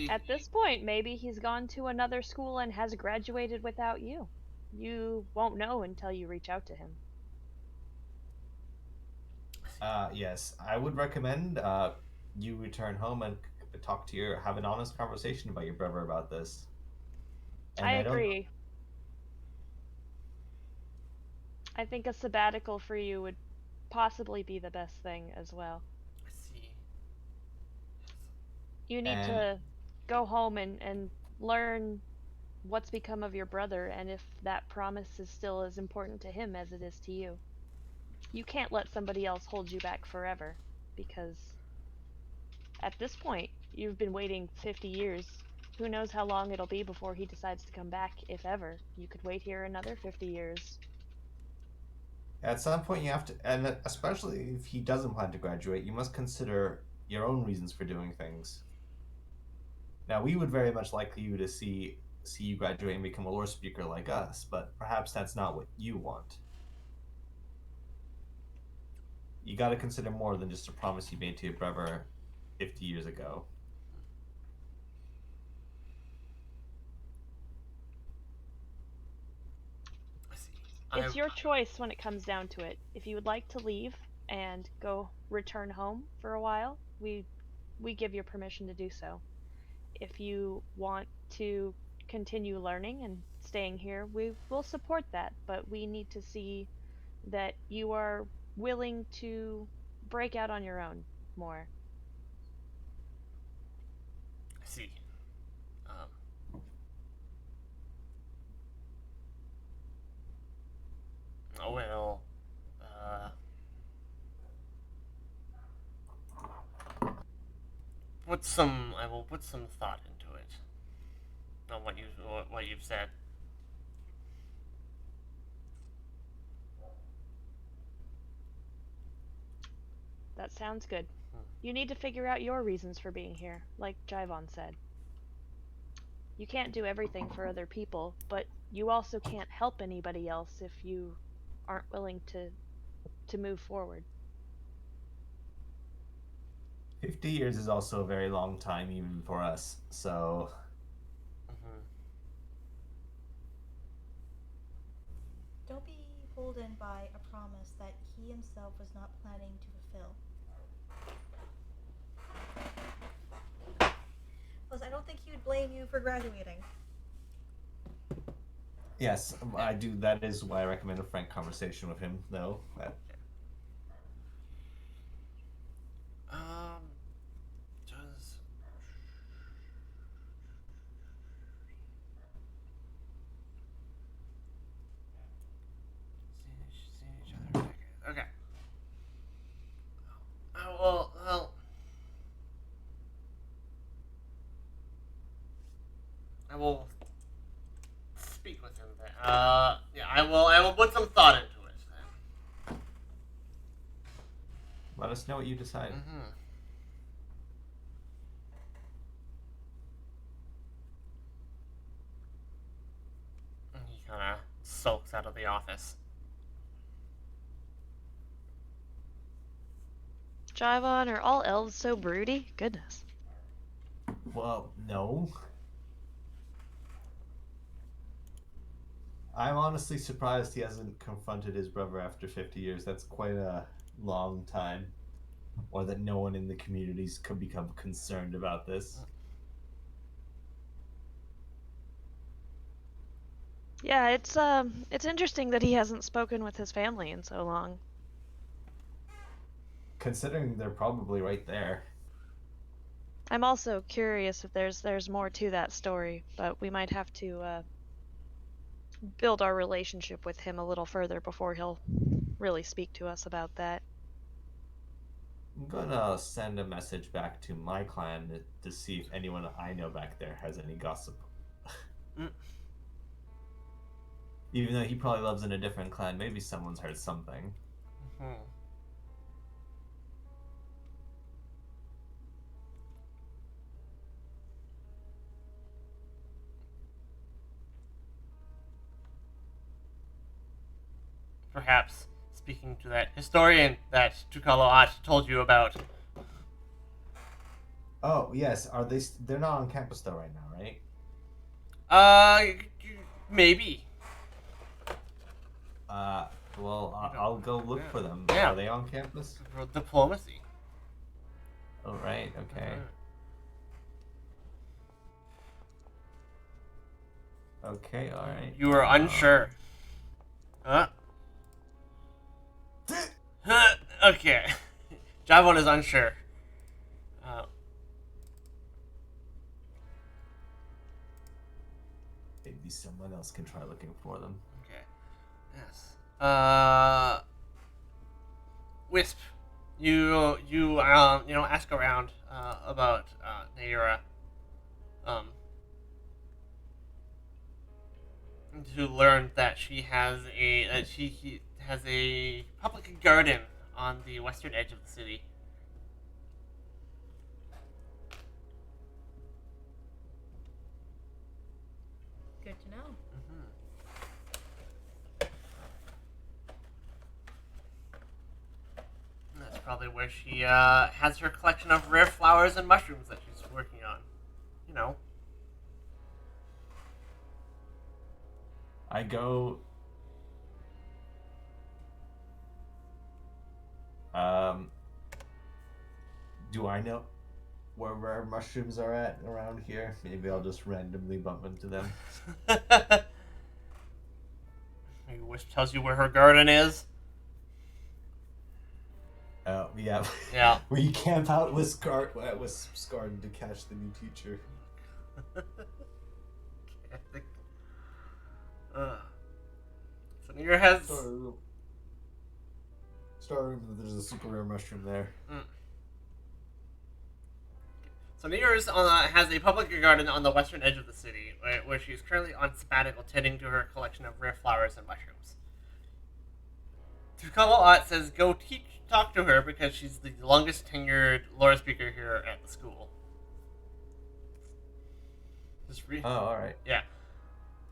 S1: At this point, maybe he's gone to another school and has graduated without you. You won't know until you reach out to him.
S6: Yes, I would recommend you return home and have an honest conversation about your brother about this.
S1: I
S6: And I don't.
S1: agree. I think a sabbatical for you would possibly be the best thing as well.
S3: I see.
S1: You need
S6: And
S1: to go home and learn what's become of your brother and if that promise is still as important to him as it is to you. You can't let somebody else hold you back forever, because at this point, you've been waiting 50 years. Who knows how long it'll be before he decides to come back, if ever. You could wait here another 50 years.
S6: at some point, you have to, and especially if he doesn't plan to graduate, you must consider your own reasons for doing things. Now, we would very much like you to see you graduate and become a lore speaker like us, but perhaps that's not what you want. You got to consider more than just a promise you made to your brother 50 years ago.
S3: I see.
S1: It's your choice when it comes down to it. If you would like to leave and go return home for a while, we give you permission to do so. If you want to continue learning and staying here, we will support that, but we need to see that you are willing to break out on your own more.
S3: I see. Um, oh well. I will put some thought into it. On what you've said.
S1: That sounds good.
S3: Hmm.
S1: You need to figure out your reasons for being here, like Jaivon said. You can't do everything for other people, but you also can't help anybody else if you aren't willing to move forward.
S6: 50 years is also a very long time, even for us, so.
S3: Mm-hmm.
S2: Don't be holden by a promise that he himself was not planning to fulfill. Plus, I don't think he would blame you for graduating.
S6: Yes, I do. That is why I recommend a frank conversation with him, though.
S3: Does see each other? Okay. Well, I will speak with him then. Yeah, I will. I will put some thought into it then.
S6: Let us know what you decide.
S3: Mm-hmm. He kind of sulks out of the office.
S1: Jaivon, are all elves so broody? Goodness.
S6: Well, no. I'm honestly surprised he hasn't confronted his brother after 50 years. That's quite a long time. Or that no one in the communities could become concerned about this.
S1: Yeah, it's interesting that he hasn't spoken with his family in so long.
S6: Considering they're probably right there.
S1: I'm also curious if there's more to that story, but we might have to build our relationship with him a little further before he'll really speak to us about that.
S6: I'm gonna send a message back to my clan to see if anyone I know back there has any gossip.
S3: Mm.
S6: Even though he probably lives in a different clan, maybe someone's heard something.
S3: Mhm. Perhaps speaking to that historian that Tukaloat told you about.
S6: Oh yes, are they? They're not on campus though right now, right?
S3: Uh, maybe.
S6: Uh, well,
S3: I don't-
S6: I'll go look
S3: yeah.
S6: for them.
S3: Yeah.
S6: Are they on campus?
S3: For diplomacy.
S6: Oh right, okay, okay, all right.
S3: You are unsure. Huh? Huh? Okay. Javon is unsure.
S6: Maybe someone else can try looking for them.
S3: Okay. Yes. Wisp, you ask around about Naira. To learn that she has he has a public garden on the western edge of the city.
S2: Good to know.
S3: That's probably where she has her collection of rare flowers and mushrooms that she's working on. You know.
S6: I go. Do I know where rare mushrooms are at around here? Maybe I'll just randomly bump into them.
S3: Maybe Wisp tells you where her garden is.
S6: Oh yeah.
S3: Yeah.
S6: Where you camp out with Wisp's garden to catch the new teacher.
S3: So Nier has.
S6: Storeroom. There's a super rare mushroom there.
S3: So Nier has a public garden on the western edge of the city, where she is currently on sabbatical, tending to her collection of rare flowers and mushrooms. Tukaloat says go talk to her because she's the longest tenured lore speaker here at the school.
S6: Oh, all right.
S3: Yeah.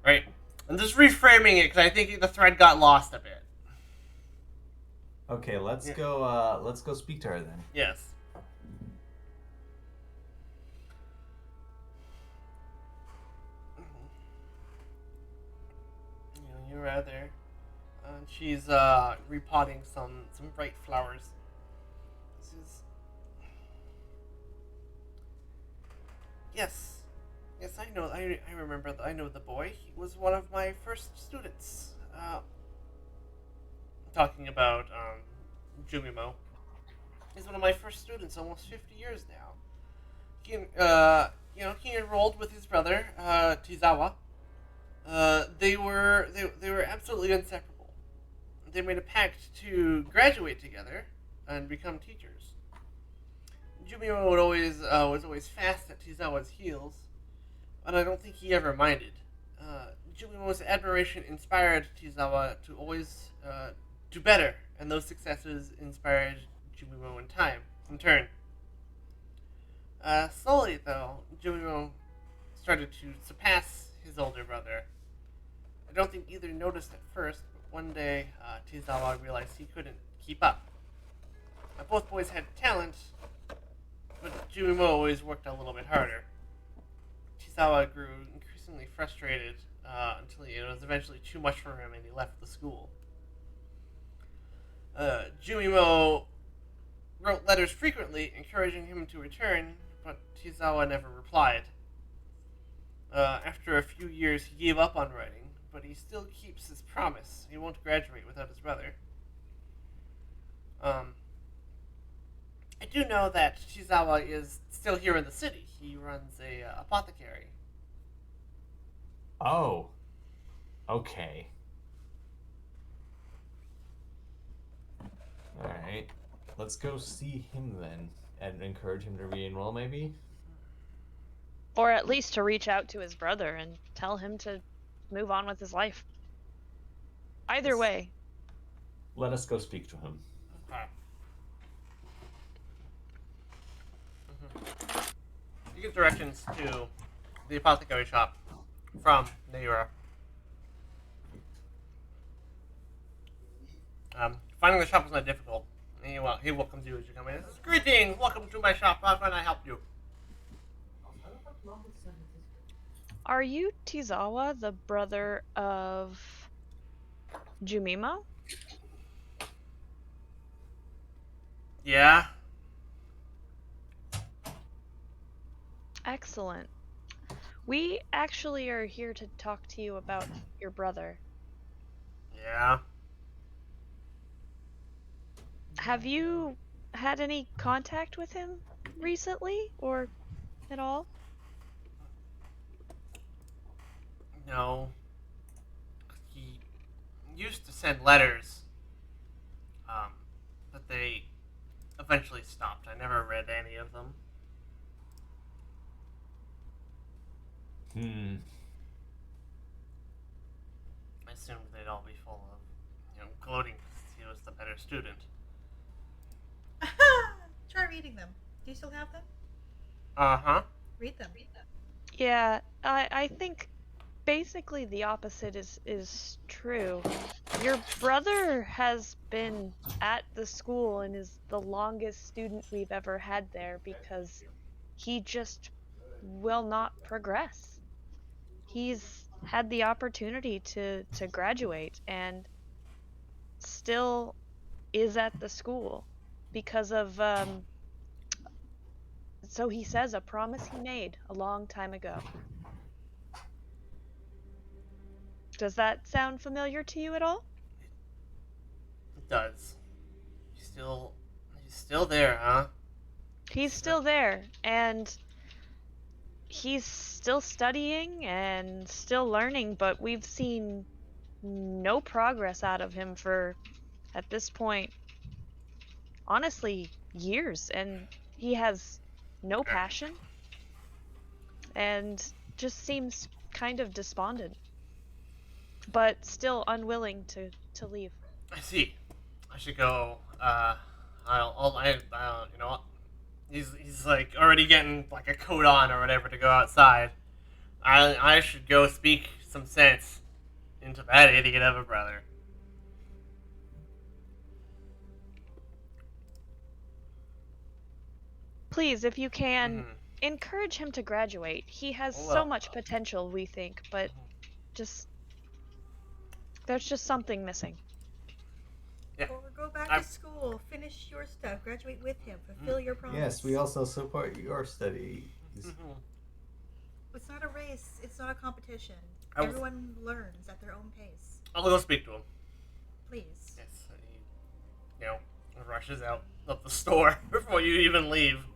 S3: Right. I'm just reframing it because I think the thread got lost a bit.
S6: Okay, let's go. Let's go speak to her then.
S3: Yes. You're out there. She's repotting some bright flowers. This is. Yes. Yes, I know. I remember. I know the boy. He was one of my first students. Talking about Jumimo. He's one of my first students, almost 50 years now. He enrolled with his brother, Tizawa. They were absolutely inseparable. They made a pact to graduate together and become teachers. Jumimo was always fast at Tizawa's heels, and I don't think he ever minded. Jumimo's admiration inspired Tizawa to always do better, and those successes inspired Jumimo in turn. Slowly, though, Jumimo started to surpass his older brother. I don't think either noticed at first, but one day Tizawa realized he couldn't keep up. Both boys had talent, but Jumimo always worked a little bit harder. Tizawa grew increasingly frustrated until it was eventually too much for him and he left the school. Jumimo wrote letters frequently encouraging him to return, but Tizawa never replied. After a few years, he gave up on writing, but he still keeps his promise. He won't graduate without his brother. I do know that Tizawa is still here in the city. He runs a apothecary.
S6: Oh. Okay. All right. Let's go see him then, and encourage him to re-enroll, maybe?
S1: Or at least to reach out to his brother and tell him to move on with his life. Either
S6: Yes.
S1: way.
S6: Let us go speak to him.
S3: Okay. You get directions to the apothecary shop from Naira. Finding the shop is not difficult. He welcomes you as you come in. He says, "Greetings, welcome to my shop. How can I help you?"
S1: Are you Tizawa, the brother of Jumima?
S3: Yeah.
S1: Excellent. We actually are here to talk to you about your brother.
S3: Yeah.
S1: Have you had any contact with him recently or at all?
S3: No. He used to send letters, but they eventually stopped. I never read any of them. I assumed they'd all be full of, gloating because he was the better student.
S2: Try reading them. Do you still have them?
S3: Uh-huh.
S2: Read them.
S1: Yeah, I think basically the opposite is true. Your brother has been at the school and is the longest student we've ever had there because he just will not progress. He's had the opportunity to graduate and still is at the school because of so he says, a promise he made a long time ago. Does that sound familiar to you at all?
S3: It does. He's still there, huh?
S1: He's still there, and he's still studying and still learning, but we've seen no progress out of him for, at this point, honestly, years, and he has no passion and just seems kind of despondent, but still unwilling to leave.
S3: I see. I should go. You know what? He's like already getting like a coat on or whatever to go outside. I should go speak some sense into that idiot of a brother.
S1: Please, if you can,
S3: Mhm.
S1: encourage him to graduate. He has
S3: Oh,
S1: so
S3: well.
S1: much potential, we think, but just there's just something missing.
S3: Yeah.
S2: Or go back
S3: I-
S2: to school, finish your stuff, graduate with him, fulfill your promise.
S6: Yes, we also support your studies.
S3: Mhm.
S2: It's not a race. It's not a competition.
S3: I was-
S2: Everyone learns at their own pace.
S3: I'll go speak to him.
S2: Please.
S3: Yes. He rushes out of the store before you even leave.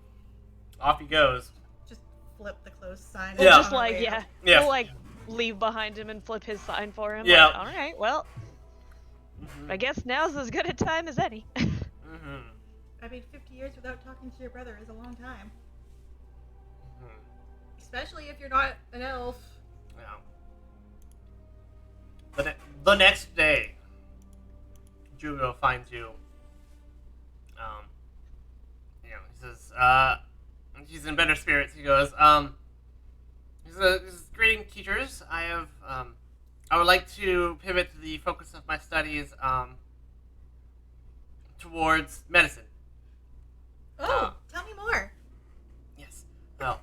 S3: Off he goes.
S2: Just flip the closed sign.
S1: We'll
S3: Yeah.
S1: just like, yeah,
S3: Yeah.
S1: we'll like leave behind him and flip his sign for him.
S3: Yeah.
S1: Like, all right, well,
S3: Mhm.
S1: I guess now's as good a time as any.
S3: Mhm.
S2: I mean, 50 years without talking to your brother is a long time.
S3: Mhm.
S2: Especially if you're not an elf.
S3: Yeah. The next day, Jugo finds you. He says, he's in better spirits. He goes, he says, "Greeting, teachers. I would like to pivot the focus of my studies, towards medicine."
S2: Oh, tell me more.
S3: Yes. Well,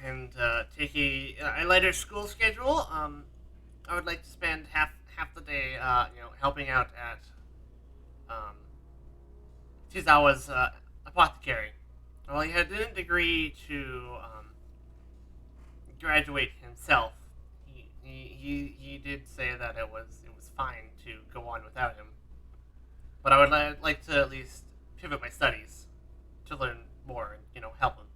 S3: and take a lighter school schedule. I would like to spend half the day, helping out at Tizawa's apothecary. Well, he didn't agree to graduate himself. He did say that it was fine to go on without him. But I would like to at least pivot my studies to learn more and help him.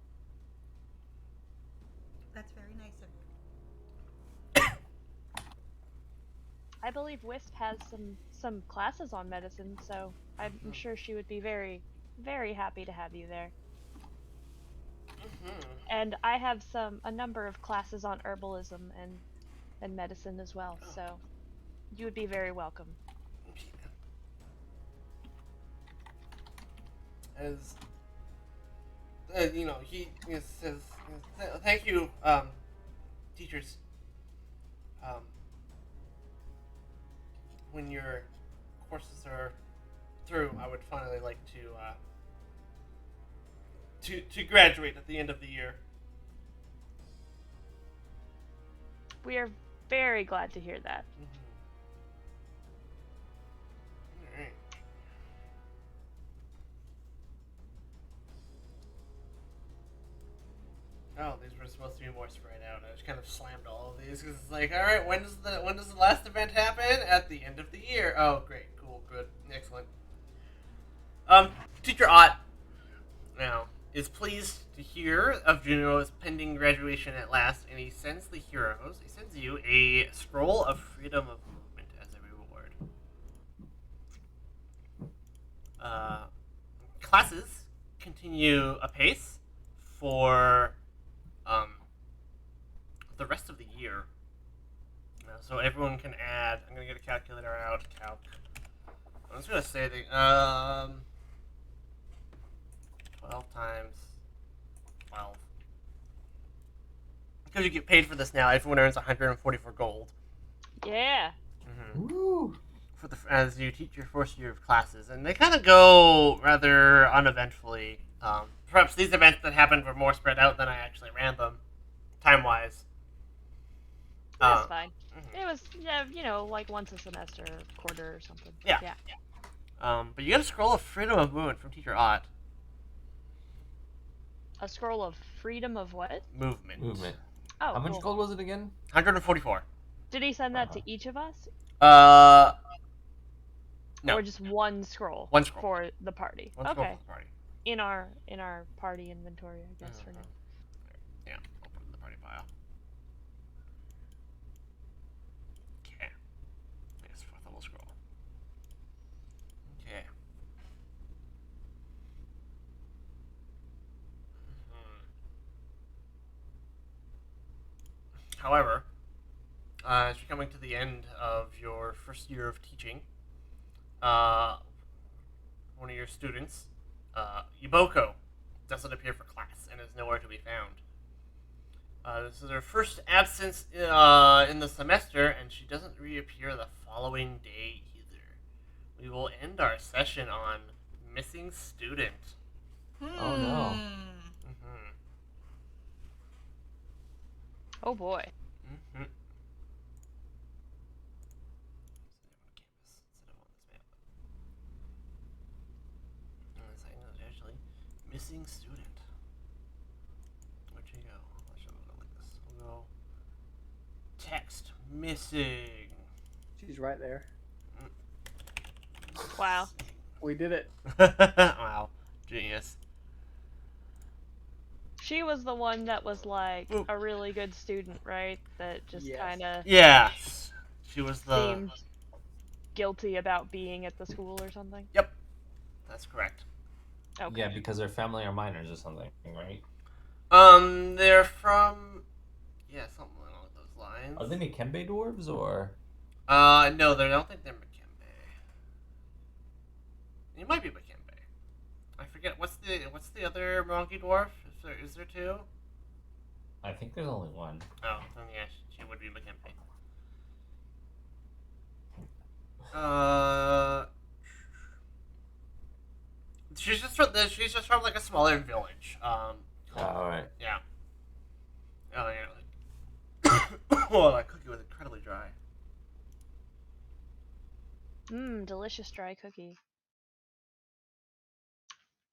S2: That's very nice of you.
S1: I believe believe Wisp has some classes on medicine, so I'm sure she would be very, very happy to have you there.
S3: Mm-hmm.
S1: And I have a number of classes on herbalism and medicine as well,
S3: Oh.
S1: so you would be very welcome.
S3: As he says, "Thank you, teachers. Um, when your courses are through, I would finally like to graduate at the end of the year."
S1: We are very glad to hear that.
S3: Mm-hmm. All right. Oh, these were supposed to be more spread out. I just kind of slammed all of these because it's like, all right, when does the last event happen? At the end of the year. Oh, great, cool, good, excellent. Teacher Ott now is pleased to hear of Juno's pending graduation at last, and he sends you a scroll of freedom of movement as a reward. Classes continue apace for the rest of the year. So everyone can add. I'm gonna get a calculator out. I'm just gonna say 12 times 12. Because you get paid for this now, everyone earns 144 gold.
S1: Yeah.
S3: Mm-hmm.
S6: Woo!
S3: As you teach your first year of classes, and they kind of go rather uneventfully. Perhaps these events that happened were more spread out than I actually ran them, time-wise.
S1: That's fine.
S3: Mhm.
S1: It was, like once a semester, quarter or something.
S3: Yeah.
S1: Yeah.
S3: But you get a scroll of freedom of movement from Teacher Ott.
S1: A scroll of freedom of what?
S3: Movement.
S1: Oh,
S4: How much
S1: cool.
S4: gold was it again?
S3: 144.
S1: Did he send that
S4: Uh-huh.
S1: to each of us?
S3: No.
S1: Or just one scroll?
S3: One scroll.
S1: For the party.
S3: One scroll
S1: Okay.
S3: for the party.
S1: In our party inventory, I guess, for now.
S3: Yeah, I'll put it in the party pile. Okay. Yes, fourth level scroll. Okay. However, as you're coming to the end of your first year of teaching, one of your students, Yuboko, doesn't appear for class and is nowhere to be found. This is her first absence in the semester, and she doesn't reappear the following day either. We will end our session on missing student.
S4: Oh, no.
S3: Mm-hmm.
S1: Oh boy.
S3: Mm-hmm. Actually, missing student. Where'd you go? Let's go like this. We'll go. Text missing.
S5: She's right there.
S1: Wow.
S5: We did it.
S3: Wow, genius.
S1: She was the one that was like
S3: Ooh.
S1: a really good student, right? That just
S5: Yes.
S1: kind of
S3: Yes, she was the.
S1: seemed guilty about being at the school or something.
S3: Yep, that's correct.
S1: Okay.
S4: Yeah, because their family are miners or something, right?
S3: They're from. Yeah, something along those lines.
S4: Are they Mikembe dwarves or?
S3: No, I don't think they're Makembe. It might be Makembe. I forget what's the other monkey dwarf? Is there two?
S4: I think there's only one.
S3: Oh, then yeah, she would be Makembe. She's just from like a smaller village.
S4: All right.
S3: Yeah. Oh yeah. Oh, that cookie was incredibly dry.
S1: Delicious dry cookie.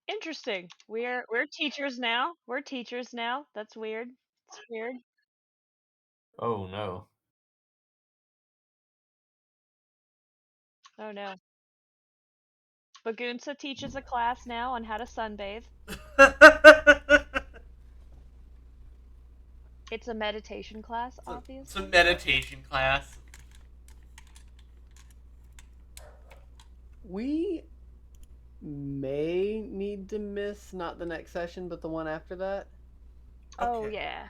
S1: Interesting. We're teachers now. We're teachers now. That's weird. It's weird.
S4: Oh no.
S1: Oh no. Bagunsa teaches a class now on how to sunbathe. It's a meditation class, obviously.
S3: It's a meditation class.
S5: We may need to miss not the next session, but the one after that.
S1: Oh
S3: Okay.
S1: yeah.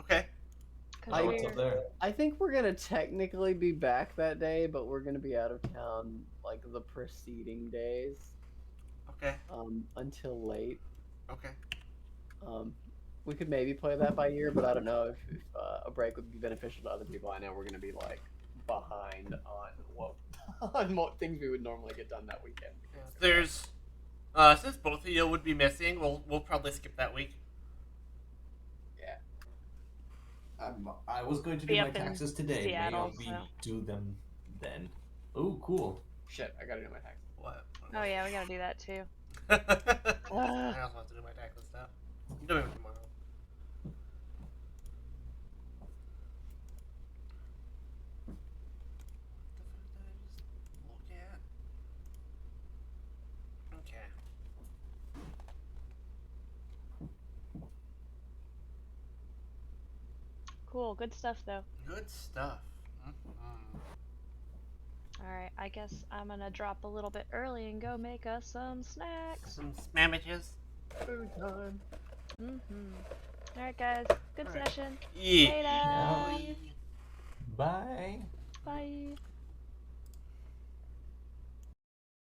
S3: Okay.
S1: 'Cause
S5: I-
S6: What's up there?
S5: I think we're gonna technically be back that day, but we're gonna be out of town like the preceding days,
S3: Okay.
S5: until late.
S3: Okay.
S5: We could maybe play that by ear, but I don't know if a break would be beneficial to other people. I know we're gonna be like behind on what on what things we would normally get done that weekend.
S3: Yeah, there's since both of you would be missing, we'll probably skip that week.
S5: Yeah.
S4: I was going to
S1: Be
S4: do my
S1: up in
S4: taxes today.
S1: Seattle,
S4: Maybe
S1: so.
S4: do them then. Ooh, cool.
S5: Shit, I gotta do my taxes.
S3: What?
S1: Oh yeah, we gotta do that too.
S3: I also have to do my taxes stuff. I'm doing it tomorrow. What the fuck did I just look at? Okay.
S1: Cool, good stuff though.
S3: Good stuff. Mm-hmm.
S1: Alright, I guess I'm gonna drop a little bit early and go make us some snacks.
S3: Some sandwiches.
S5: Food time.
S1: Alright guys, good
S3: Alright.
S1: session.
S3: Yeah.
S1: Later.
S4: Bye.
S1: Bye.